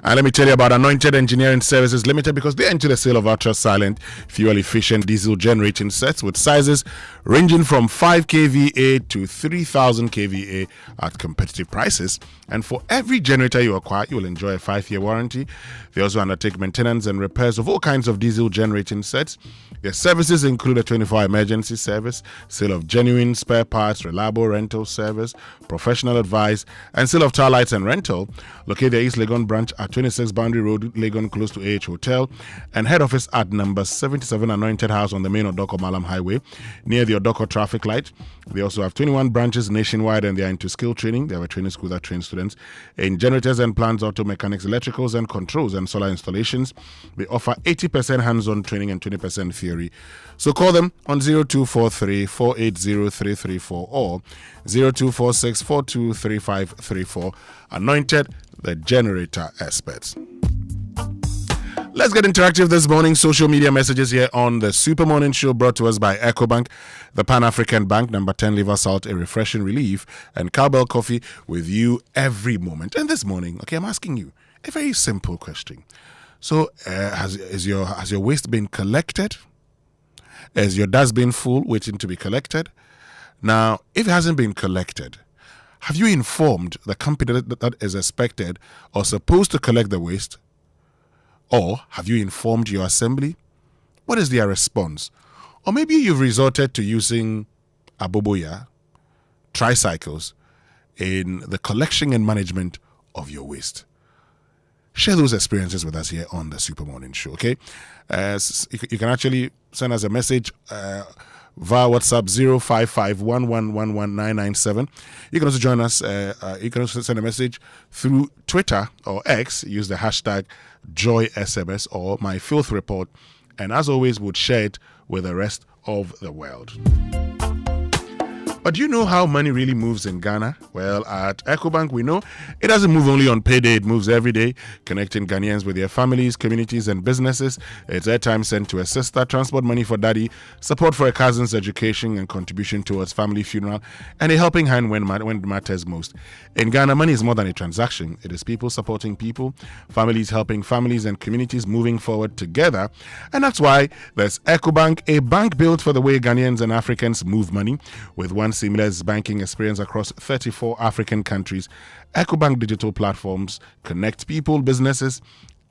And let me tell you about Anointed Engineering Services Limited, because they're into the sale of ultra-silent, fuel-efficient diesel generating sets with sizes ranging from 5 kVA to 3,000 kVA at competitive prices. And for every generator you acquire, you will enjoy a 5-year warranty. They also undertake maintenance and repairs of all kinds of diesel generating sets. Their services include a 24-hour emergency service, sale of genuine spare parts, reliable rental service, professional advice, and sale of tower lights and rental. Locate their East Legon branch at 26 Boundary Road, Legon, close to AH Hotel, and head office at number 77 Anointed House on the main Odoko Malam Highway, near the Odoko traffic light. They also have 21 branches nationwide, and they are into skill training. They have a training school that trains students in generators and plants, auto mechanics, electricals and controls, and solar installations. They offer 80% hands-on training and 20% theory. So call them on 0243 480 334 or 0246 423534. Anointed, the generator experts. Let's get interactive this morning. Social media messages here on the Super Morning Show, brought to us by EcoBank, the Pan-African Bank, number 10 liver salt, a refreshing relief, and Cowbell Coffee with you every moment. And this morning, okay, I'm asking you a very simple question. So, has your waste been collected? Is your dustbin full, waiting to be collected? Now, if it hasn't been collected, have you informed the company that is expected or supposed to collect the waste? Or have you informed your assembly? What is their response? Or maybe you've resorted to using aboboya, tricycles, in the collection and management of your waste. Share those experiences with us here on the Super Morning Show, okay? You can actually send us a message via WhatsApp 05511119997. You can also join us. You can also send a message through Twitter or X. Use the hashtag JoySMS or My Filth Report. And as always, we'll share it with the rest of the world. But do you know how money really moves in Ghana? Well, at EcoBank, we know it doesn't move only on payday, it moves every day, connecting Ghanaians with their families, communities, and businesses. It's airtime sent to a sister, transport money for daddy, support for a cousin's education, and contribution towards family funeral, and a helping hand when it matters most. In Ghana, money is more than a transaction. It is people supporting people, families helping families, and communities moving forward together. And that's why there's EcoBank, a bank built for the way Ghanaians and Africans move money, with one seamless banking experience across 34 African countries. EcoBank digital platforms connect people, businesses,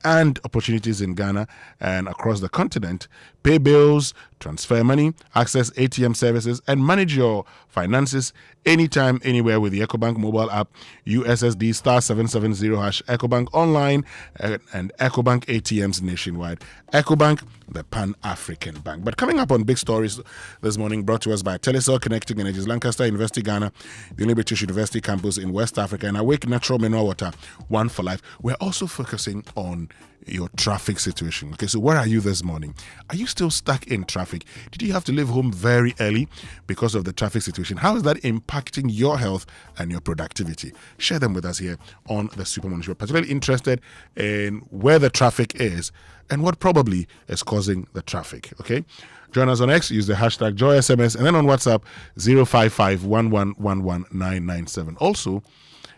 and opportunities in Ghana and across the continent. Pay bills, transfer money, access ATM services, and manage your finances anytime, anywhere with the EcoBank mobile app, USSD *770# EcoBank online, and EcoBank ATMs nationwide. EcoBank, the Pan-African Bank. But coming up on Big Stories this morning, brought to us by Telecel Connecting Energies, Lancaster University, Ghana, the only British university campus in West Africa, and Awake Natural Mineral Water, One for Life. We're also focusing on your traffic situation. Okay, so where are you this morning? Are you still stuck in traffic? Did you have to leave home very early because of the traffic situation? How is that impacting your health and your productivity? Share them with us here on the Super Morning Show. Particularly interested in where the traffic is and what probably is causing the traffic. Okay, join us on X, use the hashtag JoySMS, and then on WhatsApp 055-1111-997. Also,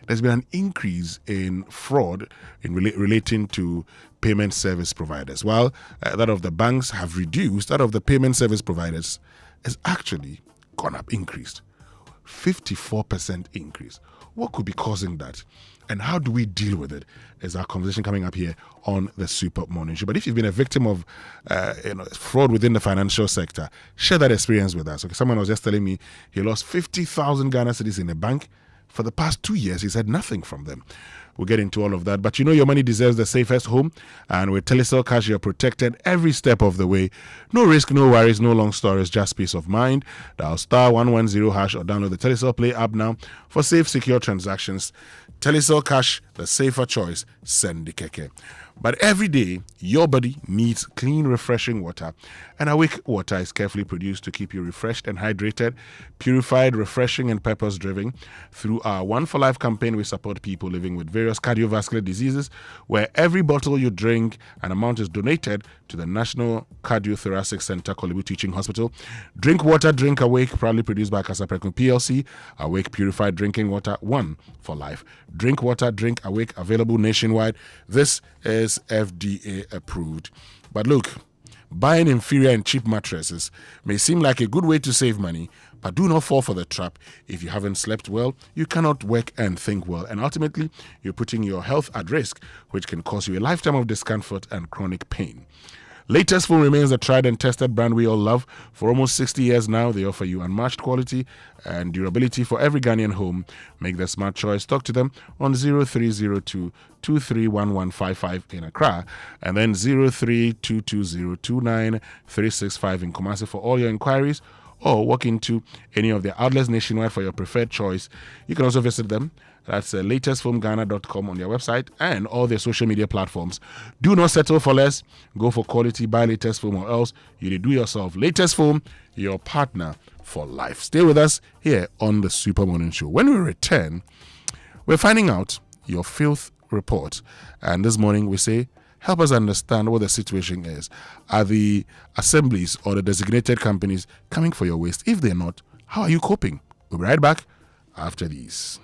there's been an increase in fraud in relating to payment service providers. While that of the banks have reduced, that of the payment service providers has actually gone up, increased. 54% increase. What could be causing that? And how do we deal with it? Is our conversation coming up here on the Super Morning Show. But if you've been a victim of fraud within the financial sector, share that experience with us. Okay, someone was just telling me he lost 50,000 Ghana cedis in a bank. For the past 2 years, he's had nothing from them. We'll get into all of that. But you know your money deserves the safest home. And with Telecel Cash, you're protected every step of the way. No risk, no worries, no long stories, just peace of mind. Dial *110# or download the Telecel Play app now for safe, secure transactions. Telecel Cash, the safer choice. Send the keke. But every day, your body needs clean, refreshing water. And Awake water is carefully produced to keep you refreshed and hydrated, purified, refreshing, and purpose-driven. Through our One for Life campaign, we support people living with various cardiovascular diseases, where every bottle you drink, an amount is donated to the National Cardiothoracic Center, Kolebu Teaching Hospital. Drink water, drink Awake, proudly produced by Kasaprekun PLC. Awake Purified Drinking Water, One for Life. Drink water, drink Awake, available nationwide. This is FDA approved. But look, buying inferior and cheap mattresses may seem like a good way to save money, but do not fall for the trap. If you haven't slept well, you cannot work and think well, and ultimately, you're putting your health at risk, which can cause you a lifetime of discomfort and chronic pain. Latest Foam remains the tried and tested brand we all love. For almost 60 years now, they offer you unmatched quality and durability for every Ghanaian home. Make the smart choice. Talk to them on 0302 231155 in Accra and then 0322029365 in Kumasi for all your inquiries, or walk into any of their outlets nationwide for your preferred choice. You can also visit them. That's latestfoamghana.com on their website and all their social media platforms. Do not settle for less. Go for quality. Buy Latest Foam, or else you do yourself. Latest Foam, your partner for life. Stay with us here on the Super Morning Show. When we return, we're finding out your filth report. And this morning we say, help us understand what the situation is. Are the assemblies or the designated companies coming for your waste? If they're not, how are you coping? We'll be right back after these.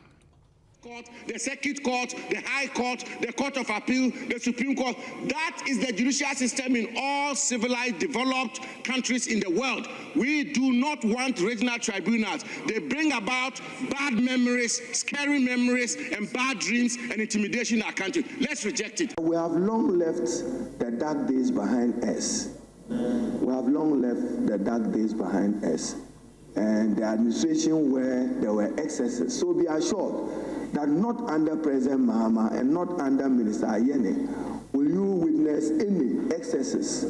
The Circuit Court, the High Court, the Court of Appeal, the Supreme Court. That is the judicial system in all civilized, developed countries in the world. We do not want regional tribunals. They bring about bad memories, scary memories, and bad dreams and intimidation in our country. Let's reject it. We have long left the dark days behind us. We have long left the dark days behind us. And the administration where there were excesses. So be assured that not under President Mahama and not under Minister Ayene will you witness any excesses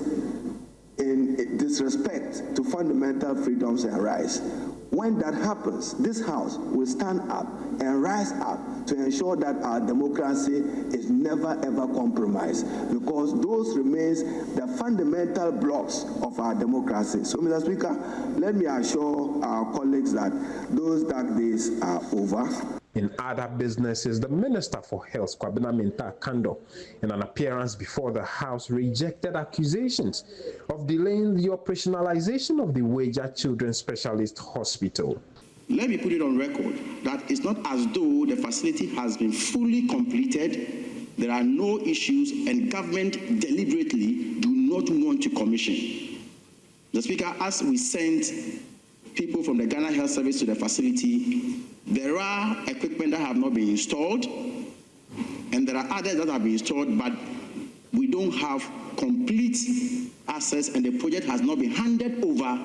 in disrespect to fundamental freedoms and rights. When that happens, this House will stand up and rise up to ensure that our democracy is never ever compromised, because those remains the fundamental blocks of our democracy. So, Mr. Speaker, let me assure our colleagues that those dark days are over. In other businesses, the Minister for Health, Kwabena Mintah Kando, in an appearance before the House, rejected accusations of delaying the operationalization of the Weja Children's Specialist Hospital. Let me put it on record that it's not as though the facility has been fully completed. There are no issues, and government deliberately do not want to commission. The Speaker, as we sent people from the Ghana Health Service to the facility, there are equipment that have not been installed, and there are others that have been installed, but we don't have complete access, and the project has not been handed over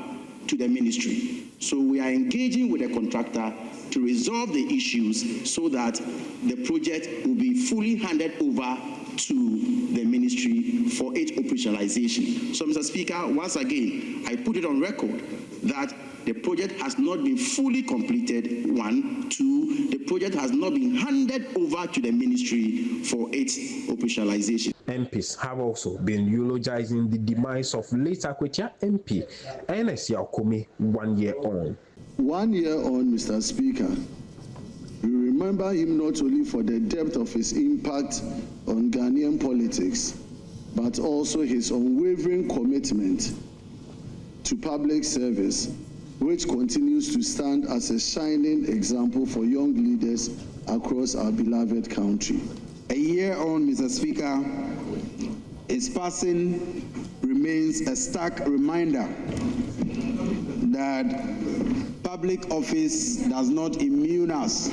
to the ministry. So we are engaging with the contractor to resolve the issues so that the project will be fully handed over to the ministry for its operationalization. So, Mr. Speaker, once again, I put it on record that the project has not been fully completed, 1. 2, the project has not been handed over to the ministry for its operationalization. MPs have also been eulogizing the demise of late Akwetia MP, Ernest Yaokome, 1 year on. 1 year on, Mr. Speaker, we remember him not only for the depth of his impact on Ghanaian politics, but also his unwavering commitment to public service, which continues to stand as a shining example for young leaders across our beloved country. A year on, Mr. Speaker, his passing remains a stark reminder that public office does not immune us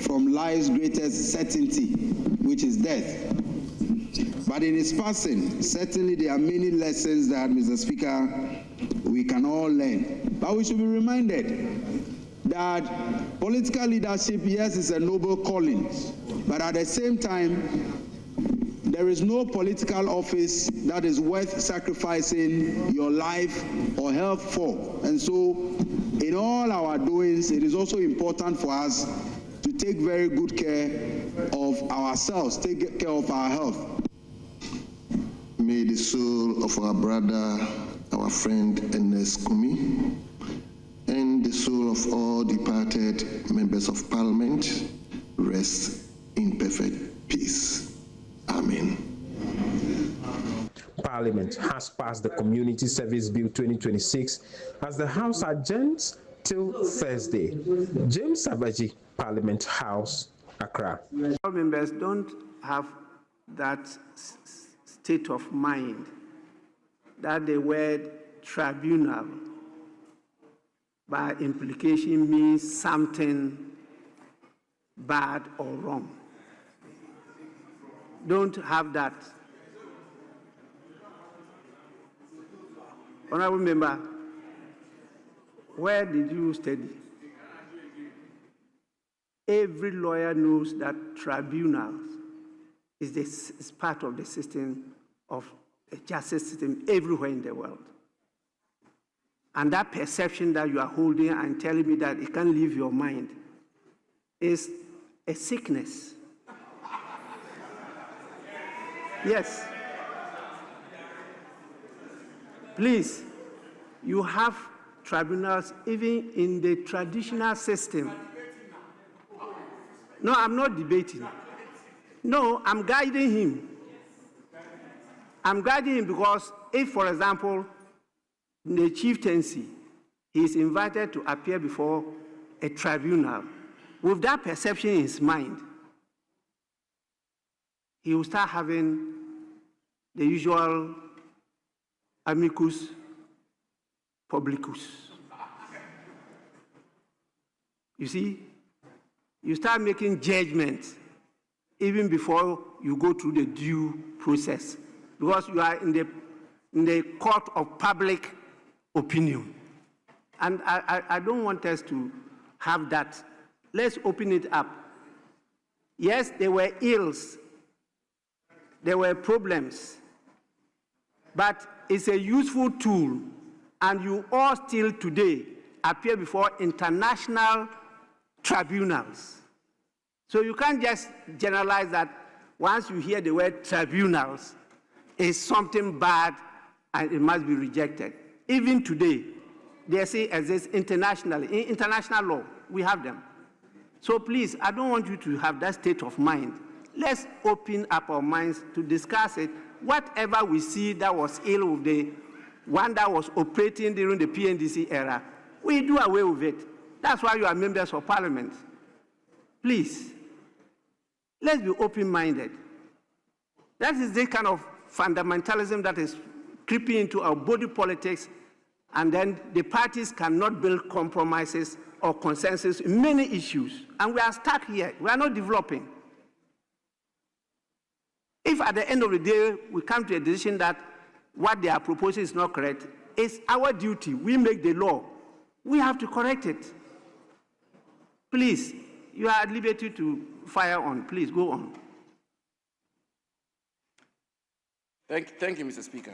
from life's greatest certainty, which is death. But in his passing, certainly there are many lessons that, Mr. Speaker, we can all learn. But we should be reminded that political leadership, yes, is a noble calling, but at the same time, there is no political office that is worth sacrificing your life or health for. And so, in all our doings, it is also important for us to take very good care of ourselves, take care of our health. May the soul of our brother, our friend Ernest Kumi, and the soul of all departed members of Parliament rest in perfect peace. Amen. Parliament has passed the Community Service Bill 2026 as the House adjourns till Thursday. James Sabaji, Parliament House, Accra. Members don't have that state of mind that the word tribunal by implication means something bad or wrong. Don't have that. Honorable member, where did you study? Every lawyer knows that tribunals is part of the system of the justice system everywhere in the world. And that perception that you are holding and telling me that it can't leave your mind is a sickness. Yes. Please, you have tribunals even in the traditional system. No, I'm not debating. No, I'm guiding him. I'm guiding him because if, for example, in the chieftaincy, he is invited to appear before a tribunal, with that perception in his mind, he will start having the usual amicus publicus. You see, you start making judgments even before you go through the due process, because you are in the court of public opinion. And I don't want us to have that. Let's open it up. Yes, there were ills, there were problems, but it's a useful tool, and you all still today appear before international tribunals. So you can't just generalize that once you hear the word tribunals, it's something bad and it must be rejected. Even today, they say exists internationally. In international law, we have them. So please, I don't want you to have that state of mind. Let's open up our minds to discuss it. Whatever we see that was ill with the one that was operating during the PNDC era, we do away with it. That's why you are members of parliament. Please, let's be open-minded. That is the kind of fundamentalism that is creeping into our body politics, and then the parties cannot build compromises or consensus in many issues. And we are stuck here. We are not developing. If at the end of the day we come to a decision that what they are proposing is not correct, it's our duty. We make the law. We have to correct it. Please, you are at liberty to fire on. Please, go on. Thank you, Mr. Speaker.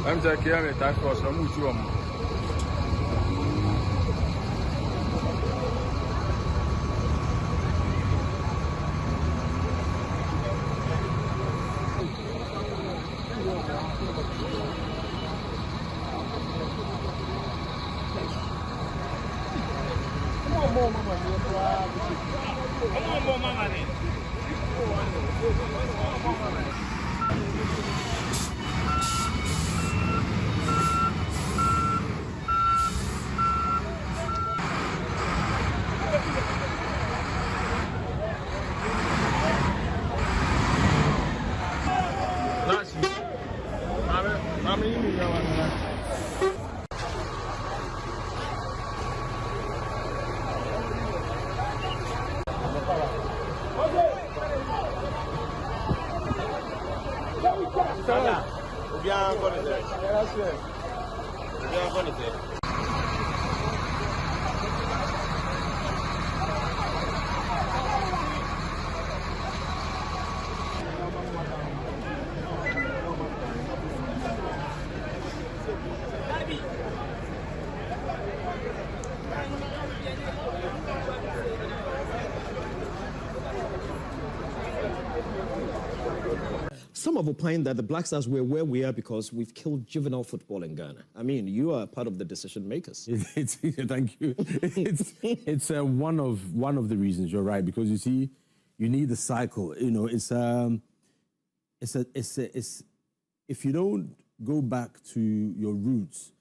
I'm taking care of that for some mutual. Some have opined that the Black Stars were where we are because we've killed juvenile football in Ghana. I mean, you are part of the decision makers. Thank you. It's one of the reasons. You're right, because you see, you need the cycle. You know, it's if you don't go back to your roots,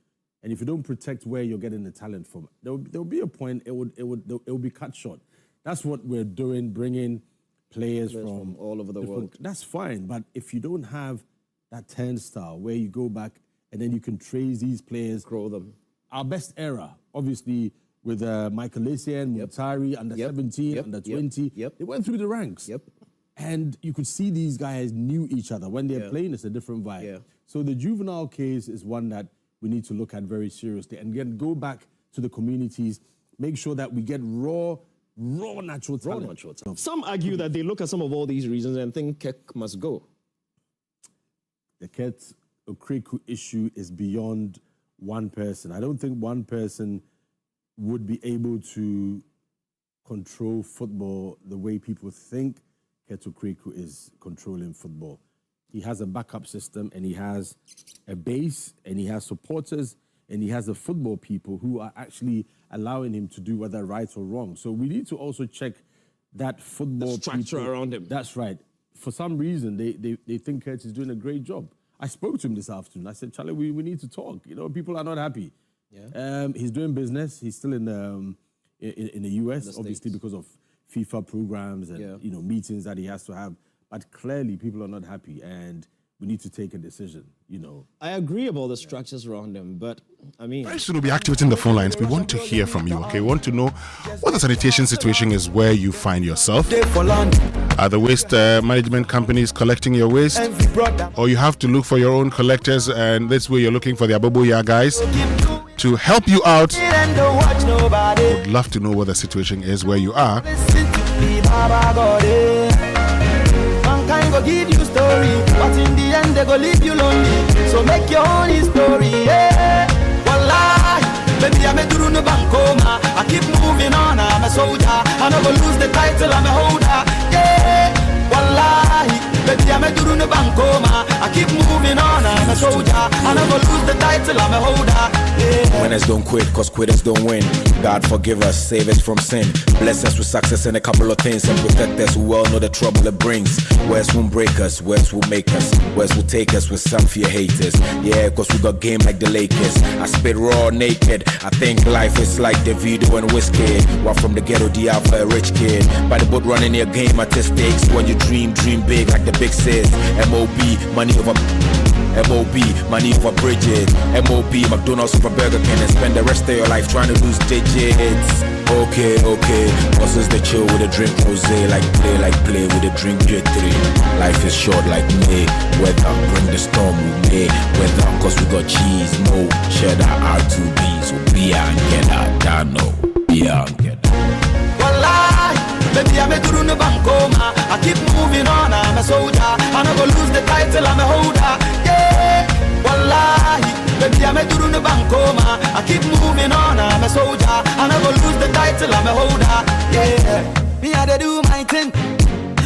and if you don't protect where you're getting the talent from, there'll be a point it will be cut short. That's what we're doing, bringing players from all over the world. That's fine, but if you don't have that turnstile where you go back and then you can trace these players, grow them. Our best era, obviously, with Michael Essien, Mutari, under 17, under 20. They went through the ranks. And you could see these guys knew each other. When they're playing, it's a different vibe. So the juvenile case is one that we need to look at very seriously. And again, go back to the communities, make sure that we get raw natural talent. Some argue that they look at some of all these reasons and think Kek must go. The Ket Okreku issue is beyond one person. I don't think one person would be able to control football the way people think Ket Okreku is controlling football. He has a backup system, and he has a base, and he has supporters, and he has the football people who are actually allowing him to do whether right or wrong. So we need to also check that football structure around him. That's right. For some reason, they think Kurt is doing a great job. I spoke to him this afternoon. I said, Charlie, we need to talk. You know, people are not happy. He's doing business. He's still in the US, obviously because of FIFA programs and meetings that he has to have. But clearly, people are not happy, and we need to take a decision. I agree about the structures around him, but I mean, very soon we'll be activating the phone lines. We want to hear from you. Okay, we want to know what the sanitation situation is where you find yourself. Are the waste management companies collecting your waste, or you have to look for your own collectors, and this way you're looking for the Aboboya guys to help you out? Would love to know what the situation is where you are. Mankind go give you story, but in the end they go leave you lonely. So make your own history, Wallahi, baby I'm a duru no bankoma. I keep moving on, I'm a soldier. I never lose the title, I'm a holder, Wallahi, baby I'm a duru no bankoma. I keep moving on, I'm a soldier. I never lose the title, I'm a holder, Winners don't quit, cause quitters don't win. God forgive us, save us from sin. Bless us with success and a couple of things, and protect us who all know the trouble it brings. Words won't break us, words will make us. Words will take us with some fear haters. Yeah, cause we got game like the Lakers. I spit raw naked. I think life is like the video and whiskey. While from the ghetto, the for a rich kid. By the boat running your game at the stakes. When you dream big like the big sis. MOB, money over MOB, money over bridges. MOB, McDonald's over Burger King, and spend the rest of your life trying to lose digits. Okay, bosses they chill with a drink rosé, like play with a drink J3. Life is short like May, weather, bring the storm with me. Weather, cause we got cheese, mo, cheddar, R2B, so beer and get that, Dano, beer and get that. Wallahi, baby I'm a duru no bankoma. I keep moving on, I'm a soldier. I never lose the title, I'm a holder, Wallahi, baby I'm a duru no bankoma. I keep moving on, I'm a soldier. I never lose the title, I'm a holder, Me I dey do my thing.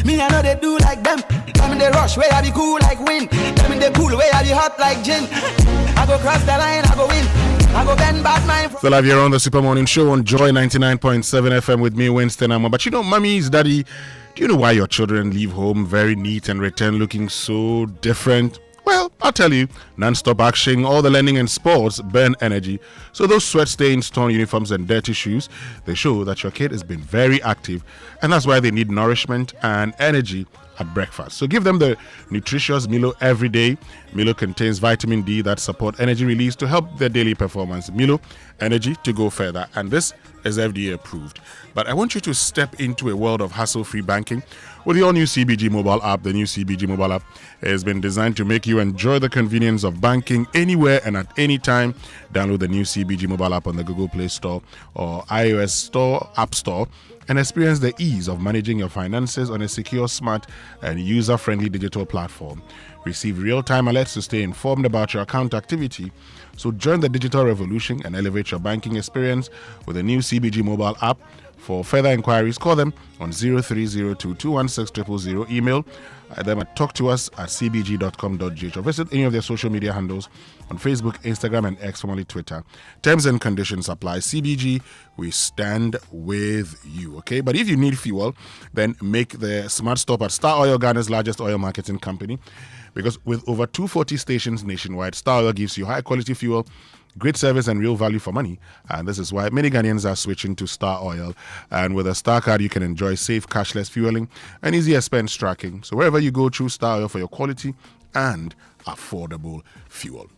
Me I know they do like them. Come in the rush where I be cool like wind. Come in the pool where I be hot like gin. I go cross the line, I go win. I go bend back mine. Still live here on the Super Morning Show on Joy 99.7 FM with me, Winston Amoah. But mummies, daddy, do you know why your children leave home very neat and return looking so different? Well, I'll tell you, non-stop action, all the learning and sports burn energy. So those sweat stains, torn uniforms and dirty shoes, they show that your kid has been very active, and that's why they need nourishment and energy at breakfast. So give them the nutritious Milo every day. Milo contains vitamin D that support energy release to help their daily performance. Milo, energy to go further. And this is FDA approved. But I want you to step into a world of hassle-free banking with the all-new CBG mobile app. The new CBG mobile app has been designed to make you enjoy the convenience of banking anywhere and at any time. Download the new CBG mobile app on the Google Play Store or iOS Store, App Store, and experience the ease of managing your finances on a secure, smart, and user-friendly digital platform. Receive real-time alerts to stay informed about your account activity. So join the digital revolution and elevate your banking experience with the new CBG mobile app. For further inquiries, call them on 0302-216-000, email them at talktous@cbg.com.gh, or visit any of their social media handles on Facebook, Instagram, and X, formerly Twitter. Terms and conditions apply. CBG, we stand with you, okay? But if you need fuel, then make the smart stop at Star Oil, Ghana's largest oil marketing company, because with over 240 stations nationwide, Star Oil gives you high-quality fuel, great service and real value for money, and this is why many Ghanaians are switching to Star Oil. And with a Star card, you can enjoy safe, cashless fueling and easy expense tracking. So wherever you go, choose Star Oil for your quality and affordable fuel.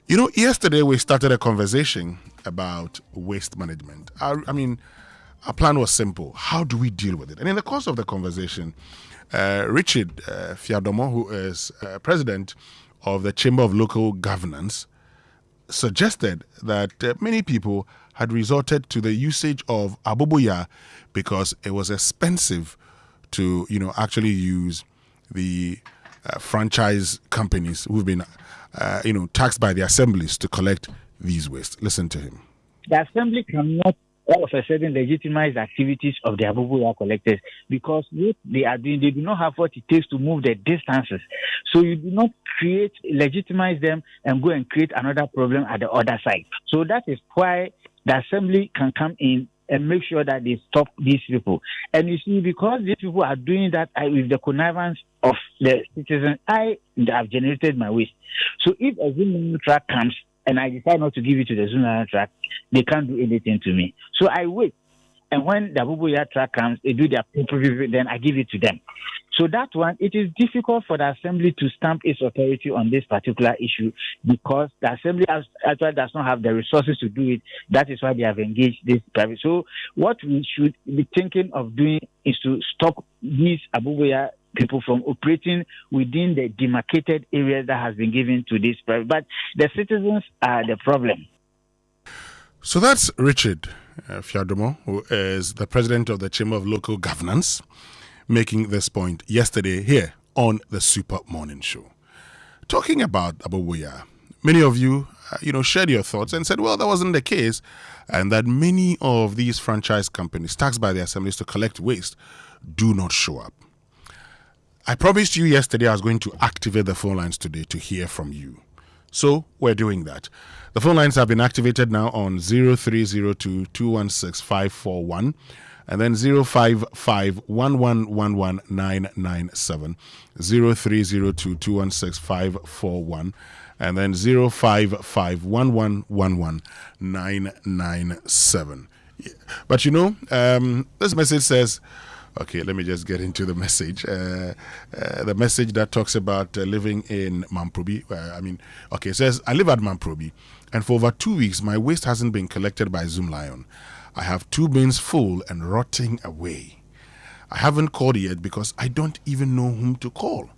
You know, yesterday we started a conversation about waste management. I mean, our plan was simple. How do we deal with it? And in the course of the conversation, Richard Fiadomo, who is president of the Chamber of Local Governance, suggested that many people had resorted to the usage of aboboya because it was expensive to, actually use the franchise companies who've been, taxed by the assemblies to collect these waste. Listen to him. The assembly cannot all of a sudden legitimize the activities of the aboboya collectors because what they are doing, they do not have what it takes to move the distances. So you do not legitimize them and go and create another problem at the other side. So that is why the assembly can come in and make sure that they stop these people. And you see, because these people are doing that with the connivance of the citizens, I have generated my waste. So if a Zoom truck comes and I decide not to give it to the Zoom truck, they can't do anything to me. So I wait. And when the aboboya truck comes, they do their paper, then I give it to them. So that one, it is difficult for the assembly to stamp its authority on this particular issue because the assembly actually does not have the resources to do it. That is why they have engaged this private. So what we should be thinking of doing is to stop these aboboya people from operating within the demarcated areas that has been given to this private. But the citizens are the problem. So that's Richard Fiadomo, who is the president of the Chamber of Local Governance, making this point yesterday here on the Super Morning Show. Talking about aboboya, many of you, shared your thoughts and said, well, that wasn't the case, and that many of these franchise companies taxed by the assemblies to collect waste do not show up. I promised you yesterday I was going to activate the phone lines today to hear from you. So we're doing that. The phone lines have been activated now on 0302-216-541 and then 055-1111-997, 0302-216-541 and then 055-1111-997. But this message says, okay, let me just get into the message. The message that talks about living in Mamprobi. It says, I live at Mamprobi, and for over 2 weeks, my waste hasn't been collected by Zoom Lion. I have 2 bins full and rotting away. I haven't called yet because I don't even know whom to call.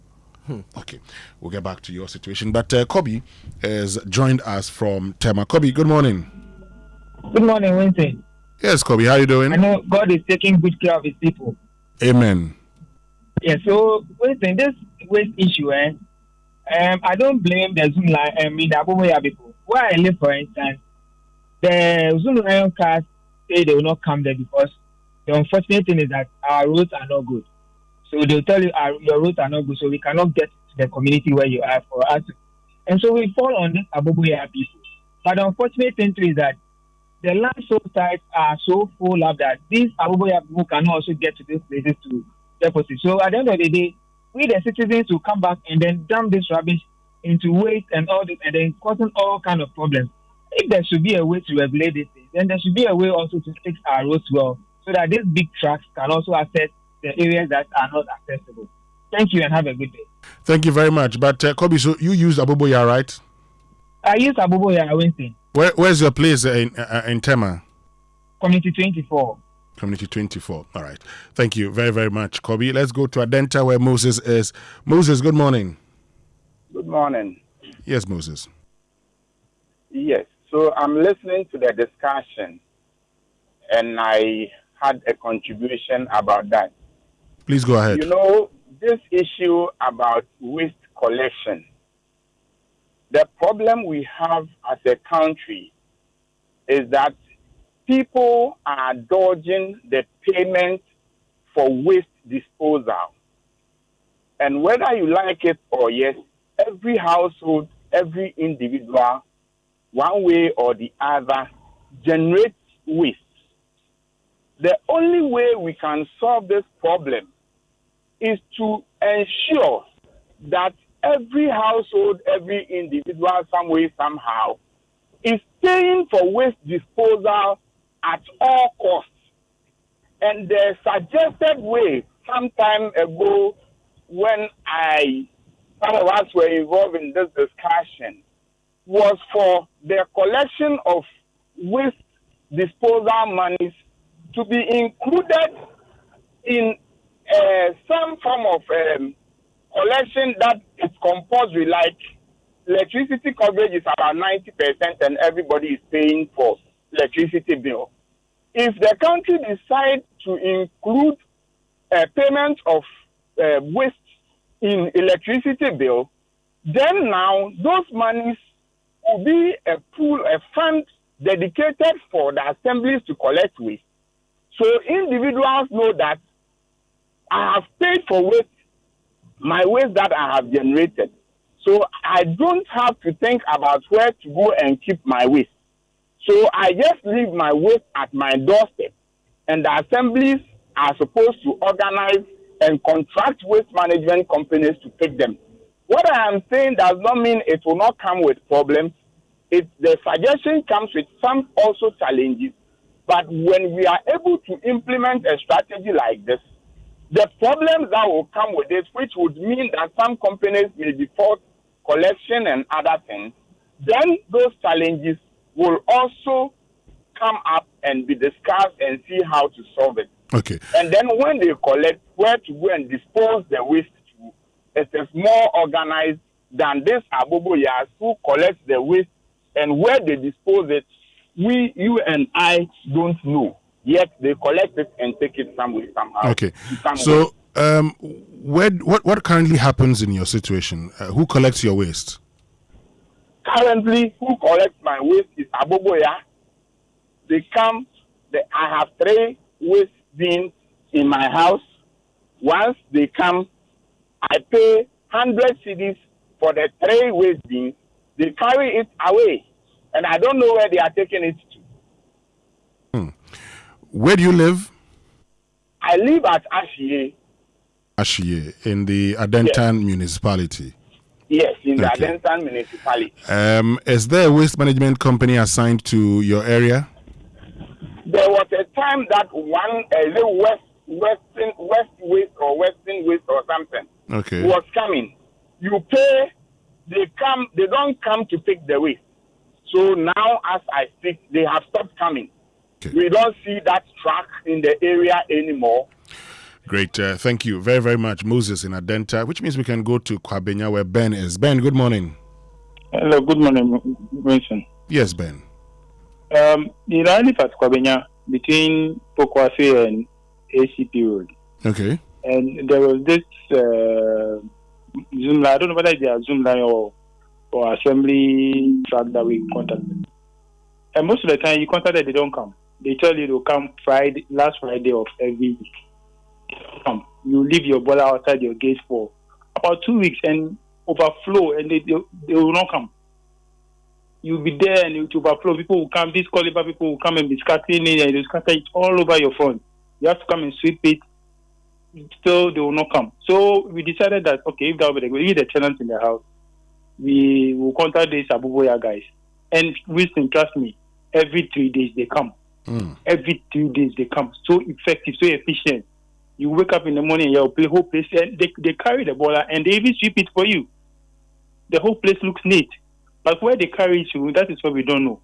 Okay, we'll get back to your situation. But Kobe has joined us from Tema. Kobe, good morning. Good morning, Winston. Yes, Kobe, how are you doing? I know God is taking good care of his people. Amen. Yeah, so Winston, this waste issue, I don't blame the Zoom Lion, the aboboya people. Where I live, for instance, the Zoom Lion cars say they will not come there because the unfortunate thing is that our roads are not good. So they'll tell you your roads are not good, so we cannot get to the community where you are for us. And so we fall on this aboboya people. But the unfortunate thing too is that the land soil sites are so full of that these aboboya people cannot also get to these places to deposit. So at the end of the day, we the citizens will come back and then dump this rubbish into waste and all this, and then causing all kind of problems. If there should be a way to regulate this thing, then there should be a way also to fix our roads well, so that these big trucks can also access the areas that are not accessible. Thank you and have a good day. Thank you very much. But Kobe, so you use aboboya, right? I use aboboya, Winston. Where's your place in Tema? Community 24. Community 24. All right. Thank you very, very much, Kobe. Let's go to Adenta where Moses is. Moses, good morning. Good morning. Yes, Moses. Yes. So I'm listening to the discussion, and I had a contribution about that. Please go ahead. This issue about waste collection, the problem we have as a country is that people are dodging the payment for waste disposal. And whether you like it or yes, every household, every individual, one way or the other, generates waste. The only way we can solve this problem is to ensure that every household, every individual, some way, somehow, is paying for waste disposal at all costs. And the suggested way, some time ago, when some of us were involved in this discussion, was for the collection of waste disposal monies to be included in some form of collection that is compulsory, like electricity coverage is about 90% and everybody is paying for electricity bill. If the country decides to include payment of waste in electricity bill, then now those monies will be a pool, a fund dedicated for the assemblies to collect waste. So individuals know that I have paid for waste, my waste that I have generated. So I don't have to think about where to go and keep my waste. So I just leave my waste at my doorstep, and the assemblies are supposed to organize and contract waste management companies to pick them. What I am saying does not mean it will not come with problems. The suggestion comes with some also challenges. But when we are able to implement a strategy like this, the problems that will come with it, which would mean that some companies may default collection and other things, then those challenges will also come up and be discussed and see how to solve it. Okay. And then when they collect, where to go and dispose the waste to, it is more organized than this Aboboyas who collects the waste, and where they dispose it, you and I don't know. Yet they collect it and take it somewhere, somehow. Okay. So, what currently happens in your situation? Who collects your waste? Currently, who collects my waste is Aboboya. They come. I have 3 waste bins in my house. Once they come, I pay 100 cedis for the 3 waste bins. They carry it away, and I don't know where they are taking it to. Where do you live? I live at Ashie. Ashie, in the Adentan municipality. Yes, in the Adentan municipality. Is there a waste management company assigned to your area? There was a time that one Western waste or something was coming. You pay, they don't come to pick the waste. So now, as I speak, they have stopped coming. Okay. We don't see that truck in the area anymore. Great. Thank you very, very much, Moses in Adenta, which means we can go to Kwabenya where Ben is. Ben, good morning. Hello, good morning, Winston. Yes, Ben. I live at Kwabenya between Pokwase and ACP Road. Okay. And there was this Zoom line. I don't know whether they are Zoom line or assembly truck that we contacted. And most of the time you contact them, they don't come. They tell you to come last Friday of every week. Come. You leave your boiler outside your gate for about 2 weeks and overflow, and they will not come. You'll be there and it will overflow. People will come. These caliber people will come and be scattering it, and they scatter it all over your front. You have to come and sweep it. Still, they will not come. So we decided that if that will be the tenants in the house, we will contact these Abuboya guys. And Winston, trust me, every 3 days they come. Every 2 days they come. So effective, so efficient. You wake up in the morning, your whole place, and they carry the boiler and they even sweep it for you. The whole place looks neat. But where they carry it to, that is what we don't know.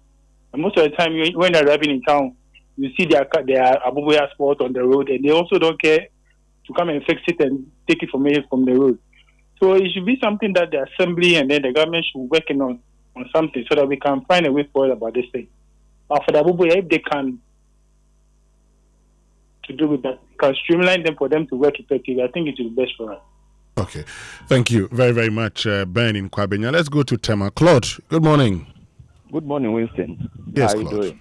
And most of the time, when they're arriving in town, you see their Abuboya spot on the road, and they also don't care to come and fix it and take it from the road. So it should be something that the assembly and then the government should be working on something so that we can find a way forward about this thing. But for the Abuboya, if they can to do with that, can streamline them for them to work effectively, I think it will be best for us. Okay. Thank you very, very much, Ben in Kwabenya. Let's go to Tema. Claude, good morning. Good morning, Winston. Yes, how Claude. Are you doing?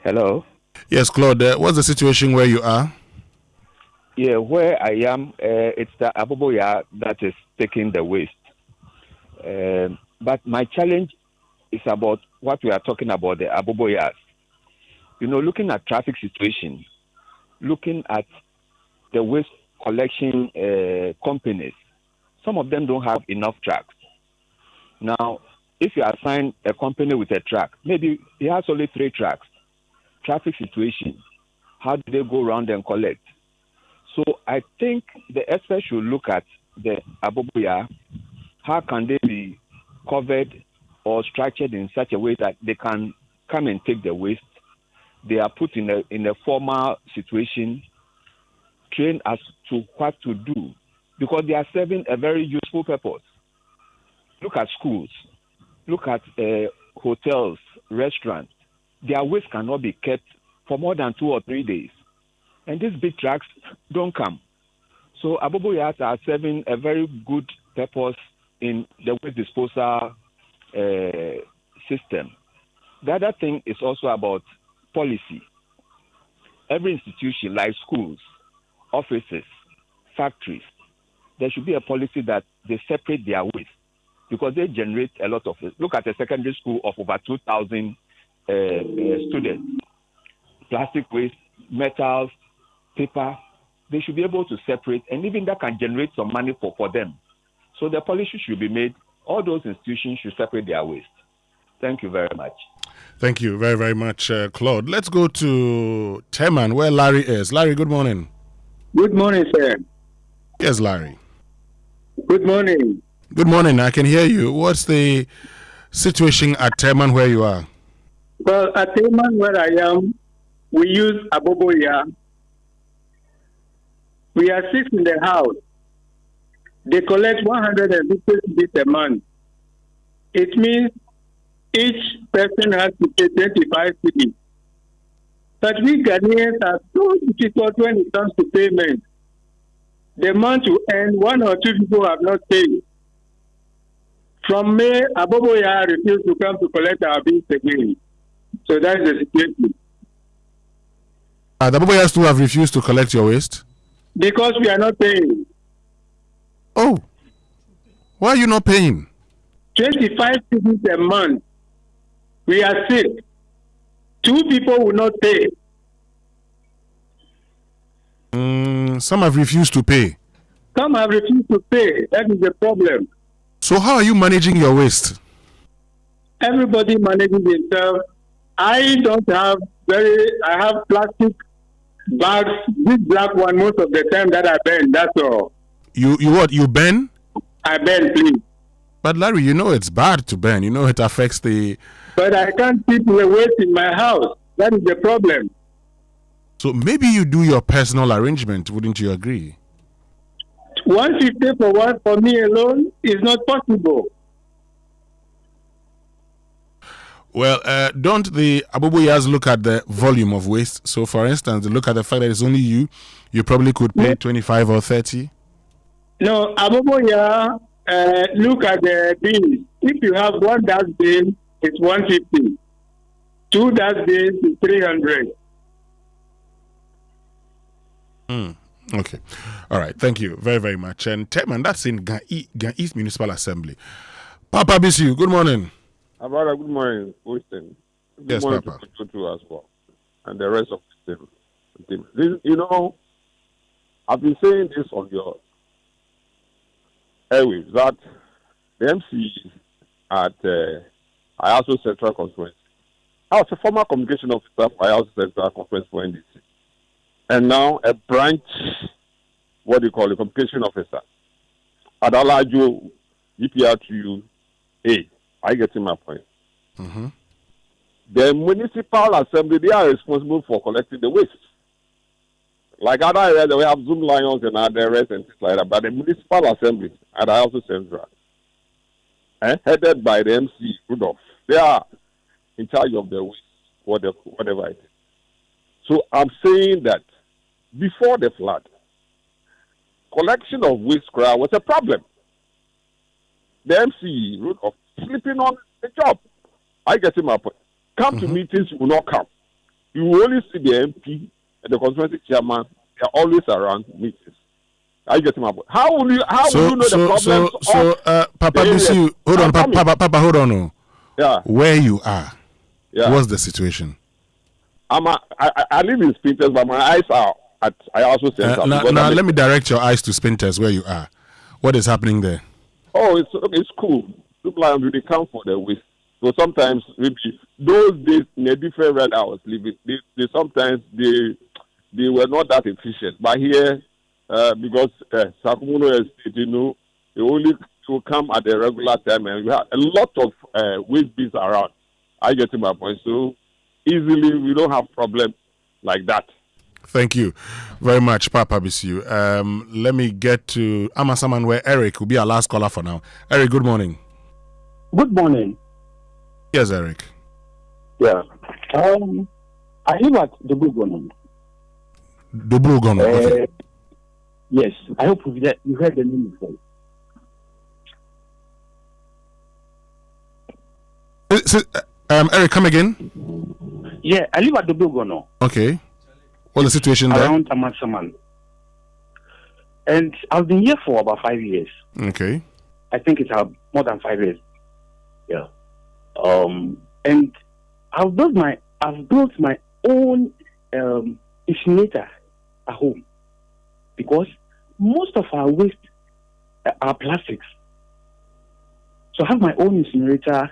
Hello? Yes, Claude. What's the situation where you are? Yeah, where I am, it's the Abuboya that is taking the waste. But my challenge is about what we are talking about, the Abuboyas. Looking at traffic situation, looking at the waste collection companies, some of them don't have enough trucks. Now, if you assign a company with a truck, maybe he has only 3 trucks. Traffic situation, how do they go around and collect? So I think the experts should look at the Abuboya. How can they be covered or structured in such a way that they can come and take the waste. They are put in a formal situation, trained as to what to do, because they are serving a very useful purpose. Look at schools, look at hotels, restaurants. Their waste cannot be kept for more than 2 or 3 days. And these big trucks don't come. So Aboboyas are serving a very good purpose in the waste disposal system. The other thing is also about policy. Every institution like schools, offices, factories, there should be a policy that they separate their waste because they generate a lot of it. Look at a secondary school of over 2,000 students. Plastic waste, metals, paper, they should be able to separate, and even that can generate some money for them. So the policy should be made. All those institutions should separate their waste. Thank you very much. Thank you very, very much, Claude. Let's go to Teman, where Larry is. Larry, good morning. Good morning, sir. Yes, Larry. Good morning. Good morning. I can hear you. What's the situation at Teman where you are? Well, at Teman where I am, we use Aboboya. We are 6 in the house. They collect 150 cedis a month. It means each person has to pay 25 cedis. But we Ghanaians are so difficult when it comes to payment. The month to end, 1 or 2 people have not paid. From May, Aboboya refused to come to collect our bills again. So that is the situation. The Aboboyas too have refused to collect your waste? Because we are not paying. Oh, why are you not paying? 25 cedis a month. We are sick. 2 people will not pay. Some have refused to pay. Some have refused to pay. That is the problem. So how are you managing your waste? Everybody manages himself. I don't have I have plastic bags, this black one most of the time that I burn, that's all. You what? You burn? I burn, please. But Larry, you know it's bad to burn. You know it affects the... But I can't keep the waste in my house. That is the problem. So maybe you do your personal arrangement, wouldn't you agree? 150 for me alone is not possible. Well, don't the Aboboyas look at the volume of waste? So, for instance, they look at the fact that it's only you. You probably could pay 25 or 30. No, Aboboya look at the bills. If you have 1 dustbin, it's 150. 2 dustbins is 300. Okay. All right. Thank you very, very much. And Teman, that's in Gan East Municipal Assembly. Papa Bisu, good morning. Abara, good morning, Winston. Yes, morning Papa. To as well, and the rest of the team. This, you know, I've been saying this on your airwaves that the MC at IASO Central Conference, I was a former communication officer for IASO Central Conference for NDC, and now a branch, what do you call it, communication officer at Alajo EPR2A. I get in my point. Mm-hmm. The municipal assembly, they are responsible for collecting the waste. Like other areas, we have Zoom Lions and other rest and things like that. But the municipal assembly, and I also Central, headed by the MC Rudolph, they are in charge of the waste, whatever it is. So I'm saying that before the flood, collection of waste crowd was a problem. The MC Rudolph sleeping on the job. I get him up. Come to meetings, will not come. You will only see the MP and the constituency chairman. They are always around meetings. I get him up. How will you know the problems? Papa Bisu, hold on, Papa, hold on. No. Yeah. Where you are, yeah. What's the situation? I live in Spinters, but my eyes are at I also Central. Now let me direct your eyes to Spinters, where you are. What is happening there? Oh, it's cool. People are really come for the waste. So sometimes maybe those days in a different red I was living, they sometimes they were not that efficient. But here, because Sakumuno Estate, you know, they only will come at a regular time, and we have a lot of waste bins around. I get to my point. So easily, we don't have problem like that. Thank you very much, Papa Bisu. Let me get to Amasaman, where Eric will be our last caller for now. Eric, good morning. Good morning. Yes, Eric. Yeah. I live at the Bugono. Okay. Yes, I hope you heard the name before. Eric, come again. Yeah, I live at the Bugono. Okay. What's the situation there? Around Amasaman. And I've been here for about 5 years. Okay. I think it's more than 5 years. Yeah. And I've built my own incinerator at home, because most of our waste are plastics. So I have my own incinerator,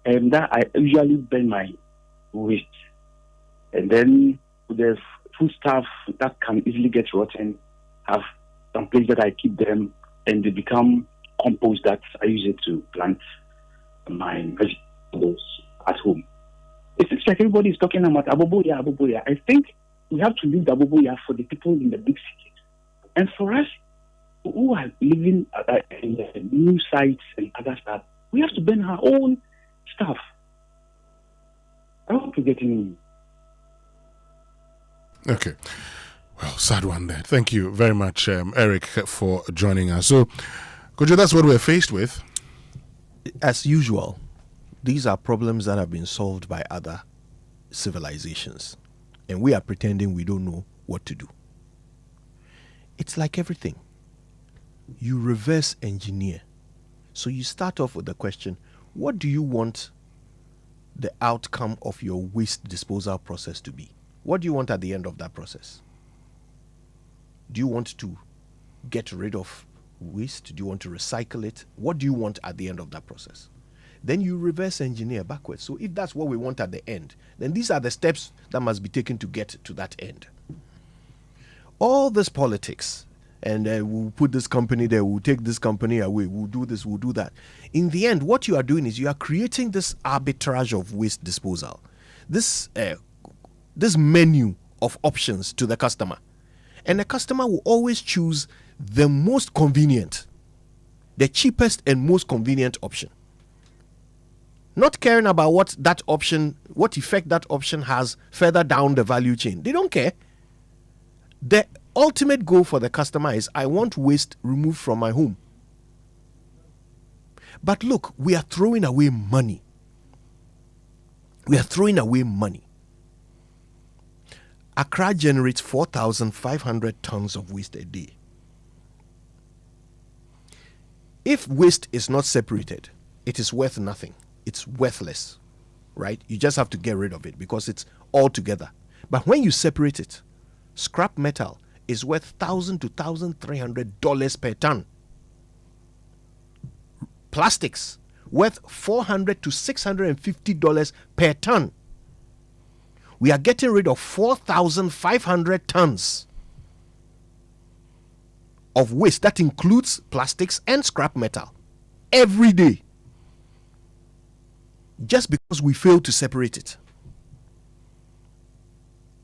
and that I usually burn my waste. And then there's food stuff that can easily get rotten. Have some place that I keep them, and they become compost that I use it to plant my vegetables at home. It seems like everybody is talking about Aboboya, Aboboya. I think we have to leave the Aboboya for the people in the big cities. And for us who are living in the new sites and other stuff, we have to burn our own stuff. I hope you're getting me. Okay. Well, sad one there. Thank you very much, Eric, for joining us. So, Kojo, that's what we're faced with. As usual, these are problems that have been solved by other civilizations, and we are pretending we don't know what to do. It's like everything. You reverse engineer. So you start off with the question, what do you want the outcome of your waste disposal process to be? What do you want at the end of that process? Do you want to get rid of waste? Do you want to recycle it? What do you want at the end of that process? Then you reverse engineer backwards. So if that's what we want at the end, then these are the steps that must be taken to get to that end. All this politics, and we'll put this company there, we'll take this company away, we'll do this, we'll do that. In the end, what you are doing is you are creating this arbitrage of waste disposal. This menu of options to the customer. And the customer will always choose the most convenient, the cheapest and most convenient option. Not caring about what effect that option has further down the value chain. They don't care. The ultimate goal for the customer is, I want waste removed from my home. But look, we are throwing away money. We are throwing away money. Accra generates 4,500 tons of waste a day. If waste is not separated, it is worth nothing. It's worthless, right? You just have to get rid of it because it's all together. But when you separate it, scrap metal is worth $1,000 to $1,300 per ton. Plastics worth $400 to $650 per ton. We are getting rid of 4,500 tons of waste. That includes plastics and scrap metal every day, just because we fail to separate it.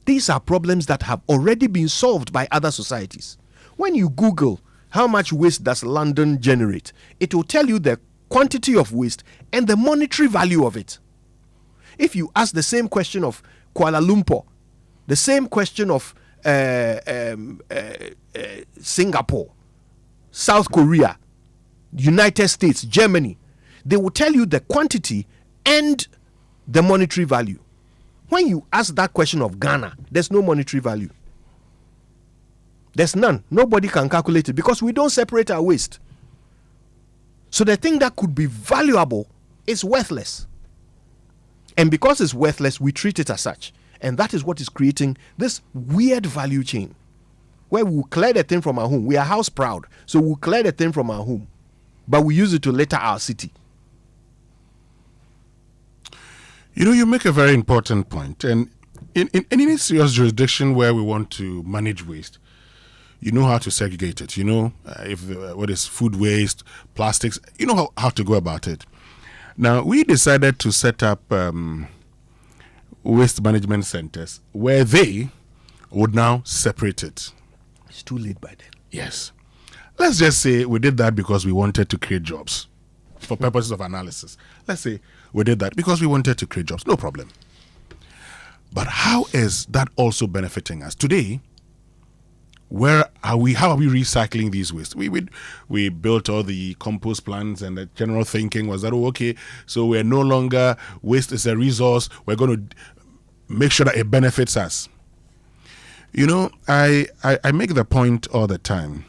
These are problems that have already been solved by other societies. When you Google how much waste does London generate, it will tell you the quantity of waste and the monetary value of it. If you ask the same question of Kuala Lumpur, the same question of Singapore, South Korea, United States, Germany, they will tell you the quantity and the monetary value. When you ask that question of Ghana, there's no monetary value. There's none. Nobody can calculate it because we don't separate our waste. So the thing that could be valuable is worthless. And because it's worthless, we treat it as such. And that is what is creating this weird value chain where we will clear the thing from our home. We are house proud, so we'll clear the thing from our home, but we use it to litter our city. You know, you make a very important point. And in any serious jurisdiction where we want to manage waste, you know how to segregate it. You know what is food waste, plastics. You know how to go about it. Now, we decided to set up waste management centers where they would now separate it. It's too late by then. Yes. Let's just say we did that because we wanted to create jobs for purposes of analysis. Let's say we did that because we wanted to create jobs. No problem. But how is that also benefiting us? Today, how are we recycling these waste? We built all the compost plants, and the general thinking was that, okay, so we're no longer, waste is a resource, we're going to make sure that it benefits us. You know, I make the point all the time,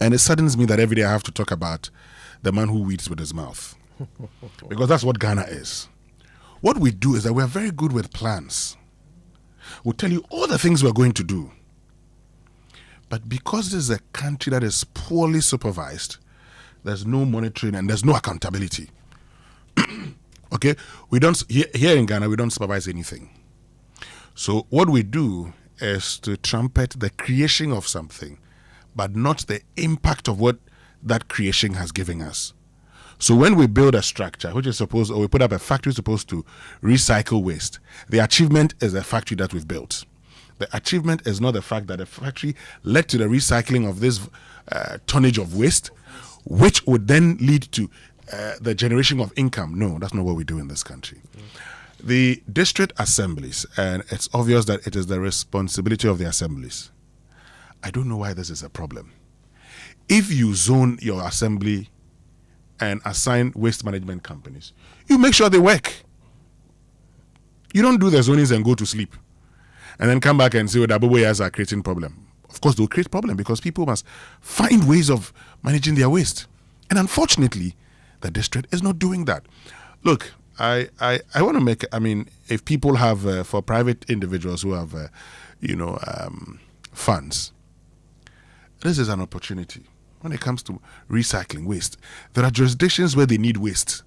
and it saddens me that every day I have to talk about the man who weeds with his mouth. Because that's what Ghana is. What we do is that we're very good with plans. We'll tell you all the things we're going to do. But because this is a country that is poorly supervised, there's no monitoring and there's no accountability. Okay? Here in Ghana, we don't supervise anything. So what we do is to trumpet the creation of something, but not the impact of what that creation has given us. So when we build a structure, we put up a factory supposed to recycle waste, the achievement is a factory that we've built. The achievement is not the fact that the factory led to the recycling of this tonnage of waste, which would then lead to the generation of income. No, that's not what we do in this country. The district assemblies, and it's obvious that it is the responsibility of the assemblies. I don't know why this is a problem. If you zone your assembly and assign waste management companies, you make sure they work. You don't do the zonings and go to sleep and then come back and say, the Aboboyas are creating problem. Of course, they'll create problem because people must find ways of managing their waste. And unfortunately, the district is not doing that. Look, I want to make, if people have, for private individuals who have, funds, this is an opportunity. When it comes to recycling waste, there are jurisdictions where they need waste.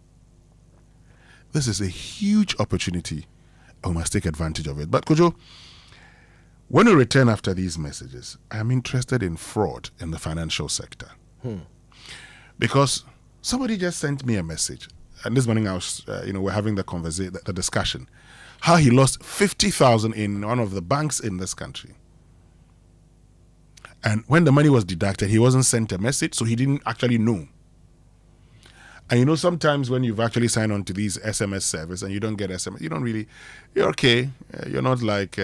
This is a huge opportunity, and we must take advantage of it. But Kojo, when we return after these messages, I am interested in fraud in the financial sector. Because somebody just sent me a message, and this morning I was, we're having the discussion, how he lost 50,000 in one of the banks in this country. And when the money was deducted, he wasn't sent a message, so he didn't actually know. And sometimes when you've actually signed on to these SMS service and you don't get SMS, you're okay. You're not like,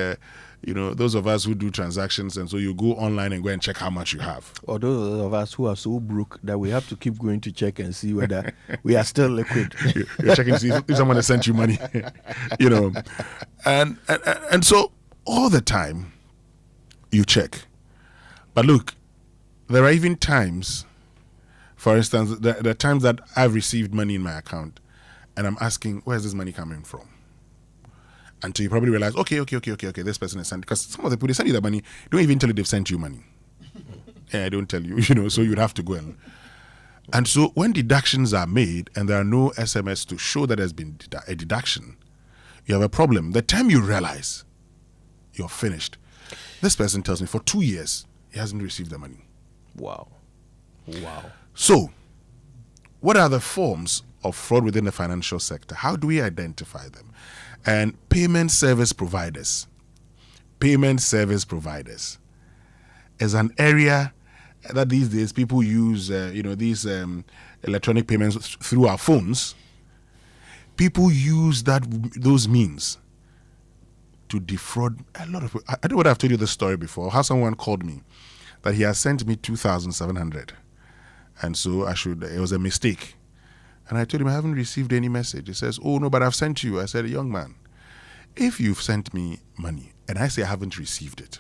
those of us who do transactions, and so you go online and go and check how much you have. Or those of us who are so broke that we have to keep going to check and see whether we are still liquid. You're checking to see if someone has sent you money, And so all the time you check. But look, there are even times, for instance, there are times that I've received money in my account and I'm asking, where's this money coming from? Until you probably realize, okay, this person has sent, because some of the people, they send you the money, don't even tell you they've sent you money. Yeah, I don't tell you, so you'd have to go and so when deductions are made and there are no SMS to show that there's been a deduction, you have a problem. The time you realize you're finished, this person tells me for 2 years, he hasn't received the money. Wow. So, what are the forms of fraud within the financial sector? How do we identify them? And payment service providers is an area that these days people use, these electronic payments through our phones. People use those means to defraud a lot of people. I don't know what I've told you this story before. How someone called me that he has sent me 2,700, and so it was a mistake. And I told him I haven't received any message. He says, "Oh no, but I've sent you." I said, "Young man, if you've sent me money and I say I haven't received it,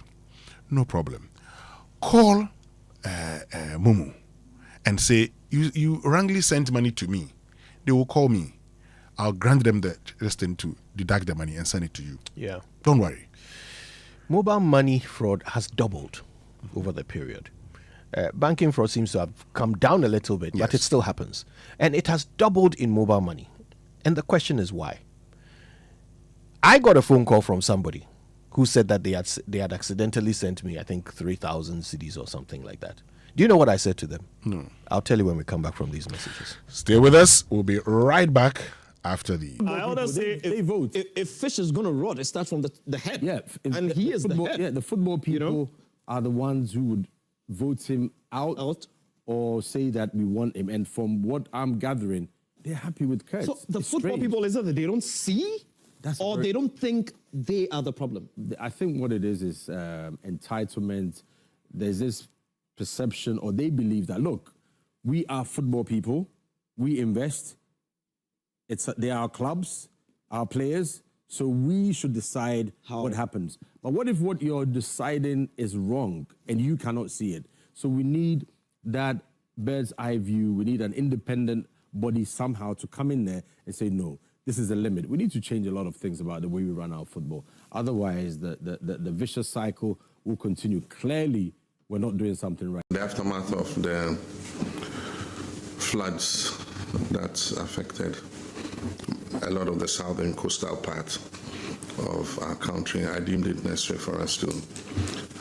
no problem. Call Momo and say you wrongly sent money to me. They will call me. I'll grant them the thing to deduct the money and send it to you." Yeah. Don't worry. Mobile money fraud has doubled over the period. Banking fraud seems to have come down a little bit, but it still happens. And it has doubled in mobile money. And the question is why? I got a phone call from somebody who said that they had accidentally sent me, I think, 3,000 CDs or something like that. Do you know what I said to them? No. I'll tell you when we come back from these messages. Stay with us. We'll be right back after the... I always say they vote. If fish is going to rot, it starts from the head. Yeah. And he is football, the head. Yeah, the football people are the ones who would vote him out or say that we want him. And from what I'm gathering, they're happy with Kurtz. So the football people, is it that they don't see or they don't think they are the problem? I think what it is entitlement. There's this perception, or they believe that, look, we are football people, we invest, they are our clubs, our players, so we should decide what happens. But what if what you're deciding is wrong and you cannot see it? So we need that bird's eye view, we need an independent body somehow to come in there and say, no, this is a limit. We need to change a lot of things about the way we run our football. Otherwise, the vicious cycle will continue. Clearly, we're not doing something right. The aftermath of the floods that affected a lot of the southern coastal part of our country, I deemed it necessary for us to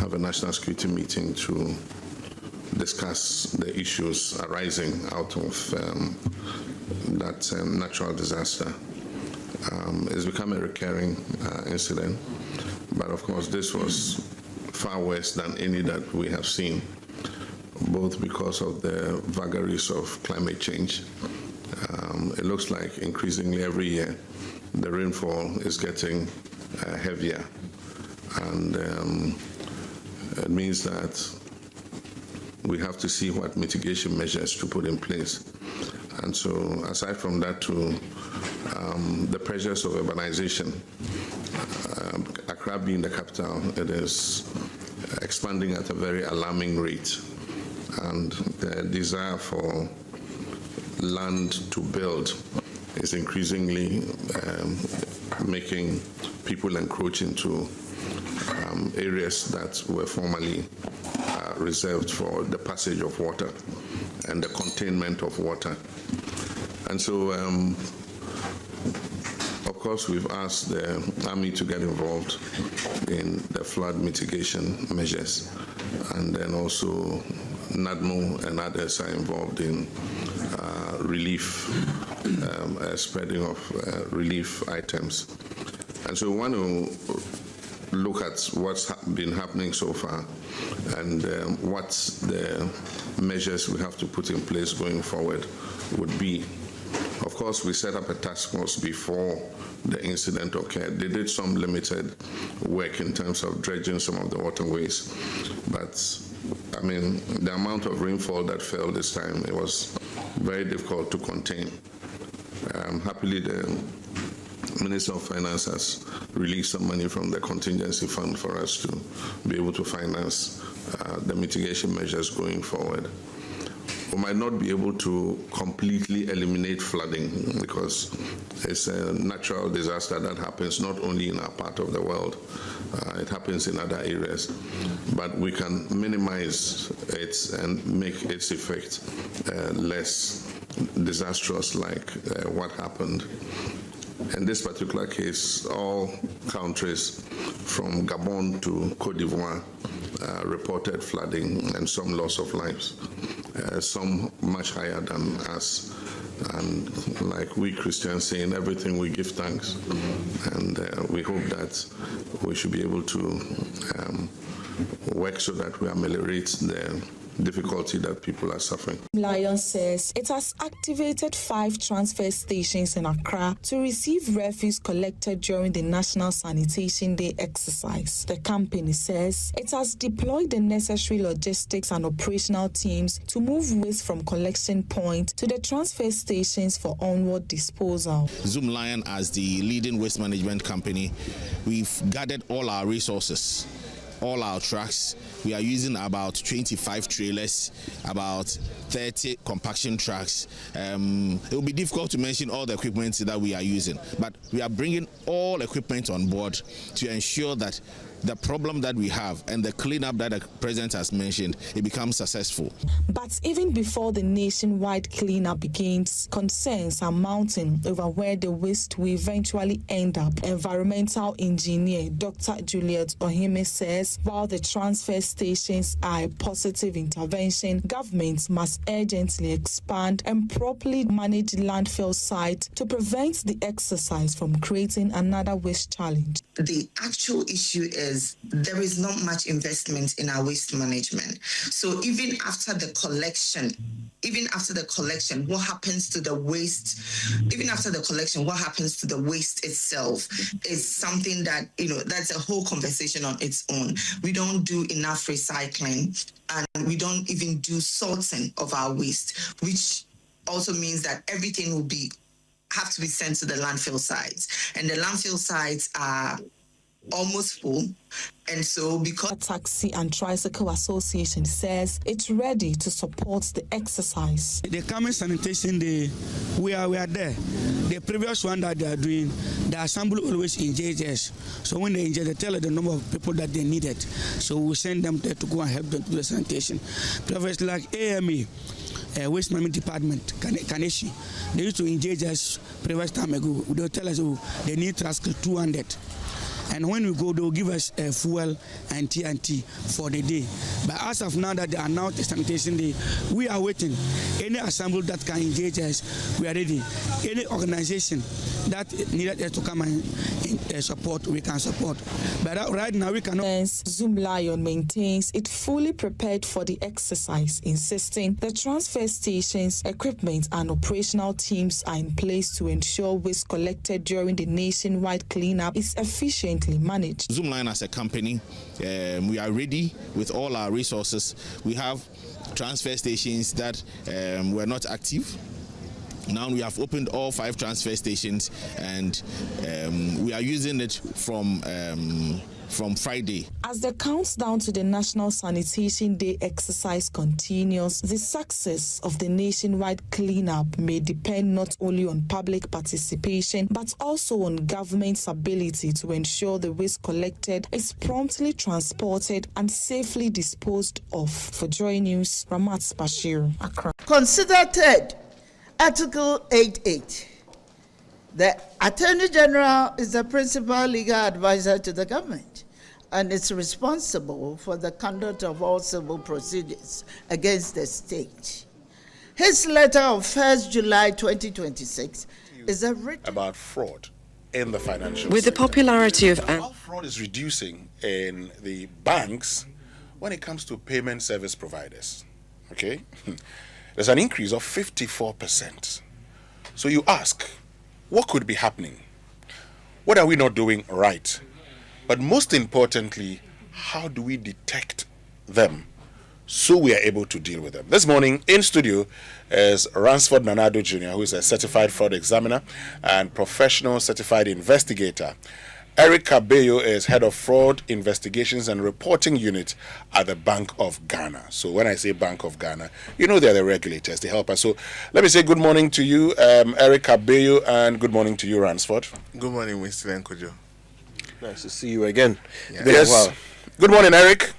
have a national security meeting to discuss the issues arising out of that natural disaster. It's become a recurring incident, but of course this was far worse than any that we have seen, both because of the vagaries of climate change. It looks like increasingly every year the rainfall is getting heavier, and it means that we have to see what mitigation measures to put in place. And so aside from that, too, the pressures of urbanization, Accra being the capital, it is expanding at a very alarming rate, and the desire for land to build is increasingly making people encroach into areas that were formerly reserved for the passage of water and the containment of water. And so, of course, we've asked the Army to get involved in the flood mitigation measures, and then also NADMO and others are involved in relief, spreading of relief items. And so we want to look at what's been happening so far and what the measures we have to put in place going forward would be. Of course, we set up a task force before the incident occurred. They did some limited work in terms of dredging some of the waterways, but I mean, the amount of rainfall that fell this time, it was very difficult to contain. Happily, the Minister of Finance has released some money from the contingency fund for us to be able to finance the mitigation measures going forward. We might not be able to completely eliminate flooding because it's a natural disaster that happens not only in our part of the world, it happens in other areas. But we can minimize it and make its effect less disastrous, like what happened. In this particular case, all countries from Gabon to Cote d'Ivoire reported flooding and some loss of lives, some much higher than us. And like we Christians say, in everything we give thanks. And we hope that we should be able to work so that we ameliorate the difficulty that people are suffering. Lion says it has activated 5 transfer stations in Accra to receive refuse collected during the National Sanitation Day exercise. The company says it has deployed the necessary logistics and operational teams to move waste from collection point to the transfer stations for onward disposal. Zoom Lion, as the leading waste management company, we've gathered all our resources, all our trucks, we are using about 25 trailers, about 30 compaction trucks. It will be difficult to mention all the equipment that we are using, but we are bringing all equipment on board to ensure that the problem that we have and the cleanup that the president has mentioned, it becomes successful. But even before the nationwide cleanup begins, concerns are mounting over where the waste will eventually end up. Environmental engineer Dr. Juliet Ohime says while the transfer stations are a positive intervention, governments must urgently expand and properly manage landfill sites to prevent the exercise from creating another waste challenge. The actual issue is there is not much investment in our waste management. So even after the collection, what happens to the waste? Even after the collection, what happens to the waste itself is something that, that's a whole conversation on its own. We don't do enough recycling, and we don't even do sorting of our waste, which also means that everything will have to be sent to the landfill sites. And the landfill sites are almost full. And so because Taxi and Tricycle Association says it's ready to support the exercise. The coming sanitation day, we are there. The previous one that they are doing, they assemble always in JJS. So when they inject, they tell the number of people that they needed. So we send them there to go and help them do the sanitation. Previous like AME, Waste Management Department, Kaneshi, they used to engage us previous time ago. They'll tell us, they need Tricycle 200. And when we go, they'll give us fuel and TNT for the day. But as of now that they announced the sanitation day, we are waiting. Any assembly that can engage us, we are ready. Any organization that needed us to come and support, we can support. But right now we cannot. Zoom Lion maintains it fully prepared for the exercise, insisting the transfer stations, equipment and operational teams are in place to ensure waste collected during the nationwide cleanup is efficient managed. Zoomline as a company, we are ready with all our resources. We have transfer stations that were not active. Now we have opened all 5 transfer stations, and we are using it from Friday. As the countdown to the National Sanitation Day exercise continues, the success of the nationwide cleanup may depend not only on public participation, but also on government's ability to ensure the waste collected is promptly transported and safely disposed of. For Joy News, Ramat Bashir, Accra. Consider third, Article 88. The Attorney General is the principal legal advisor to the government and is responsible for the conduct of all civil procedures against the state. His letter of 1st July 2026 is a written about fraud in the financial With sector. the popularity of How fraud is reducing in the banks when it comes to payment service providers. Okay? There's an increase of 54%. So you ask, what could be happening? What are we not doing right? But most importantly, how do we detect them so we are able to deal with them? This morning in studio is Ransford Nanado Jr., who is a certified fraud examiner and professional certified investigator. Eric Cabello is head of fraud investigations and reporting unit at the Bank of Ghana. So when I say Bank of Ghana, you know they're the regulators. They help us. So let me say good morning to you, Eric Cabello, and good morning to you, Ransford. Good morning, Winston and Kojo. Nice to see you again. Yeah. Yes. Good morning, Eric.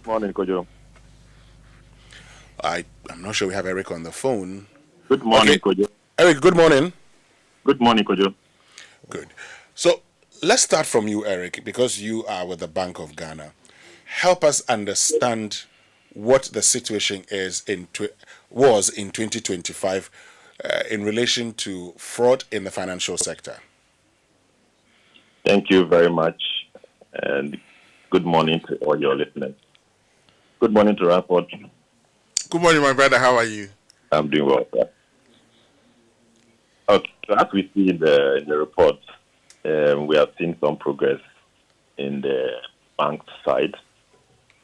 Morning, Kojo. I'm not sure we have Eric on the phone. Good morning, Kojo. Eric, good morning. Good morning, Kojo. Good. So let's start from you, Eric, because you are with the Bank of Ghana. Help us understand what the situation was in 2025 in relation to fraud in the financial sector. Thank you very much, and good morning to all your listeners. Good morning to Rapport. Good morning, my brother. How are you? I'm doing well, sir. Okay, so as we see in the report, we have seen some progress in the bank side,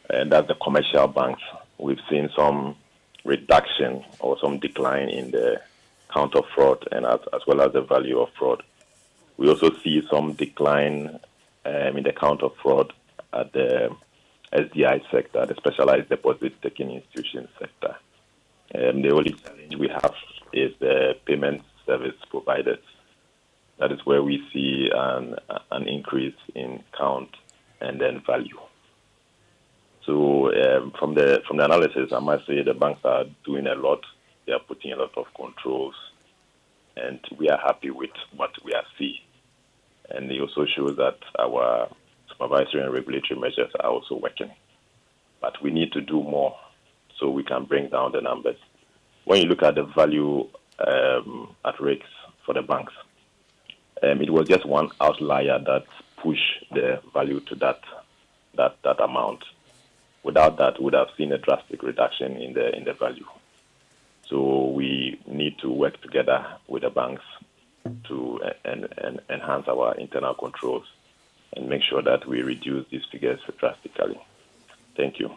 and that's the commercial banks. We've seen some reduction or some decline in the count of fraud and as well as the value of fraud. We also see some decline in the count of fraud at the SDI sector, the specialized deposit taking institution sector. The only challenge we have is the payment service providers. That is where we see an increase in count and then value. So from the analysis, I must say the banks are doing a lot. They are putting a lot of controls, and we are happy with what we are seeing. And it also shows that our supervisory and regulatory measures are also working. But we need to do more so we can bring down the numbers. When you look at the value at risk for the banks, it was just one outlier that pushed the value to that amount. Without that, we would have seen a drastic reduction in the value. So we need to work together with the banks to enhance our internal controls and make sure that we reduce these figures drastically. Thank you.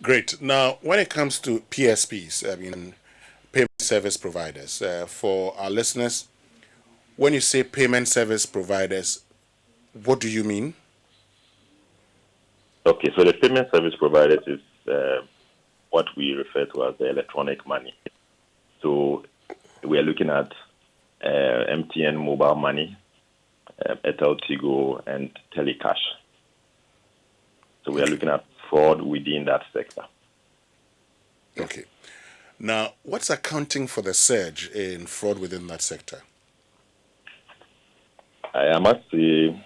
Great. Now, when it comes to PSPs, payment service providers, for our listeners, when you say payment service providers, what do you mean? Okay, so the payment service providers is what we refer to as the electronic money. So we are looking at MTN mobile money, Airtel Tigo, and Telecash. So we are looking at fraud within that sector. Okay. Now, what's accounting for the surge in fraud within that sector? I must say,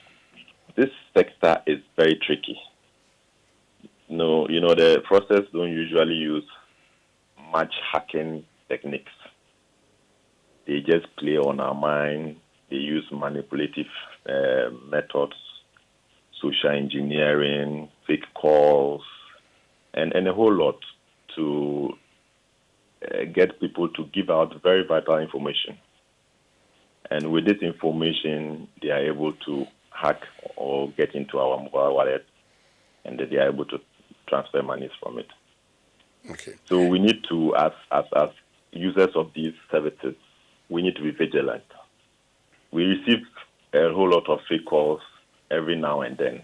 this sector is very tricky. No, the process don't usually use much hacking techniques. They just play on our mind. They use manipulative methods, social engineering, fake calls, and a whole lot to get people to give out very vital information. And with this information, they are able to hack or get into our mobile wallet, and they are able to transfer monies from it. Okay. So we need to, as users of these services, we need to be vigilant. We receive a whole lot of fake calls every now and then.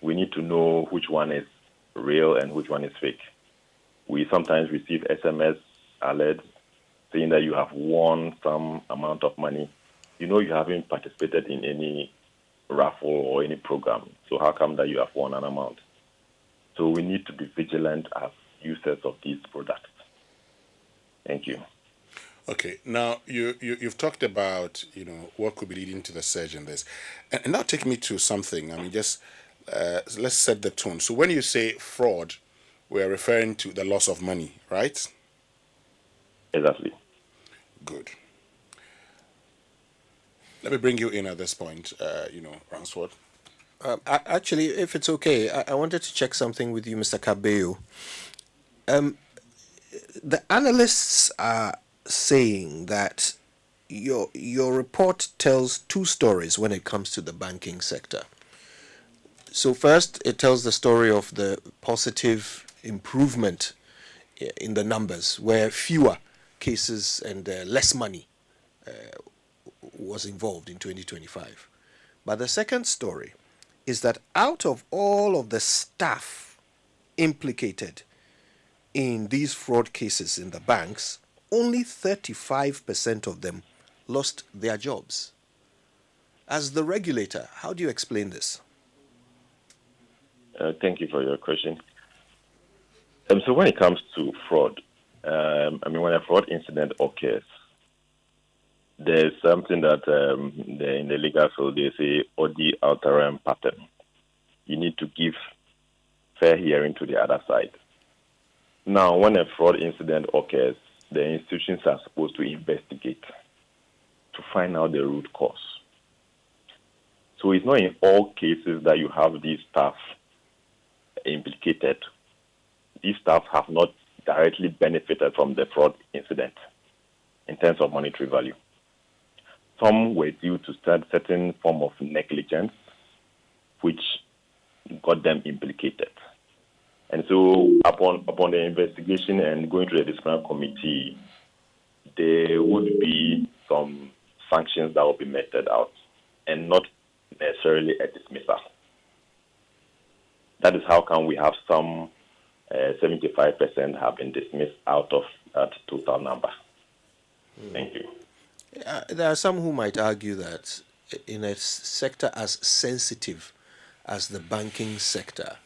We need to know which one is real and which one is fake. We sometimes receive SMS alerts saying that you have won some amount of money. You haven't participated in any raffle or any program. So how come that you have won an amount? So we need to be vigilant as users of these products. Thank you. Okay. Now you've talked about what could be leading to the surge in this, and now take me to something. Just let's set the tone. So when you say fraud, we are referring to the loss of money, right? Exactly. Good. Let me bring you in at this point, Ransford. Actually, if it's okay, I wanted to check something with you, Mr. Cabello. The analysts are saying that your report tells two stories when it comes to the banking sector. So first, it tells the story of the positive improvement in the numbers, where fewer cases and less money was involved in 2025. But the second story is that out of all of the staff implicated in these fraud cases in the banks, only 35% of them lost their jobs. As the regulator, how do you explain this? Thank you for your question. So when it comes to fraud, when a fraud incident occurs, there's something that in the legal field they say odi alteram pattern. You need to give fair hearing to the other side. Now, when a fraud incident occurs, the institutions are supposed to investigate to find out the root cause. So it's not in all cases that you have these staff implicated. These staff have not directly benefited from the fraud incident in terms of monetary value. Some were due to certain form of negligence, which got them implicated. And so upon the investigation and going to the disciplinary committee, there would be some sanctions that will be meted out and not necessarily a dismissal. That is how come we have some 75% have been dismissed out of that total number. Thank you. There are some who might argue that in a sector as sensitive as the banking sector,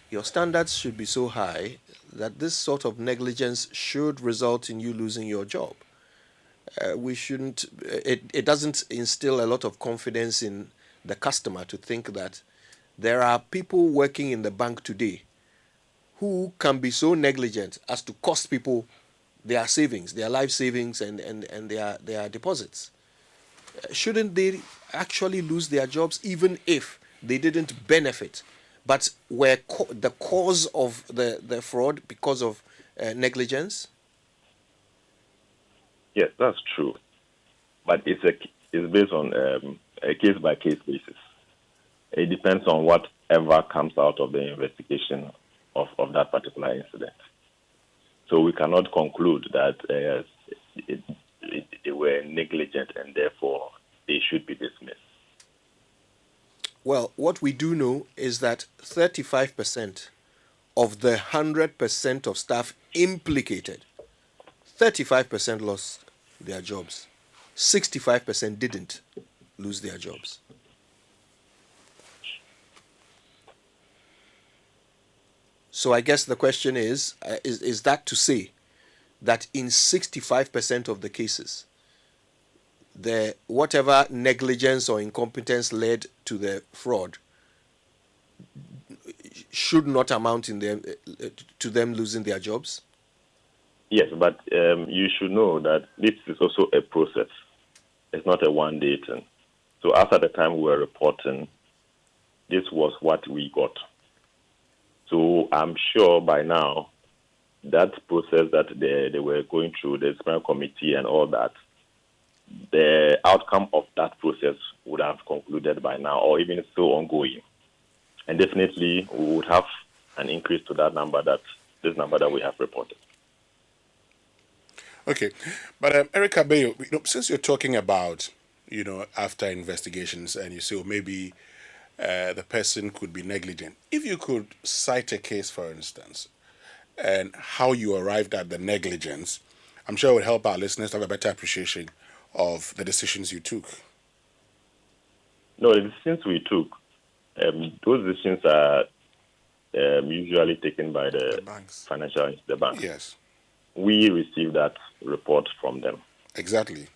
your standards should be so high that this sort of negligence should result in you losing your job. We shouldn't, it doesn't instill a lot of confidence in the customer to think that there are people working in the bank today who can be so negligent as to cost people their savings, their life savings, and their deposits. Shouldn't they actually lose their jobs even if they didn't benefit, but were the cause of the fraud because of negligence? Yes, that's true. But it's based on a case-by-case basis. It depends on whatever comes out of the investigation of that particular incident. So we cannot conclude that they were negligent and therefore they should be dismissed. Well, what we do know is that 35% of the 100% of staff implicated, 35% lost their jobs. 65% didn't lose their jobs. So I guess the question is that to say that in 65% of the cases, whatever negligence or incompetence led to the fraud should not amount to them losing their jobs? Yes, but you should know that this is also a process. It's not a one-day thing. So after the time we were reporting, this was what we got. So I'm sure by now that process that they were going through, the disciplinary committee and all that, the outcome of that process would have concluded by now, or even still ongoing. And definitely we would have an increase to that number, this number that we have reported. Okay, but Erica Bayo, since you're talking about, after investigations, and you say maybe the person could be negligent, if you could cite a case, for instance, and how you arrived at the negligence, I'm sure it would help our listeners to have a better appreciation of the decisions you took. No, the decisions we took, those decisions are usually taken by the banks. The bank. Yes. We received that report from them. Exactly.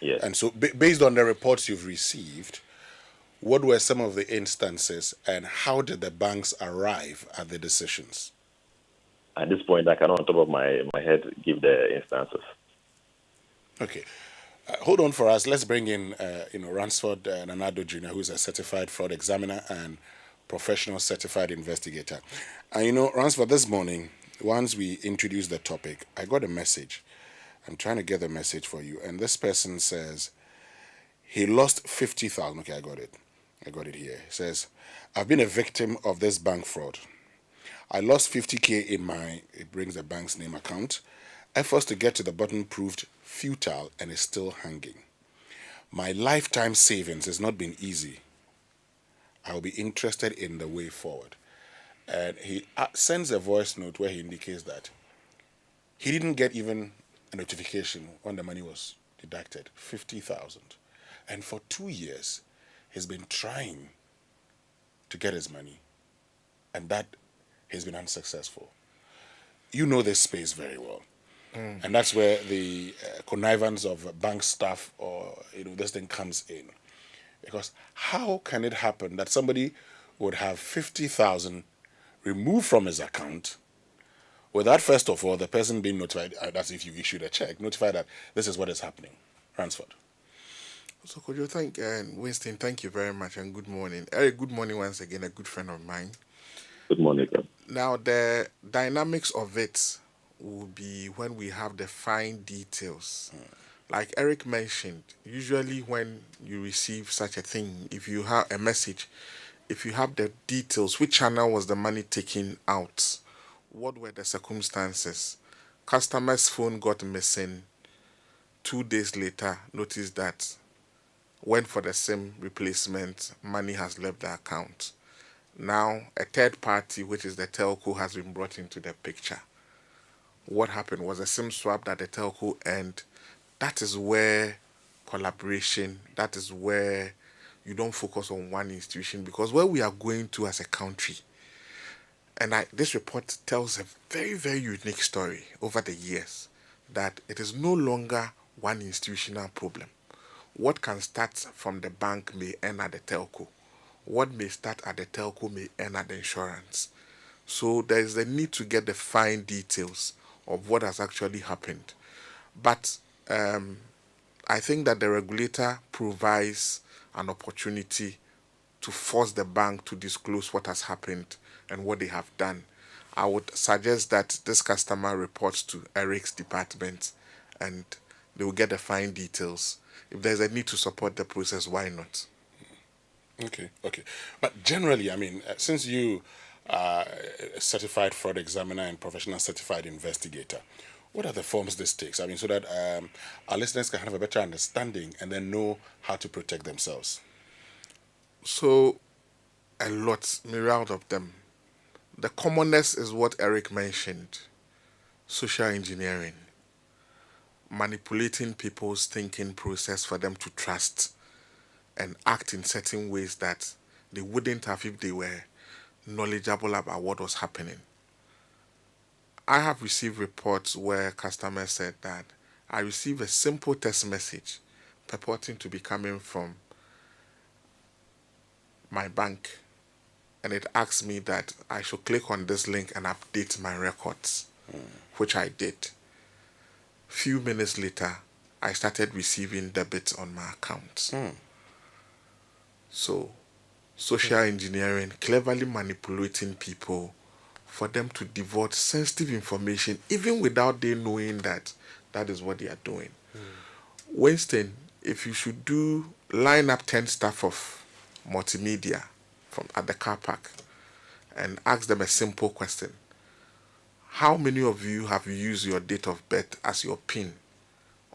Yes. And so based on the reports you've received, what were some of the instances and how did the banks arrive at the decisions? At this point, I cannot on top of my head give the instances. Okay. Hold on for us. Let's bring in, Ransford Nanado Jr., who is a certified fraud examiner and professional certified investigator. And Ransford, this morning, once we introduced the topic, I got a message. I'm trying to get the message for you. And this person says he lost 50,000. Okay, I got it here. He says, I've been a victim of this bank fraud. I lost 50K in it brings the bank's name account. Efforts to get to the bottom proved futile and is still hanging. My lifetime savings has not been easy. I will be interested in the way forward. And he sends a voice note where he indicates that he didn't get even a notification when the money was deducted, 50,000. And for 2 years, he's been trying to get his money, and that has been unsuccessful. You know this space very well. And that's where the connivance of bank staff or this thing comes in. Because how can it happen that somebody would have 50,000 removed from his account without, first of all, the person being notified, that's if you issued a check, notified that this is what is happening? Ransford. So, Kojo, Winston, thank you very much and good morning. Eric, good morning once again, a good friend of mine. Good morning, sir. Now, the dynamics of it will be when we have the fine details. Like Eric mentioned, usually when you receive such a thing, if you have a message, if you have the details, which channel was the money taken out? What were the circumstances? Customer's phone got missing. 2 days later, notice that went for the SIM replacement, money has left the account. Now, a third party, which is the telco, has been brought into the picture. What happened was a SIM swap that the telco earned. That is where collaboration, that is where you don't focus on one institution, because where we are going to as a country, and this report tells a very, very unique story over the years, that it is no longer one institutional problem. What can start from the bank may end at the telco. What may start at the telco may end at the insurance. So there is a need to get the fine details of what has actually happened. But I think that the regulator provides an opportunity to force the bank to disclose what has happened and what they have done. I would suggest that this customer reports to Eric's department and they will get the fine details. If there's a need to support the process, why not? Okay. But generally, I mean, since you are a certified fraud examiner and professional certified investigator, what are the forms this takes? I mean, so that our listeners can have a better understanding and then know how to protect themselves. So, a lot, myriad of them. The commonest is what Eric mentioned: social engineering, manipulating people's thinking process for them to trust and act in certain ways that they wouldn't have if they were knowledgeable about what was happening. I have received reports where customers said that I received a simple text message purporting to be coming from my bank, and it asked me that I should click on this link and update my records, which I did. Few minutes later, I started receiving debits on my account. So, social engineering, cleverly manipulating people for them to divulge sensitive information, even without they knowing that that is what they are doing. Winston, if you should line up 10 staff of multimedia at the car park and ask them a simple question: how many of you have used your date of birth as your PIN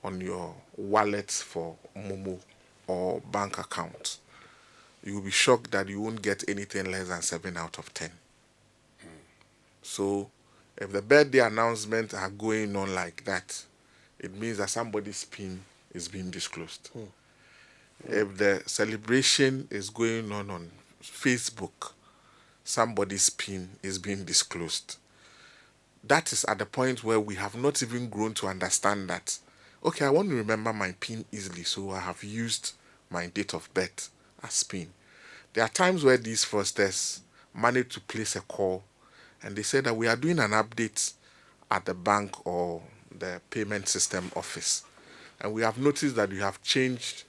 on your wallet for Momo or bank account? You will be shocked that you won't get anything less than 7 out of 10. So, if the birthday announcements are going on like that, it means that somebody's PIN is being disclosed. If the celebration is going on Facebook, somebody's PIN is being disclosed. That is at the point where we have not even grown to understand that, okay, I want to remember my PIN easily, so I have used my date of birth as PIN. There are times where these fraudsters manage to place a call and they say that we are doing an update at the bank or the payment system office, and we have noticed that you have changed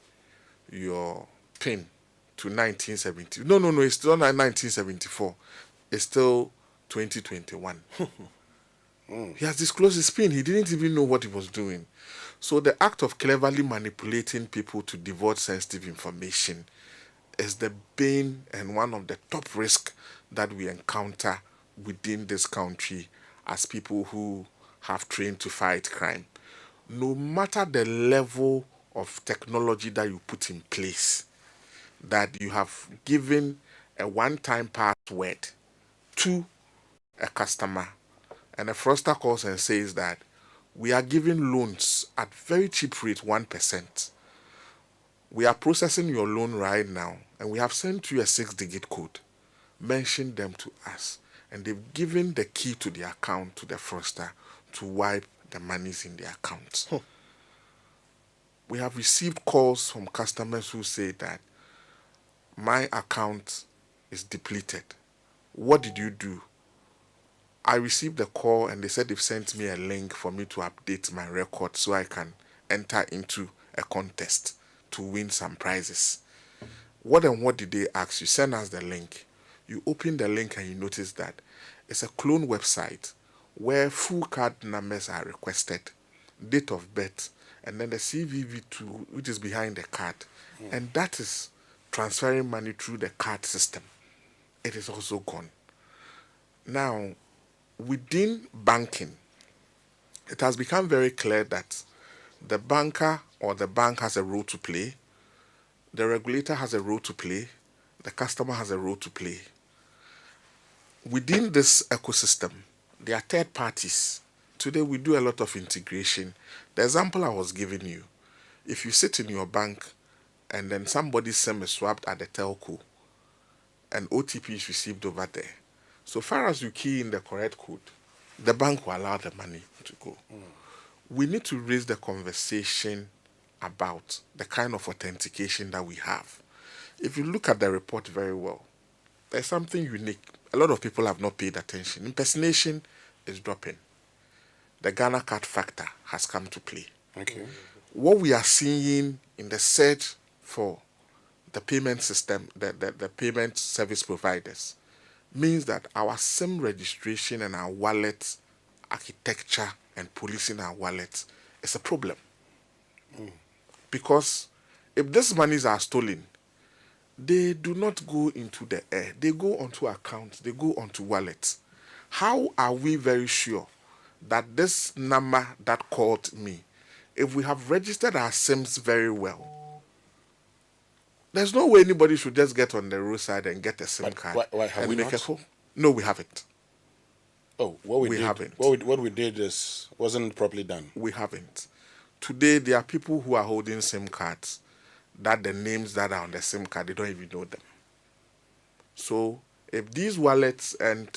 your PIN to 1970. No, it's still not 1974. It's still 2021. He has disclosed his PIN. He didn't even know what he was doing. So the act of cleverly manipulating people to divulge sensitive information is the bane and one of the top risks that we encounter within this country as people who have trained to fight crime. No matter the level of technology that you put in place, that you have given a one-time password to a customer, and a fraudster calls and says that we are giving loans at very cheap rate, 1%. We are processing your loan right now, and we have sent you a 6-digit code. Mention them to us. And they've given the key to the account to the fraudster to wipe the monies in the account. We have received calls from customers who say that my account is depleted. What did you do? I received a call and they said they've sent me a link for me to update my record so I can enter into a contest to win some prizes. What did they ask you? Send us the link. You open the link and you notice that it's a clone website where full card numbers are requested, date of birth, and then the CVV2, which is behind the card. And that is transferring money through the card system. It is also gone. Now, within banking, it has become very clear that the banker or the bank has a role to play, the regulator has a role to play, the customer has a role to play. within this ecosystem, there are third parties. Today we do a lot of integration. The example I was giving you, if you sit in your bank and then somebody's SIM is swapped at the telco and OTP is received over there, so far as you key in the correct code, the bank will allow the money to go. We need to raise the conversation about the kind of authentication that we have. If you look at the report very well, there's something unique. A lot of people have not paid attention. Impersonation is dropping. The Ghana card factor has come to play. Okay. What we are seeing in the search for the payment system, the payment service providers, means that our SIM registration and our wallet architecture and policing our wallets is a problem. Because if these monies are stolen, they do not go into the air. They go onto accounts. They go onto wallets. How are we very sure that this number that called me, if we have registered our SIMs very well, there's no way anybody should just get on the roadside and get a SIM card why have and we make not? a call? No, we haven't. Oh, what we did, haven't. What we did is wasn't properly done. We haven't. Today, there are people who are holding SIM cards that the names that are on the SIM card, they don't even know them. So, if these wallets, and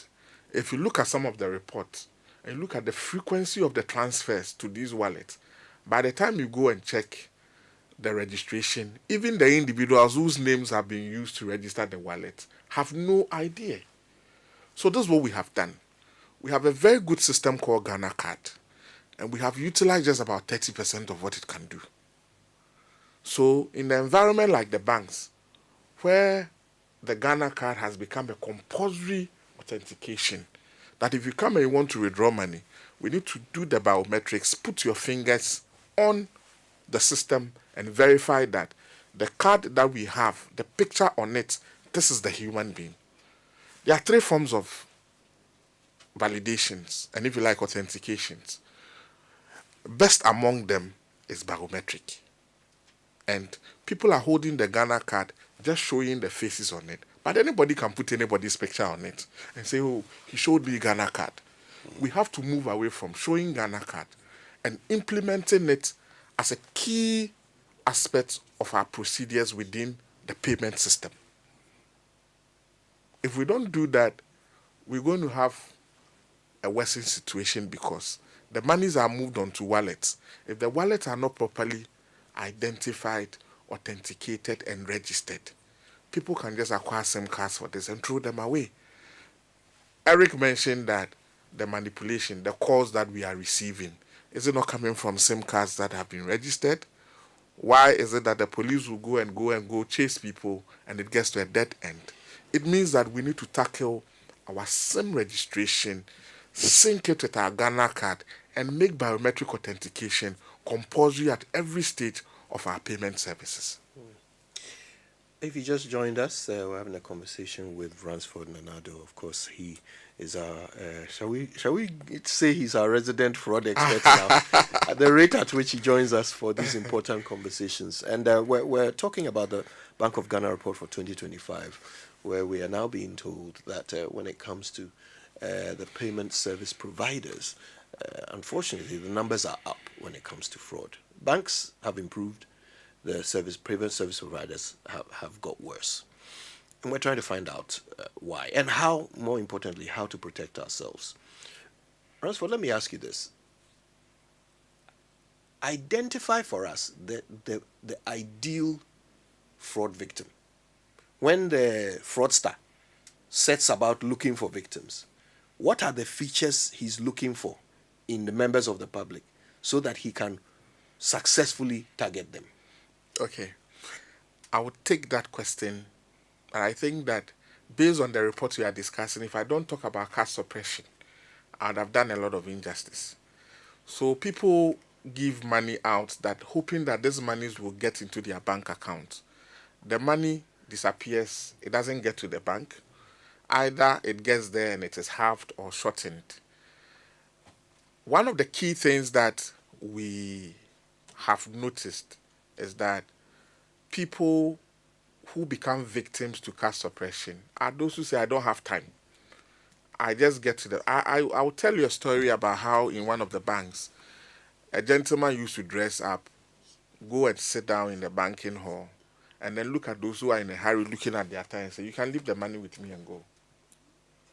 if you look at some of the reports, and you look at the frequency of the transfers to these wallets, by the time you go and check the registration, even the individuals whose names have been used to register the wallet have no idea. So this is what we have done. We have a very good system called Ghana Card, and we have utilized just about 30% of what it can do. So in the environment like the banks, where the Ghana Card has become a compulsory authentication, that if you come and you want to withdraw money, we need to do the biometrics, put your fingers on the system and verify that the card that we have, the picture on it, this is the human being. There are three forms of validations, and if you like, authentications. Best among them is biometric. And people are holding the Ghana card, just showing the faces on it. But anybody can put anybody's picture on it and say, oh, he showed me Ghana card. We have to move away from showing Ghana card and implementing it as a key aspect of our procedures within the payment system. If we don't do that, we're going to have a worsening situation because the monies are moved onto wallets. If the wallets are not properly identified, authenticated, and registered, people can just acquire SIM cards for this and throw them away. Eric mentioned that the manipulation, the calls that we are receiving, is it not coming from SIM cards that have been registered? Why is it that the police will go and go chase people and it gets to a dead end? It means that we need to tackle our SIM registration, sync it with our Ghana card, and make biometric authentication compulsory at every stage of our payment services. If you just joined us, we're having a conversation with Ransford Nanado. Of course, he is our, shall we say he's our resident fraud expert now, at the rate at which he joins us for these important conversations. And we're talking about the Bank of Ghana report for 2025, where we are now being told that when it comes to the payment service providers, unfortunately, the numbers are up when it comes to fraud. Banks have improved. The payment service providers have got worse. And we're trying to find out why and how, more importantly, how to protect ourselves. Ransford, let me ask you this. Identify for us the ideal fraud victim. When the fraudster sets about looking for victims, what are the features he's looking for in the members of the public so that he can successfully target them? Okay. I would take that question, and I think that based on the report we are discussing, if I don't talk about cash suppression, I would have done a lot of injustice. So people give money out that hoping that these monies will get into their bank account. The money disappears, it doesn't get to the bank. Either it gets there and it is halved or shortened. One of the key things that we have noticed is that people who become victims to cash suppression are those who say, I don't have time. I just get to the. I will tell you a story about how in one of the banks, a gentleman used to dress up, go and sit down in the banking hall, and then look at those who are in a hurry looking at their time and say, "You can leave the money with me and go."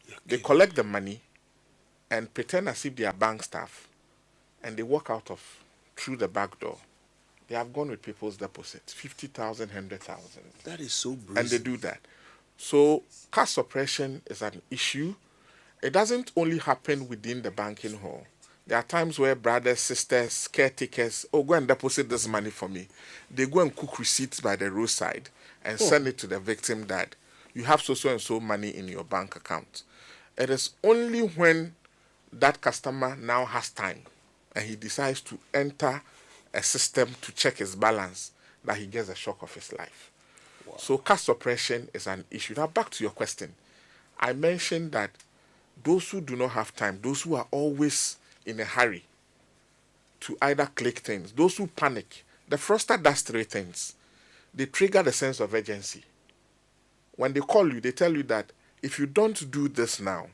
Okay. They collect the money and pretend as if they are bank staff, and they walk out of through the back door. They have gone with people's deposits, 50,000, 100,000. That is so brazen. And they do that. So cash suppression is an issue. It doesn't only happen within the banking hall. There are times where brothers, sisters, caretakers, go and deposit this money for me. They go and cook receipts by the roadside and send it to the victim that you have so and so money in your bank account. It is only when that customer now has time and he decides to enter a system to check his balance that he gets a shock of his life. Wow. So cash suppression is an issue. Now back to your question. I mentioned that those who do not have time, those who are always in a hurry to either click things, those who panic, the fraudster does three things. They trigger the sense of urgency. When they call you, they tell you that if you don't do this now,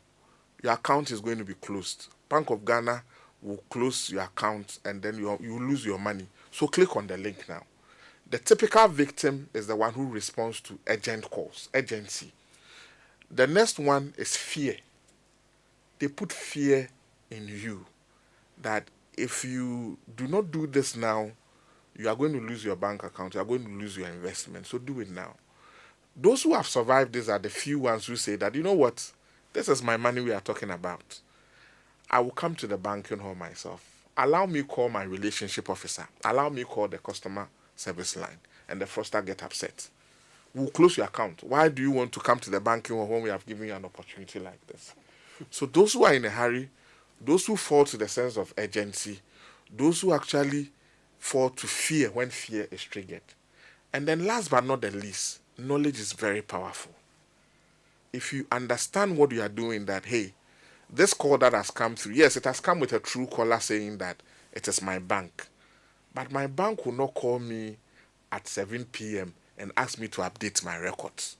your account is going to be closed. Bank of Ghana will close your account and then you lose your money. So click on the link now. The typical victim is the one who responds to urgent calls, urgency. The next one is fear. They put fear in you that if you do not do this now, you are going to lose your bank account, you are going to lose your investment, so do it now. Those who have survived this are the few ones who say that, you know what, this is my money we are talking about. I will come to the banking hall myself. Allow me call my relationship officer. Allow me call the customer service line. And the fraudster get upset. We'll close your account. Why do you want to come to the banking hall when we have given you an opportunity like this? So those who are in a hurry, those who fall to the sense of urgency, those who actually fall to fear when fear is triggered. And then last but not the least, knowledge is very powerful. If you understand what you are doing, that, hey, this call that has come through, yes, it has come with a true caller saying that it is my bank. But my bank will not call me at 7 p.m. and ask me to update my records.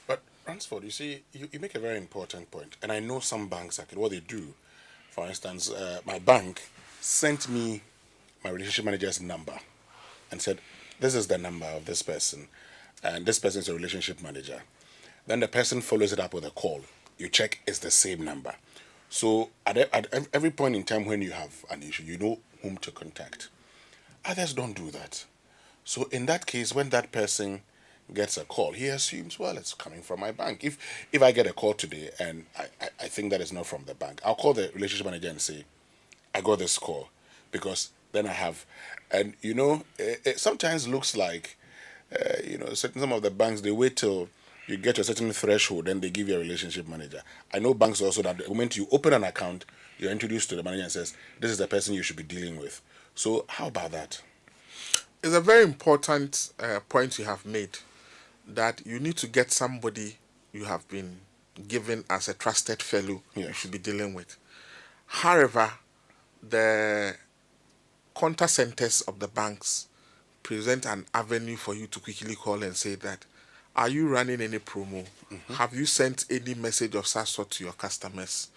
But, Ransford, you see, you make a very important point. And I know some banks, what they do. For instance, my bank sent me my relationship manager's number and said, this is the number of this person. And this person is a relationship manager. Then the person follows it up with a call. You check it's the same number. So at every point in time when you have an issue, you know whom to contact. Others don't do that. So in that case, when that person gets a call, he assumes, well, it's coming from my bank. If I get a call today and I think that is not from the bank, I'll call the relationship manager and say, I got this call. Because then I have, and it sometimes looks like, some of the banks, they wait till you get to a certain threshold, then they give you a relationship manager. I know banks also that the moment you open an account, you're introduced to the manager and says, this is the person you should be dealing with. So how about that? It's a very important point you have made, that you need to get somebody you have been given as a trusted fellow you should be dealing with. However, the contact centers of the banks present an avenue for you to quickly call and say that, are you running any promo? Mm-hmm. Have you sent any message of such sort to your customers?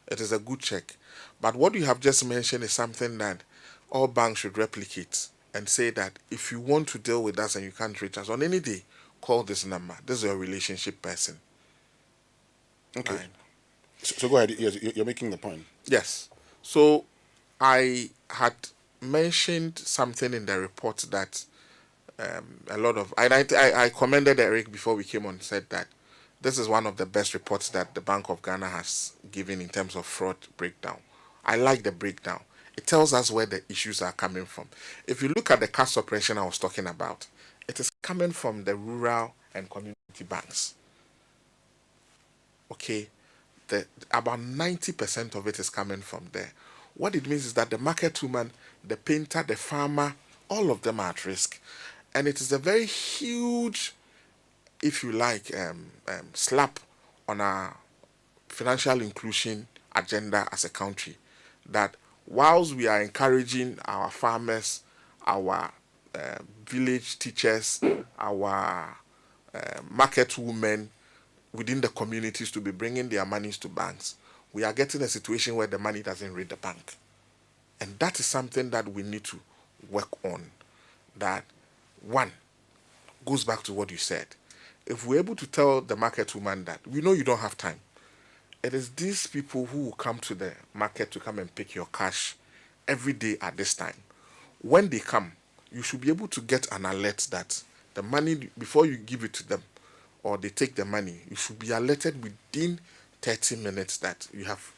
It is a good check. But what you have just mentioned is something that all banks should replicate and say that if you want to deal with us and you can't reach us on any day, call this number. This is your relationship person. Okay. Right. So go ahead. You're making the point. Yes. So I had mentioned something in the report that a lot of... I commended Eric before we came on, said that this is one of the best reports that the Bank of Ghana has given in terms of fraud breakdown. I like the breakdown. It tells us where the issues are coming from. If you look at the cash suppression I was talking about, it is coming from the rural and community banks. Okay? About 90% of it is coming from there. What it means is that the market woman, the painter, the farmer, all of them are at risk. And it is a very huge, if you like, slap on our financial inclusion agenda as a country, that whilst we are encouraging our farmers, our village teachers, our market women within the communities to be bringing their monies to banks, we are getting a situation where the money doesn't reach the bank. And that is something that we need to work on. That, one, goes back to what you said. If we're able to tell the market woman that we know you don't have time, it is these people who will come to the market to come and pick your cash every day at this time. When they come, you should be able to get an alert that the money, before you give it to them or they take the money, you should be alerted within 30 minutes that you have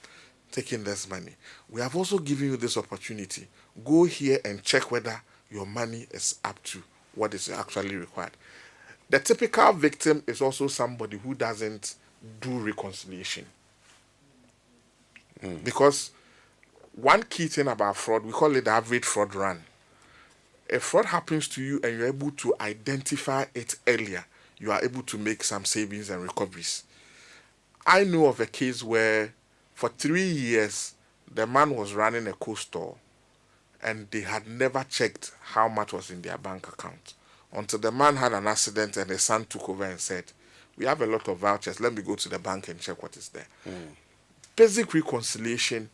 taken this money. We have also given you this opportunity. Go here and check whether your money is up to what is actually required. The typical victim is also somebody who doesn't do reconciliation. Because one key thing about fraud, we call it the average fraud run. If fraud happens to you and you're able to identify it earlier, you are able to make some savings and recoveries. I know of a case where for 3 years, the man was running a co-store and they had never checked how much was in their bank account until the man had an accident and his son took over and said, we have a lot of vouchers, let me go to the bank and check what is there. Basic reconciliation,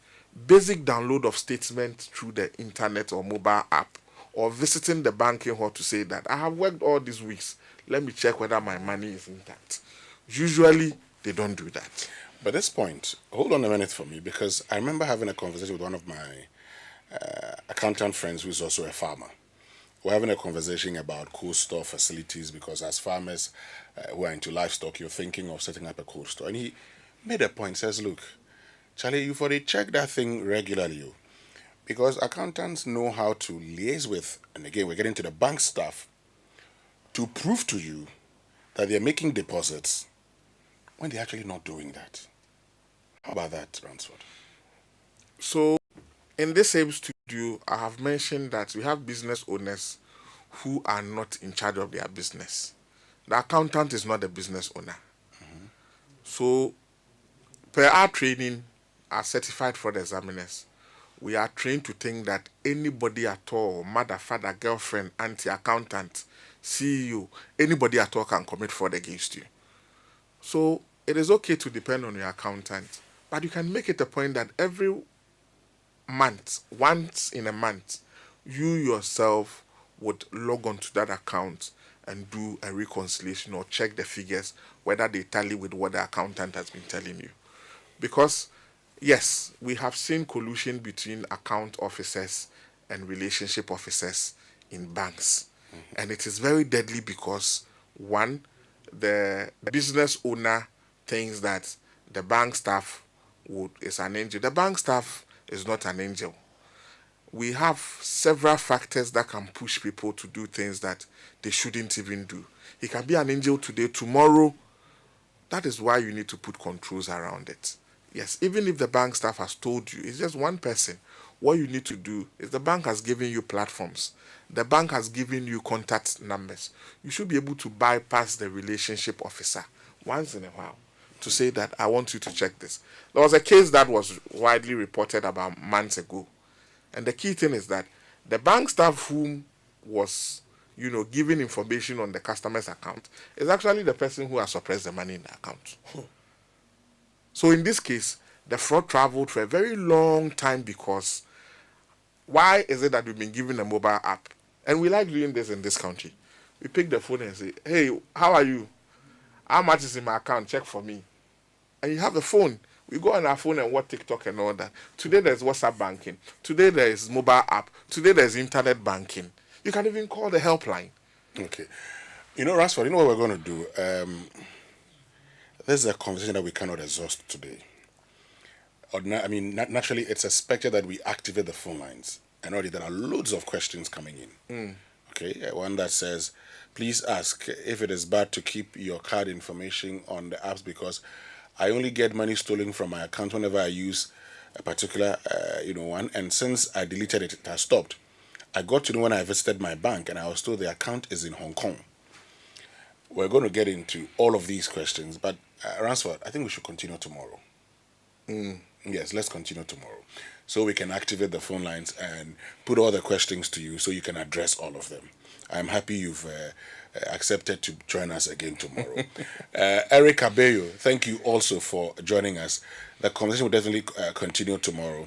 basic download of statements through the internet or mobile app, or visiting the banking hall to say that I have worked all these weeks, let me check whether my money is intact. Usually, they don't do that. But this point, hold on a minute for me, because I remember having a conversation with one of my accountant friends who is also a farmer. We're having a conversation about cold store facilities, because as farmers who are into livestock, you're thinking of setting up a cold store. And he made a point, says, look, Charlie, you for they check that thing regularly, because accountants know how to liaise with, and again, we're getting to the bank staff, to prove to you that they're making deposits when they're actually not doing that. How about that, Ransford? So, in this same studio, I have mentioned that we have business owners who are not in charge of their business. The accountant is not the business owner. So, per our training, our certified fraud examiners, we are trained to think that anybody at all, mother, father, girlfriend, auntie, accountant, CEO, anybody at all can commit fraud against you. So it is okay to depend on your accountant, but you can make it a point that every month, once in a month, you yourself would log on to that account and do a reconciliation or check the figures, whether they tally with what the accountant has been telling you. Because, yes, we have seen collusion between account officers and relationship officers in banks. And it is very deadly because, one, the business owner thinks that the bank staff is an angel. The bank staff is not an angel. We have several factors that can push people to do things that they shouldn't even do. He can be an angel today, tomorrow. That is why you need to put controls around it. Yes, even if the bank staff has told you, it's just one person. What you need to do is the bank has given you platforms. The bank has given you contact numbers. You should be able to bypass the relationship officer once in a while to say that I want you to check this. There was a case that was widely reported about months ago. And the key thing is that the bank staff whom was, giving information on the customer's account is actually the person who has suppressed the money in the account. So in this case, the fraud traveled for a very long time because why is it that we've been given a mobile app? And we like doing this in this country. We pick the phone and say, hey, how are you? How much is in my account? Check for me. And you have the phone. We go on our phone and watch TikTok and all that. Today there's WhatsApp banking. Today there's mobile app. Today there's internet banking. You can even call the helpline. Okay. Ransford, you know what we're going to do? This is a conversation that we cannot exhaust today. Naturally, it's expected that we activate the phone lines. And already there are loads of questions coming in. Okay, one that says, please ask if it is bad to keep your card information on the apps because I only get money stolen from my account whenever I use a particular, one. And since I deleted it, it has stopped. I got to know when I visited my bank and I was told the account is in Hong Kong. We're going to get into all of these questions, but Ransford, I think we should continue tomorrow. Yes, let's continue tomorrow. so we can activate the phone lines and put all the questions to you so you can address all of them. I'm happy you've accepted to join us again tomorrow. Eric Abeyo, thank you also for joining us. The conversation will definitely continue tomorrow.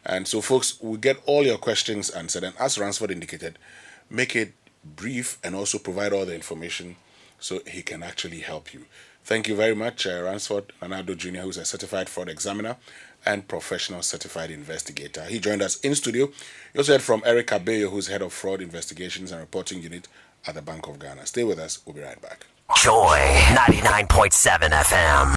And so, folks, we'll get all your questions answered. And as Ransford indicated, make it brief and also provide all the information so he can actually help you. Thank you very much, Ransford Nanado Jr., who's a certified fraud examiner and professional certified investigator. He joined us in studio. You also heard from Eric Abeyo, who's head of fraud investigations and reporting unit at the Bank of Ghana. Stay with us. We'll be right back. Joy 99.7 FM.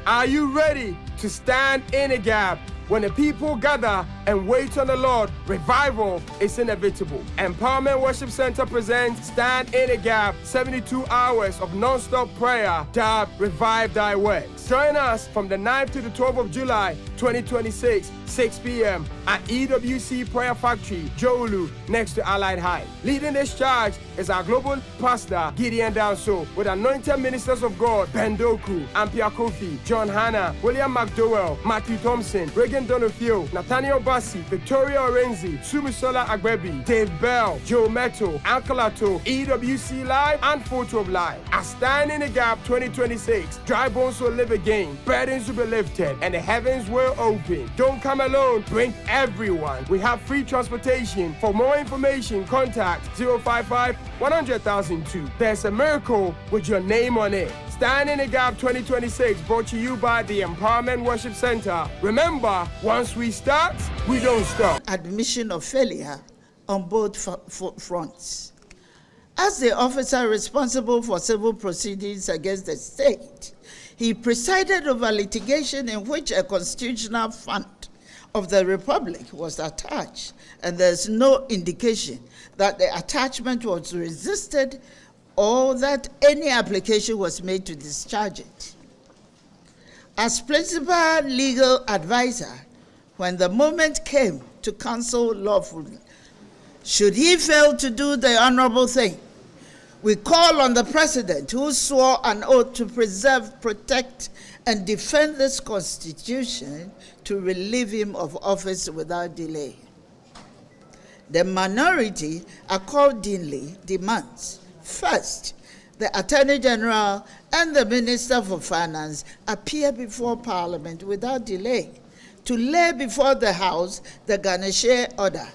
Are you ready to stand in a gap? When the people gather and wait on the Lord, revival is inevitable. Empowerment Worship Center presents Stand in a Gap, 72 hours of non-stop prayer, dubbed Revive Thy Works. Join us from the 9th to the 12th of July, 2026, 6 p.m. at EWC Prayer Factory, Jolu, next to Allied High. Leading this charge is our global pastor, Gideon Danso, with anointed ministers of God, Ben Doku, Ampia Kofi, John Hanna, William McDowell, Matthew Thompson, Regan Donofio, Nathaniel Bassi, Victoria Orenzi, Sumisola Agbebi, Dave Bell, Joe Meto, Ankalato, EWC Live, and Photo of Live. At Stand in the Gap 2026, dry bones will live again, burdens will be lifted, and the heavens will open. Don't come alone, bring everyone. We have free transportation. For more information, contact 055-100,002. There's a miracle with your name on it. Stand in the Gap 2026, brought to you by the Empowerment Worship Center. Remember, once we start, we don't stop. Admission of failure on both fronts. As the officer responsible for civil proceedings against the state, he presided over litigation in which a constitutional fund of the Republic was attached, and there's no indication that the attachment was resisted or that any application was made to discharge it. As principal legal advisor, when the moment came to counsel lawfully, should he fail to do the honorable thing, we call on the President, who swore an oath to preserve, protect, and defend this Constitution, to relieve him of office without delay. The minority accordingly demands, first, the Attorney General and the Minister for Finance appear before Parliament without delay to lay before the House the Ganeshe order,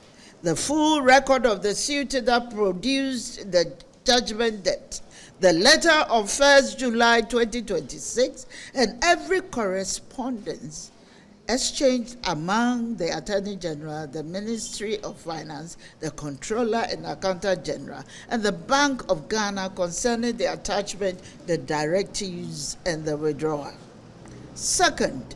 the full record of the suit that produced the judgment debt, the letter of 1st July 2026, and every correspondence exchanged among the Attorney General, the Ministry of Finance, the Controller and Accountant General, and the Bank of Ghana concerning the attachment, the directives, and the withdrawal. Second,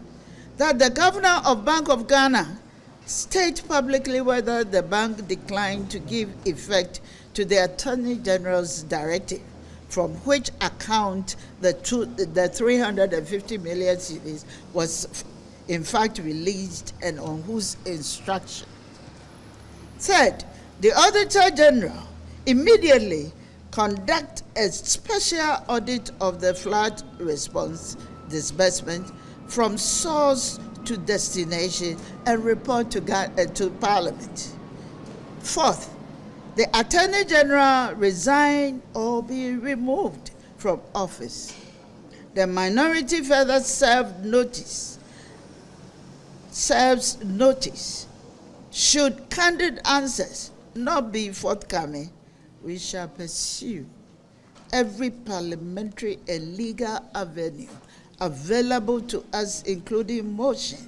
that the Governor of Bank of Ghana state publicly whether the bank declined to give effect to the Attorney General's directive, from which account the 350 million cedis was in fact released and on whose instruction. Third, the Auditor General immediately conduct a special audit of the flood response disbursement from source to destination and report to Parliament. Fourth, the Attorney General resign or be removed from office. The minority further serves notice. Should candid answers not be forthcoming, we shall pursue every parliamentary and legal avenue available to us, including motion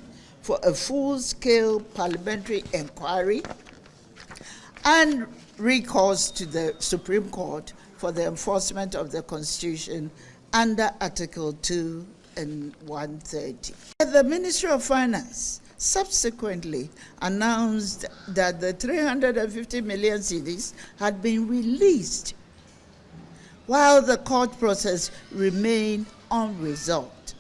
for a full-scale parliamentary inquiry and recourse to the Supreme Court for the enforcement of the Constitution under Article 2 and 130. The Ministry of Finance subsequently announced that the 350 million cedis had been released, while the court process remained unresolved.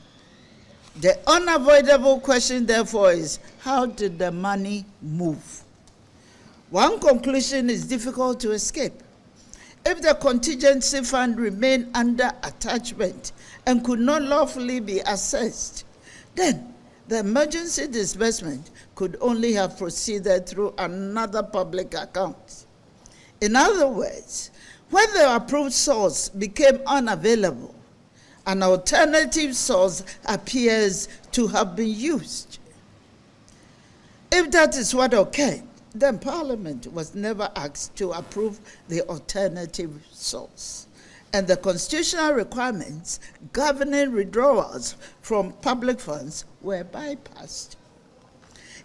The unavoidable question, therefore, is how did the money move? One conclusion is difficult to escape. If the contingency fund remained under attachment and could not lawfully be assessed, then the emergency disbursement could only have proceeded through another public account. In other words, when the approved source became unavailable, an alternative source appears to have been used. If that is what occurred, then Parliament was never asked to approve the alternative source, and the constitutional requirements governing withdrawals from public funds were bypassed.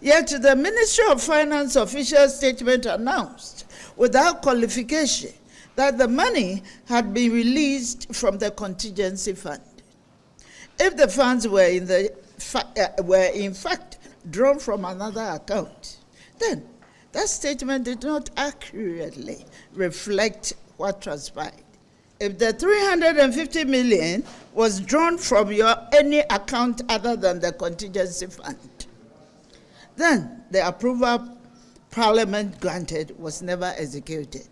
Yet the Ministry of Finance official statement announced, without qualification, that the money had been released from the contingency fund. If the funds were in fact drawn from another account, then that statement did not accurately reflect what transpired. If the 350 million was drawn from any account other than the contingency fund, then the approval Parliament granted was never executed.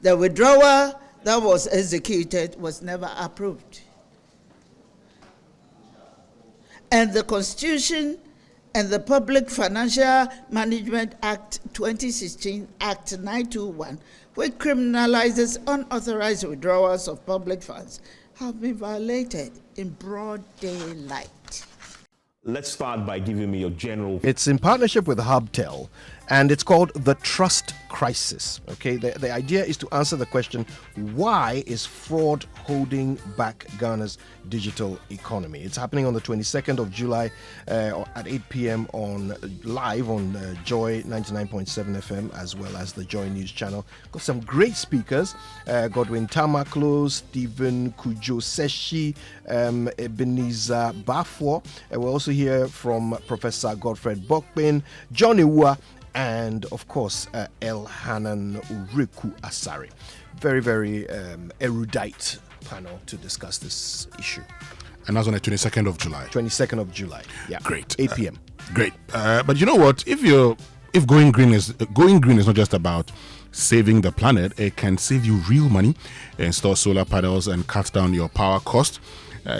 The withdrawal that was executed was never approved. And the Constitution and the Public Financial Management Act 2016, Act 921, which criminalizes unauthorized withdrawals of public funds, have been violated in broad daylight. Let's start by giving me your general... It's in partnership with Hubtel, and it's called The Trust Crisis. Okay, the idea is to answer the question, why is fraud holding back Ghana's digital economy? It's happening on the 22nd of July at 8 p.m. live on Joy 99.7 FM, as well as the Joy News channel. Got some great speakers, Godwin Tamaklo, Stephen Kojo Seshi, Ebenezer Bafo. We'll also hear from Professor Godfred Bokpin, John Ewa, and of course Elhanan Uriku Asari. Very, very erudite panel to discuss this issue. And that's on the 22nd of July. 22nd of July. Yeah. Great. 8 p.m. Great. But you know what? If going green is not just about saving the planet, it can save you real money. Install solar panels and cut down your power cost.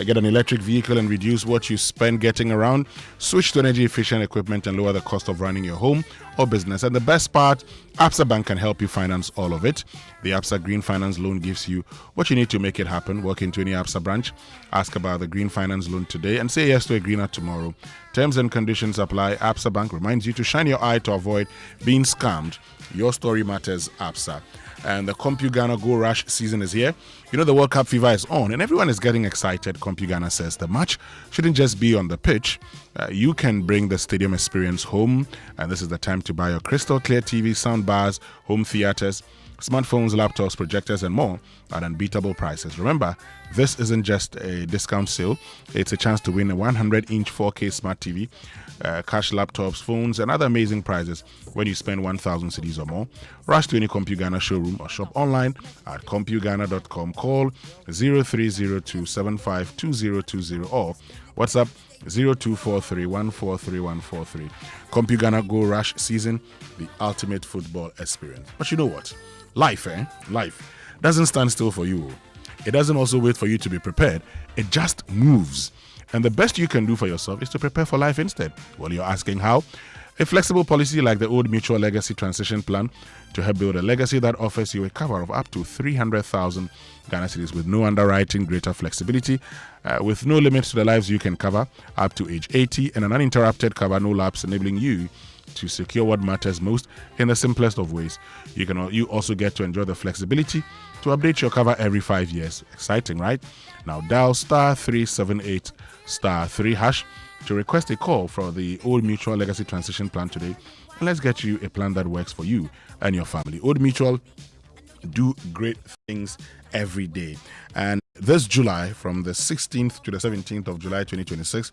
Get an electric vehicle and reduce what you spend getting around. Switch to energy efficient equipment and lower the cost of running your home or business. And the best part, Absa Bank can help you finance all of it. The Absa Green Finance Loan gives you what you need to make it happen. Walk into any Absa branch, ask about the Green Finance Loan today, and say yes to a greener tomorrow. Terms and conditions apply. Absa Bank reminds you to shine your eye to avoid being scammed. Your story matters, Absa. And the CompuGhana Go Rush season is here. You know the World Cup fever is on and everyone is getting excited. CompuGhana says the match shouldn't just be on the pitch. You can bring the stadium experience home, and this is the time to buy your crystal clear TV, sound bars, home theaters, smartphones, laptops, projectors, and more at unbeatable prices. Remember, this isn't just a discount sale. It's a chance to win a 100-inch 4K smart TV, cash laptops, phones, and other amazing prizes when you spend 1,000 cedis or more. Rush to any CompuGhana showroom or shop online at CompuGhana.com. Call 0302752020 or WhatsApp 0243143143. CompuGhana Go Rush season, the ultimate football experience. But you know what? Life doesn't stand still for you. It doesn't also wait for you to be prepared. It just moves. And the best you can do for yourself is to prepare for life instead. Well, you're asking how? A flexible policy like the Old Mutual Legacy Transition Plan to help build a legacy that offers you a cover of up to 300,000 Ghana cedis with no underwriting, greater flexibility, with no limits to the lives you can cover up to age 80, and an uninterrupted cover, no lapse, enabling you to secure what matters most in the simplest of ways. You also get to enjoy the flexibility to update your cover every 5 years. Exciting, right? Now dial *378 *3# to request a call for the Old Mutual Legacy Transition Plan today, and let's get you a plan that works for you and your family. Old Mutual do great things every day. And this July, from the 16th to the 17th of July 2026,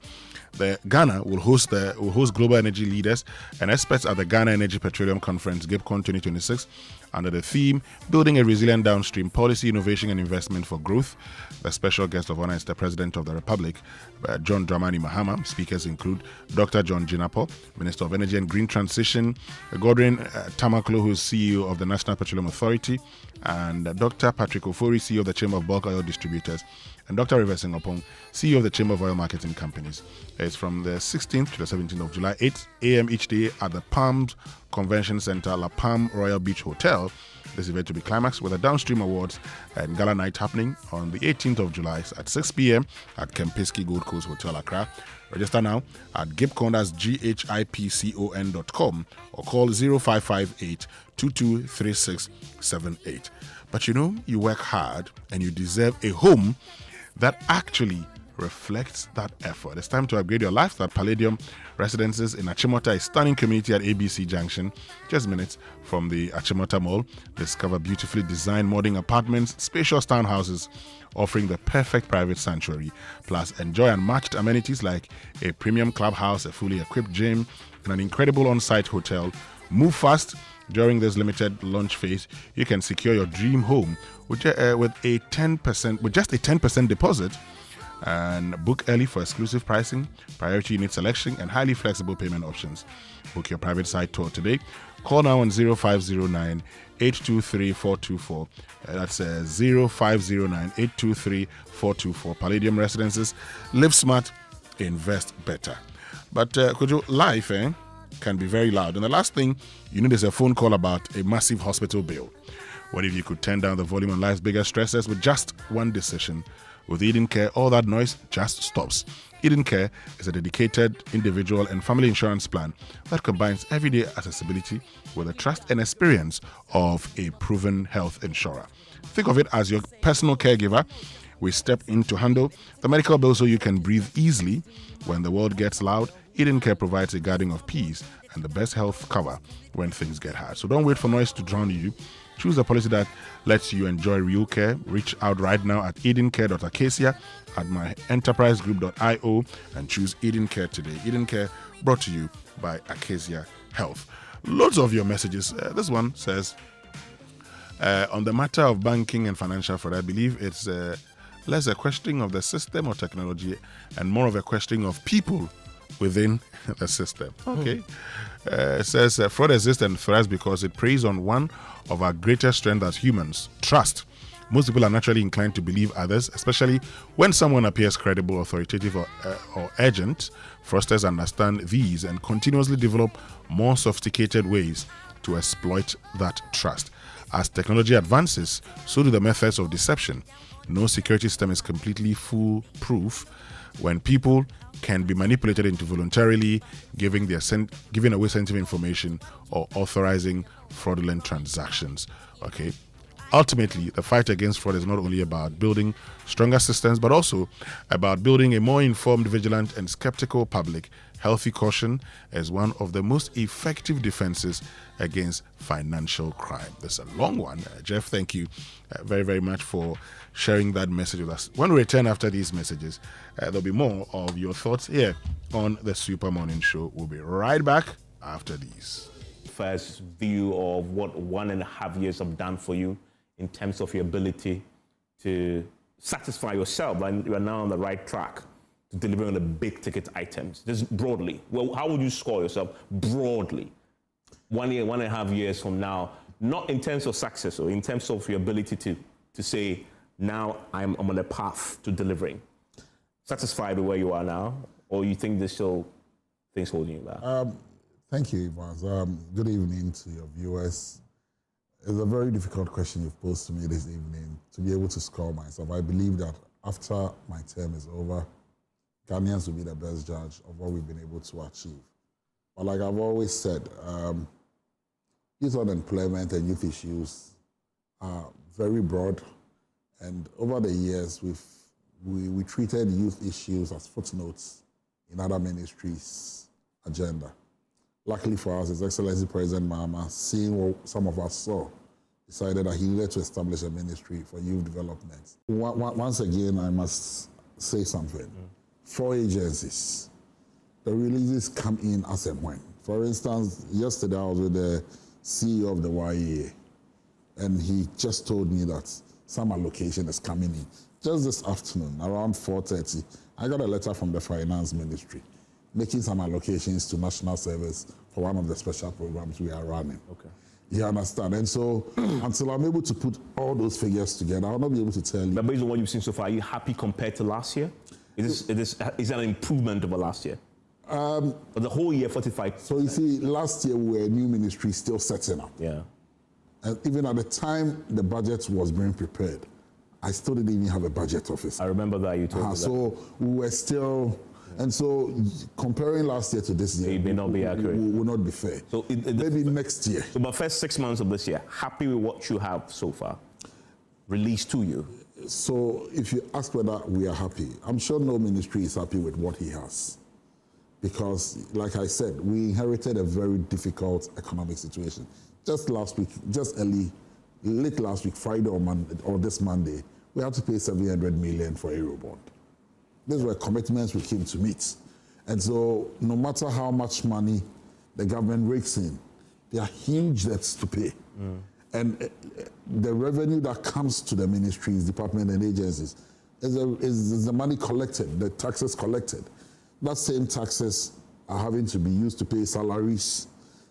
Ghana will host global energy leaders and experts at the Ghana Energy Petroleum Conference, GIPCON 2026, under the theme, Building a Resilient Downstream Policy, Innovation and Investment for Growth. The special guest of honor is the President of the Republic, John Dramani Mahama. Speakers include Dr. John Jinapor, Minister of Energy and Green Transition, Godwin Tamaklo, who is CEO of the National Petroleum Authority, and Dr. Patrick Ofori, CEO of the Chamber of Bulk Oil Distributors and Dr. Rivers Ngopong, CEO of the Chamber of Oil Marketing Companies. It's from the 16th to the 17th of July, 8 a.m. each day at the Palms Convention Center, La Palm Royal Beach Hotel. This event to be climaxed with a downstream awards and gala night happening on the 18th of July at 6 p.m. at Kempinski Gold Coast Hotel, Accra. Register now at gipcon, GHIPCON.com, or call 0558 223678. But you work hard and you deserve a home that actually reflects that effort. It's time to upgrade your life at Palladium Residences in Achimota, a stunning community at ABC Junction, just minutes from the Achimota Mall. Discover beautifully designed modern apartments, spacious townhouses offering the perfect private sanctuary. Plus, enjoy unmatched amenities like a premium clubhouse, a fully equipped gym, and an incredible on-site hotel. Move fast. During this limited launch phase, you can secure your dream home with just a 10% deposit, and book early for exclusive pricing, priority unit selection, and highly flexible payment options. Book your private site tour today. Call now on 0509 823 424. That's 0509 823 424. Palladium Residences. Live smart, invest better. But Kojo, life can be very loud. And the last thing you need is a phone call about a massive hospital bill. What if you could turn down the volume on life's biggest stresses with just one decision? With Eden Care, all that noise just stops. Eden Care is a dedicated individual and family insurance plan that combines everyday accessibility with the trust and experience of a proven health insurer. Think of it as your personal caregiver. We step in to handle the medical bill so you can breathe easily. When the world gets loud, Eden Care provides a guarding of peace and the best health cover when things get hard. So don't wait for noise to drown you. Choose a policy that lets you enjoy real care. Reach out right now at edencare.acacia at myenterprisegroup.io and choose Eden Care today. Eden Care brought to you by Acacia Health. Loads of your messages. This one says, on the matter of banking and financial fraud, I believe it's less a question of the system or technology and more of a question of people within the system. Okay. It says fraud exists and thrives because it preys on one of our greatest strengths as humans, trust. Most people are naturally inclined to believe others, especially when someone appears credible, authoritative, or urgent. Fraudsters understand these and continuously develop more sophisticated ways to exploit that trust. As technology advances, so do the methods of deception. No security system is completely foolproof. When people can be manipulated into voluntarily giving away sensitive information or authorizing fraudulent transactions. Okay. Ultimately, the fight against fraud is not only about building stronger systems, but also about building a more informed, vigilant, and skeptical public. Healthy caution is one of the most effective defenses against financial crime. That's a long one. Jeff, thank you very, very much for sharing that message with us. When we return after these messages, there'll be more of your thoughts here on the Super Morning Show. We'll be right back after these. First view of what 1.5 years have done for you in terms of your ability to satisfy yourself, and you are now on the right track to deliver on the big ticket items. Just broadly, well, how would you score yourself broadly? 1 year, 1.5 years from now, not in terms of success or in terms of your ability to say, now I'm on a path to delivering. Satisfied with where you are now, or you think there's still things holding you back? Thank you, Evans. Good evening to your viewers. It's a very difficult question you've posed to me this evening to be able to score myself. I believe that after my term is over, Ghanaians will be the best judge of what we've been able to achieve. But like I've always said, youth unemployment and youth issues are very broad. And over the years, we treated youth issues as footnotes in other ministries' agenda. Luckily for us, His Excellency President Mahama, seeing what some of us saw, decided that he needed to establish a ministry for youth development. Once again, I must say something. 4 agencies. The releases come in as and when. For instance, yesterday I was with the CEO of the YEA, and he just told me that some allocation is coming in. Just this afternoon, around 4:30, I got a letter from the Finance Ministry making some allocations to National Service for one of the special programs we are running. Okay. You understand? And so until I'm able to put all those figures together, I'll not be able to tell you. But based on what you've seen so far, are you happy compared to last year? Is that an improvement over last year? For the whole year, 45. So you see, last year we were a new ministry still setting up. Yeah. And even at the time the budget was being prepared, I still didn't even have a budget office. I remember that you told me that. So we were still, and so comparing last year to this year, it may not be accurate. Will not be fair. So maybe next year. So, but first 6 months of this year, happy with what you have so far, released to you. So if you ask whether we are happy, I'm sure no ministry is happy with what he has. Because, like I said, we inherited a very difficult economic situation. Just last week, late last week, Friday or Monday, or this Monday, we had to pay 700 million for Eurobond. These were commitments we came to meet. And so no matter how much money the government rakes in, there are huge debts to pay. And the revenue that comes to the ministries, departments, and agencies is the money collected, the taxes collected. That same taxes are having to be used to pay salaries.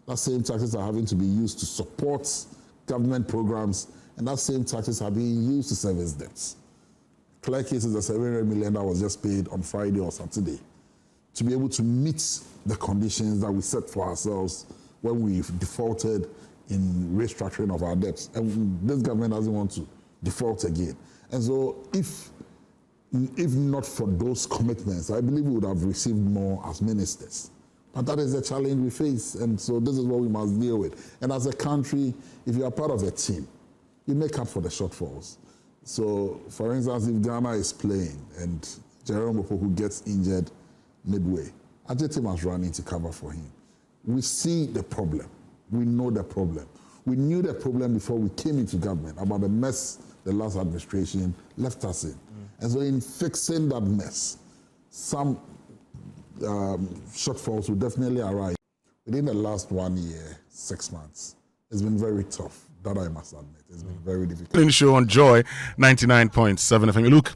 That same taxes are having to be used to support government programs. And that same taxes are being used to service debts. Clear cases, the 700 million that was just paid on Friday or Saturday, to be able to meet the conditions that we set for ourselves when we've defaulted in restructuring of our debts. And this government doesn't want to default again. And so if not for those commitments, I believe we would have received more as ministers. But that is the challenge we face, and so this is what we must deal with. And as a country, if you are part of a team, you make up for the shortfalls. So, for instance, if Ghana is playing and Jerome Opoku gets injured midway, Ajete must run in to cover for him. We see the problem. We know the problem. We knew the problem before we came into government about the mess the last administration left us in. And so in fixing that mess, some shortfalls will definitely arise. Within the last 1 year, 6 months, it's been very tough. That I must admit. It's been very difficult. Show on Joy 99.7 FM. Look,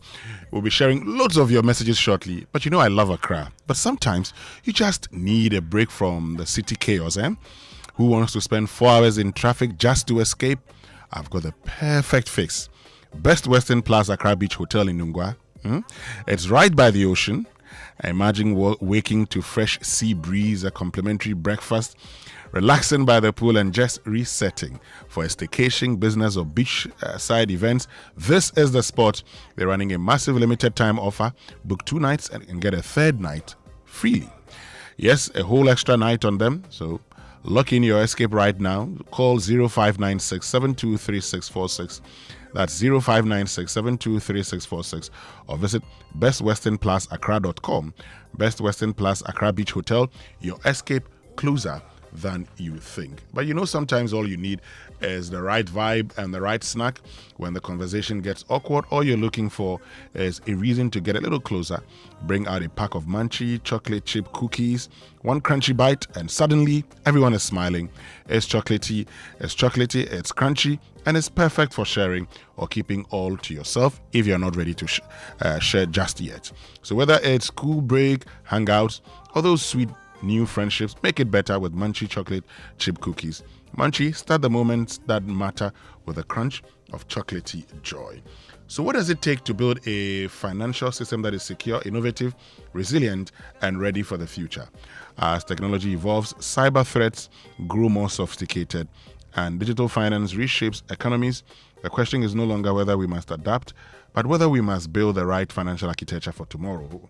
we'll be sharing loads of your messages shortly. But you know I love Accra. But sometimes you just need a break from the city chaos, eh? Who wants to spend 4 hours in traffic just to escape? I've got the perfect fix. Best Western Plus Accra Beach Hotel in Nungwa. It's right by the ocean. I imagine waking to fresh sea breeze, a complimentary breakfast, relaxing by the pool, and just resetting for a staycation, business, or beach side events. This is the spot. They're running a massive limited time offer. Book 2 nights and get a 3rd night freely. Yes, a whole extra night on them. So lock in your escape right now. Call 0596 723646. That's 0596 723646, or visit bestwesternplusaccra.com. Best Western Plus Accra Beach Hotel, your escape closer than you think. But you know, sometimes all you need is the right vibe and the right snack. When the conversation gets awkward, all you're looking for is a reason to get a little closer. Bring out a pack of Munchie chocolate chip cookies, one crunchy bite, and suddenly everyone is smiling. It's chocolatey, it's crunchy, and it's perfect for sharing or keeping all to yourself if you're not ready to share just yet. So whether it's school break, hangouts, or those sweet new friendships, make it better with Munchie chocolate chip cookies. Munchie, start the moments that matter with a crunch of chocolatey joy. So what does it take to build a financial system that is secure, innovative, resilient, and ready for the future? As technology evolves, cyber threats grow more sophisticated, and digital finance reshapes economies, the question is no longer whether we must adapt, but whether we must build the right financial architecture for tomorrow,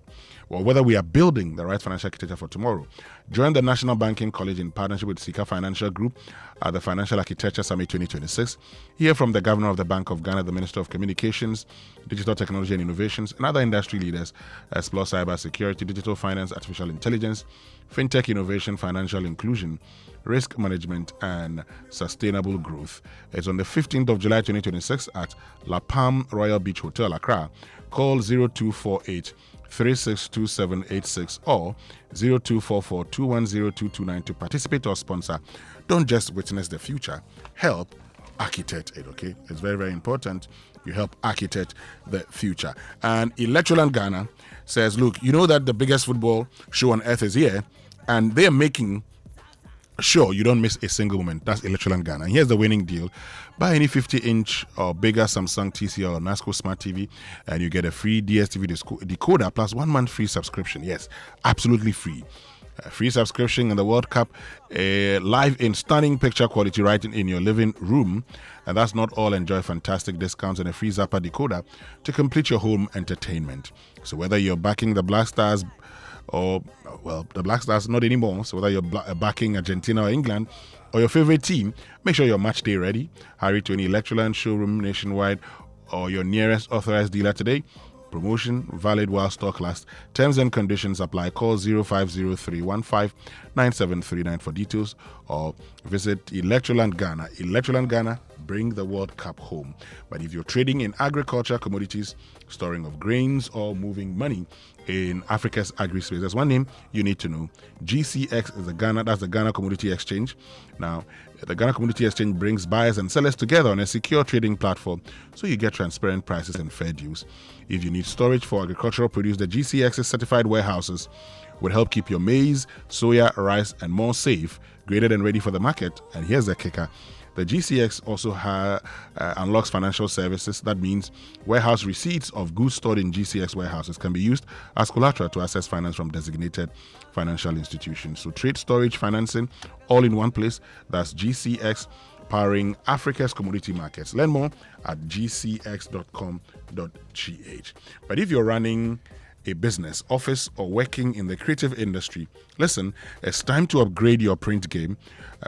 or whether we are building the right financial architecture for tomorrow. Join the National Banking College in partnership with Sika Financial Group at the Financial Architecture Summit 2026. Hear from the Governor of the Bank of Ghana, the Minister of Communications, Digital Technology and Innovations, and other industry leaders. Explore cyber security, digital finance, artificial intelligence, fintech innovation, financial inclusion, risk management, and sustainable growth. It's on the 15th of July 2026 at La Palm Royal Beach Hotel, Accra. Call 0248 362786 or 0244 210229 to participate or sponsor. Don't just witness the future, help architect it, okay? It's very, very important you help architect the future. And Electroland Ghana says, look, you know that the biggest football show on earth is here, and they're making sure you don't miss a single moment. That's Electroland Ghana. And here's the winning deal. Buy any 50-inch or bigger Samsung TCL or NASCO Smart TV and you get a free DSTV decoder plus 1 month free subscription. Yes, absolutely free. Free subscription in the World Cup, live in stunning picture quality right in your living room. And that's not all. Enjoy fantastic discounts and a free Zappa decoder to complete your home entertainment. So whether you're backing the Black Stars or, well, the Black Stars not anymore, so whether you're backing Argentina or England or your favorite team, make sure you're match day ready. Hurry to any Electroland showroom nationwide or your nearest authorized dealer today. Promotion valid while stock lasts. Terms and conditions apply. Call 0503159739 for details or visit Electroland Ghana. Electroland Ghana, bring the World Cup home. But if you're trading in agriculture, commodities, storing of grains, or moving money in Africa's agri-space, there's one name you need to know. GCX is that's the Ghana Commodity Exchange. Now, the Ghana Commodity Exchange brings buyers and sellers together on a secure trading platform so you get transparent prices and fair deals. If you need storage for agricultural produce, the GCX's certified warehouses will help keep your maize, soya, rice, and more safe, graded and ready for the market. And here's the kicker. The GCX also unlocks financial services. That means warehouse receipts of goods stored in GCX warehouses can be used as collateral to access finance from designated financial institutions. So trade, storage, financing, all in one place. That's GCX, powering Africa's commodity markets. Learn more at gcx.com.gh. But if you're running a business, office, or working in the creative industry, listen, it's time to upgrade your print game.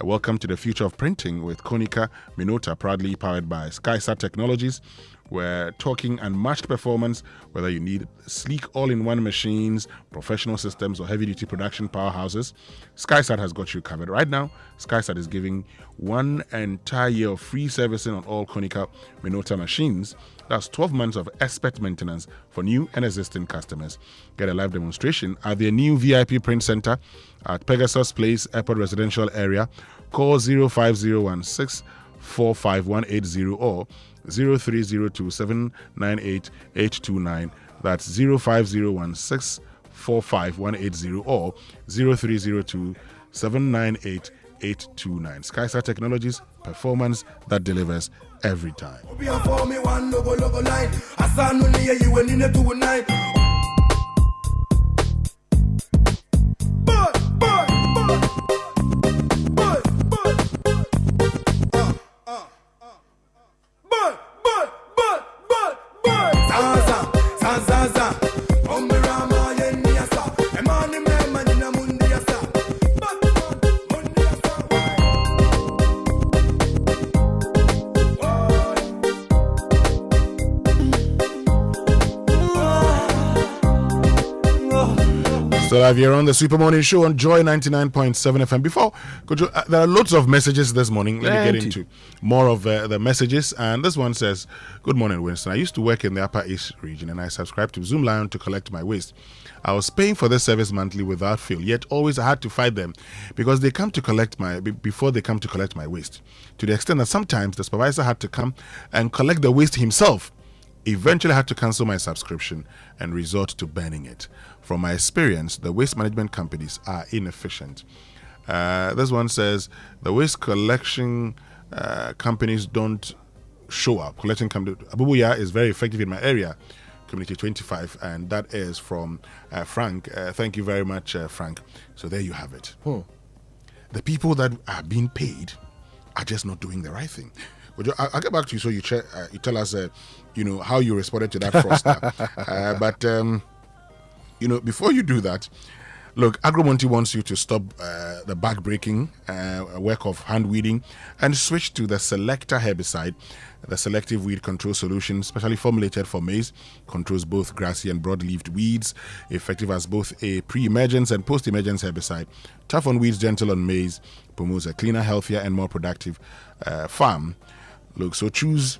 Welcome to the future of printing with Konica Minolta, proudly powered by SkySat Technologies. We're talking unmatched performance, whether you need sleek all-in-one machines, professional systems, or heavy-duty production powerhouses. SkySat has got you covered. Right now, SkySat is giving 1 entire year of free servicing on all Konica Minolta machines. That's 12 months of expert maintenance for new and existing customers. Get a live demonstration at their new VIP print center at Pegasus Place, Airport Residential Area. Call 05016 45180 or 0302 798 829. That's 05016 45180 or 0302 798 829. SkyStar Technologies, performance that delivers every time. So live here on the Super Morning Show on Joy 99.7 FM. Before, Kojo, there are loads of messages this morning. Let me get into more of the messages. And this one says, good morning, Winston. I used to work in the Upper East region and I subscribed to Zoom Lion to collect my waste. I was paying for this service monthly without fail, yet always I had to fight them because they come to collect before they come to collect my waste. To the extent that sometimes the supervisor had to come and collect the waste himself. Eventually I had to cancel my subscription and resort to burning it. From my experience, the waste management companies are inefficient. This one says the waste collection companies don't show up. Collection company Abubuya is very effective in my area, Community 25, and that is from Frank. Thank you very much, Frank. So there you have it. The people that are being paid are just not doing the right thing. I'll get back to you so you tell us, how you responded to that fraudster. But before you do that, look, Agromonti wants you to stop the back-breaking work of hand weeding and switch to the Selector herbicide. The selective weed control solution, specially formulated for maize, controls both grassy and broad-leaved weeds, effective as both a pre-emergence and post-emergence herbicide. Tough on weeds, gentle on maize, promotes a cleaner, healthier, and more productive farm. Look, so choose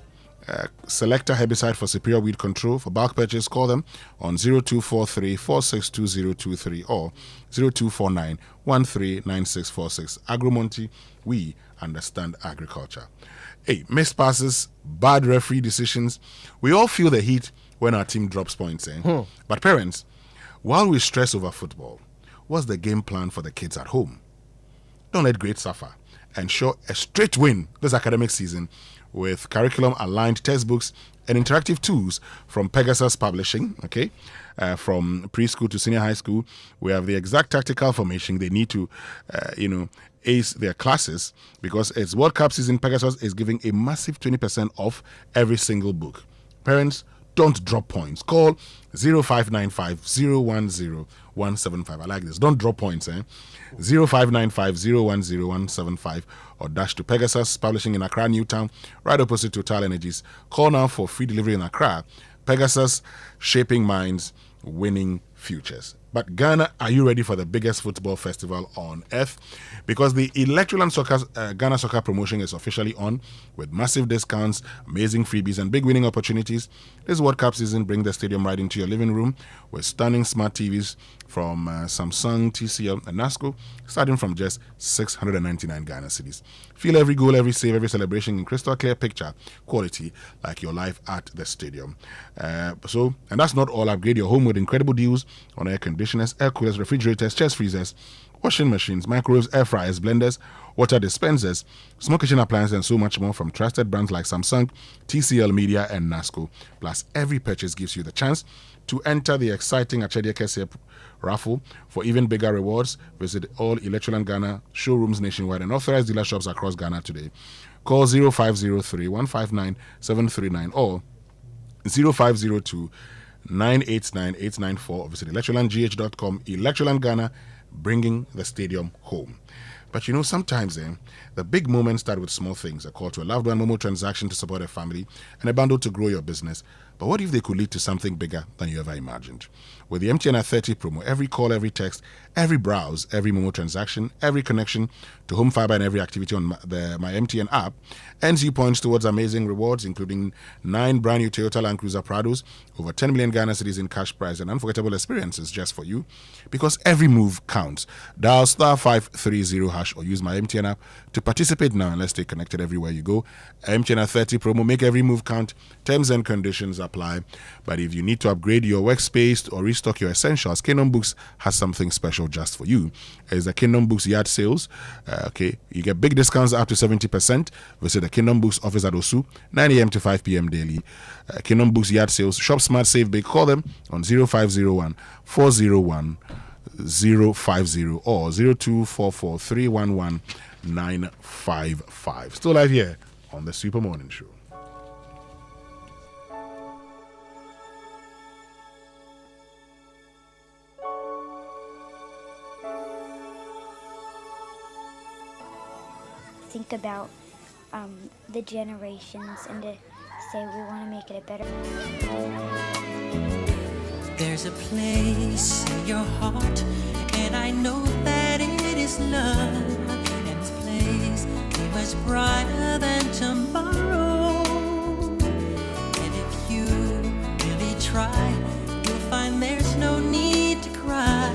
Selector herbicide for superior weed control. For bulk purchase, call them on 0243 462023 or 0249 139646. Agromonti, we understand agriculture. Hey, missed passes, bad referee decisions. We all feel the heat when our team drops points. But parents, while we stress over football, what's the game plan for the kids at home? Don't let grades suffer. Ensure a straight win this academic season with curriculum-aligned textbooks and interactive tools from Pegasus Publishing, okay? From preschool to senior high school, we have the exact tactical formation they need to, ace their classes, because it's World Cup season. Pegasus is giving a massive 20% off every single book. Parents, don't drop points. Call 0595 010 175. I like this. Don't drop points, 0595 010 175, or dash to Pegasus Publishing in Accra, Newtown, right opposite Total Energies. Call now for free delivery in Accra. Pegasus, shaping minds, winning futures. But Ghana, are you ready for the biggest football festival on earth? Because the Electoral Ghana Soccer promotion is officially on, with massive discounts, amazing freebies, and big winning opportunities. This World Cup season, bring the stadium right into your living room with stunning smart TVs from Samsung, TCL, and NASCO, starting from just 699 Ghana cedis. Feel every goal, every save, every celebration in crystal clear picture quality, like your life at the stadium. And that's not all. Upgrade your home with incredible deals on air conditioners, air coolers, refrigerators, chest freezers, washing machines, microwaves, air fryers, blenders, water dispensers, small kitchen appliances, and so much more from trusted brands like Samsung, TCL Media, and NASCO. Plus, every purchase gives you the chance to enter the exciting Achedia Kese raffle for even bigger rewards. Visit all Electroland Ghana showrooms nationwide and authorized dealer shops across Ghana today. Call 0503 159 739 or 0502 989 894 or visit electrolandgh.com. Electroland Ghana, bringing the stadium home. But sometimes the big moments start with small things: a call to a loved one, Momo transaction to support a family, and a bundle to grow your business. But what if they could lead to something bigger than you ever imagined? With the MTN at 30 promo, every call, every text, every browse, every Momo transaction, every connection to home fiber, and every activity on the My MTN app earns you points towards amazing rewards, including 9 brand new Toyota Land Cruiser Prados, over 10 million Ghana cedis in cash prize, and unforgettable experiences just for you. Because every move counts. Dial *530# or use My MTN app to participate now, and let's stay connected everywhere you go. MTN at 30 promo, make every move count. Terms and conditions apply. But if you need to upgrade your workspace or restock your essentials, Kingdom Books has something special just for you. It's the Kingdom Books yard sales. You get big discounts up to 70%. Visit the Kingdom Books office at Osu, 9 a.m. to 5 p.m. daily. Kingdom Books yard sales. Shop smart, save big. Call them on 0501 401 050 or 0244 311 955. Still live here on the Super Morning Show. Think about the generations and to say we want to make it a better. There's a place in your heart, and I know that it is love. And this place is much brighter than tomorrow. And if you really try, you'll find there's no need to cry.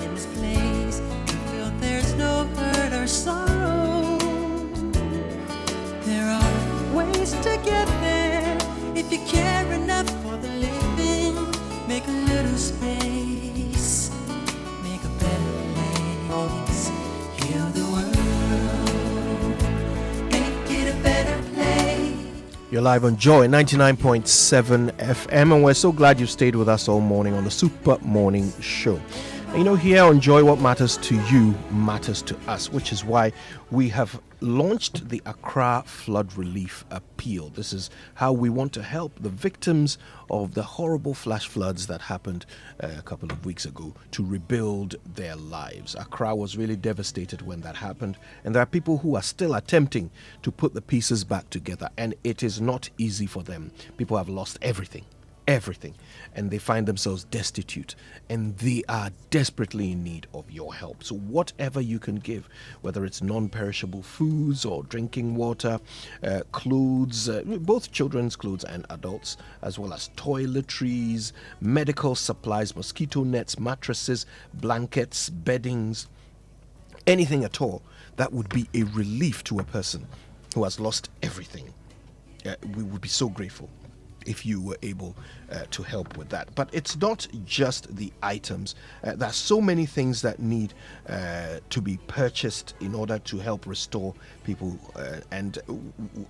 In this place, you feel there's no hurt or sorrow. There are ways to get there if you care enough for the living. Make a little space, make a better place. Heal the world, make it a better place. You're live on Joy 99.7 FM, and we're so glad you stayed with us all morning on the Super Morning Show. And here on Joy, what matters to you matters to us, which is why we have launched the Accra Flood Relief Appeal. This is how we want to help the victims of the horrible flash floods that happened a couple of weeks ago to rebuild their lives. Accra was really devastated when that happened, and there are people who are still attempting to put the pieces back together, and it is not easy for them. People have lost everything, and they find themselves destitute, and they are desperately in need of your help. So whatever you can give, whether it's non-perishable foods or drinking water, clothes, both children's clothes and adults, as well as toiletries, medical supplies, mosquito nets, mattresses, blankets, beddings, anything at all that would be a relief to a person who has lost everything. We would be so grateful. if you were able to help with that. But it's not just the items. There are so many things that need to be purchased in order to help restore people. And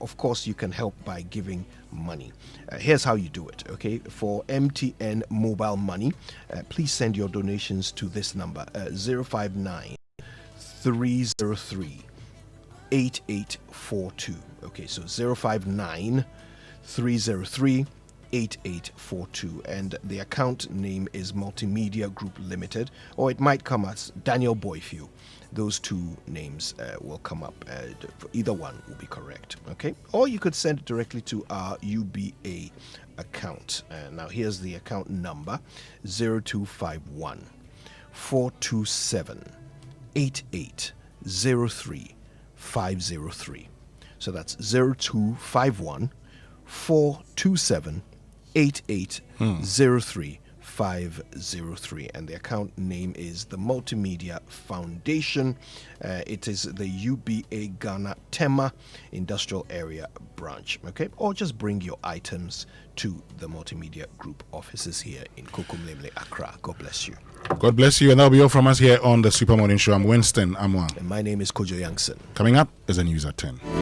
of course, you can help by giving money. Here's how you do it, okay? For MTN mobile money, please send your donations to this number, 059 303 8842. Okay, so 059 303 8842, and the account name is Multimedia Group Limited, or it might come as Daniel Boyfield. Those two names will come up. Either one will be correct. Okay, or you could send it directly to our UBA account. Now here's the account number: 0251 427 8803 503. So that's 0251 427 8803 503, and the account name is the Multimedia Foundation. It is the UBA Ghana Tema Industrial Area branch. Okay, or just bring your items to the Multimedia Group offices here in Kokumlemle, Accra. God bless you. God bless you, and that'll be all from us here on the Super Morning Show. I'm Winston Amoah. And my name is Kojo Yankson. Coming up is a news at 10.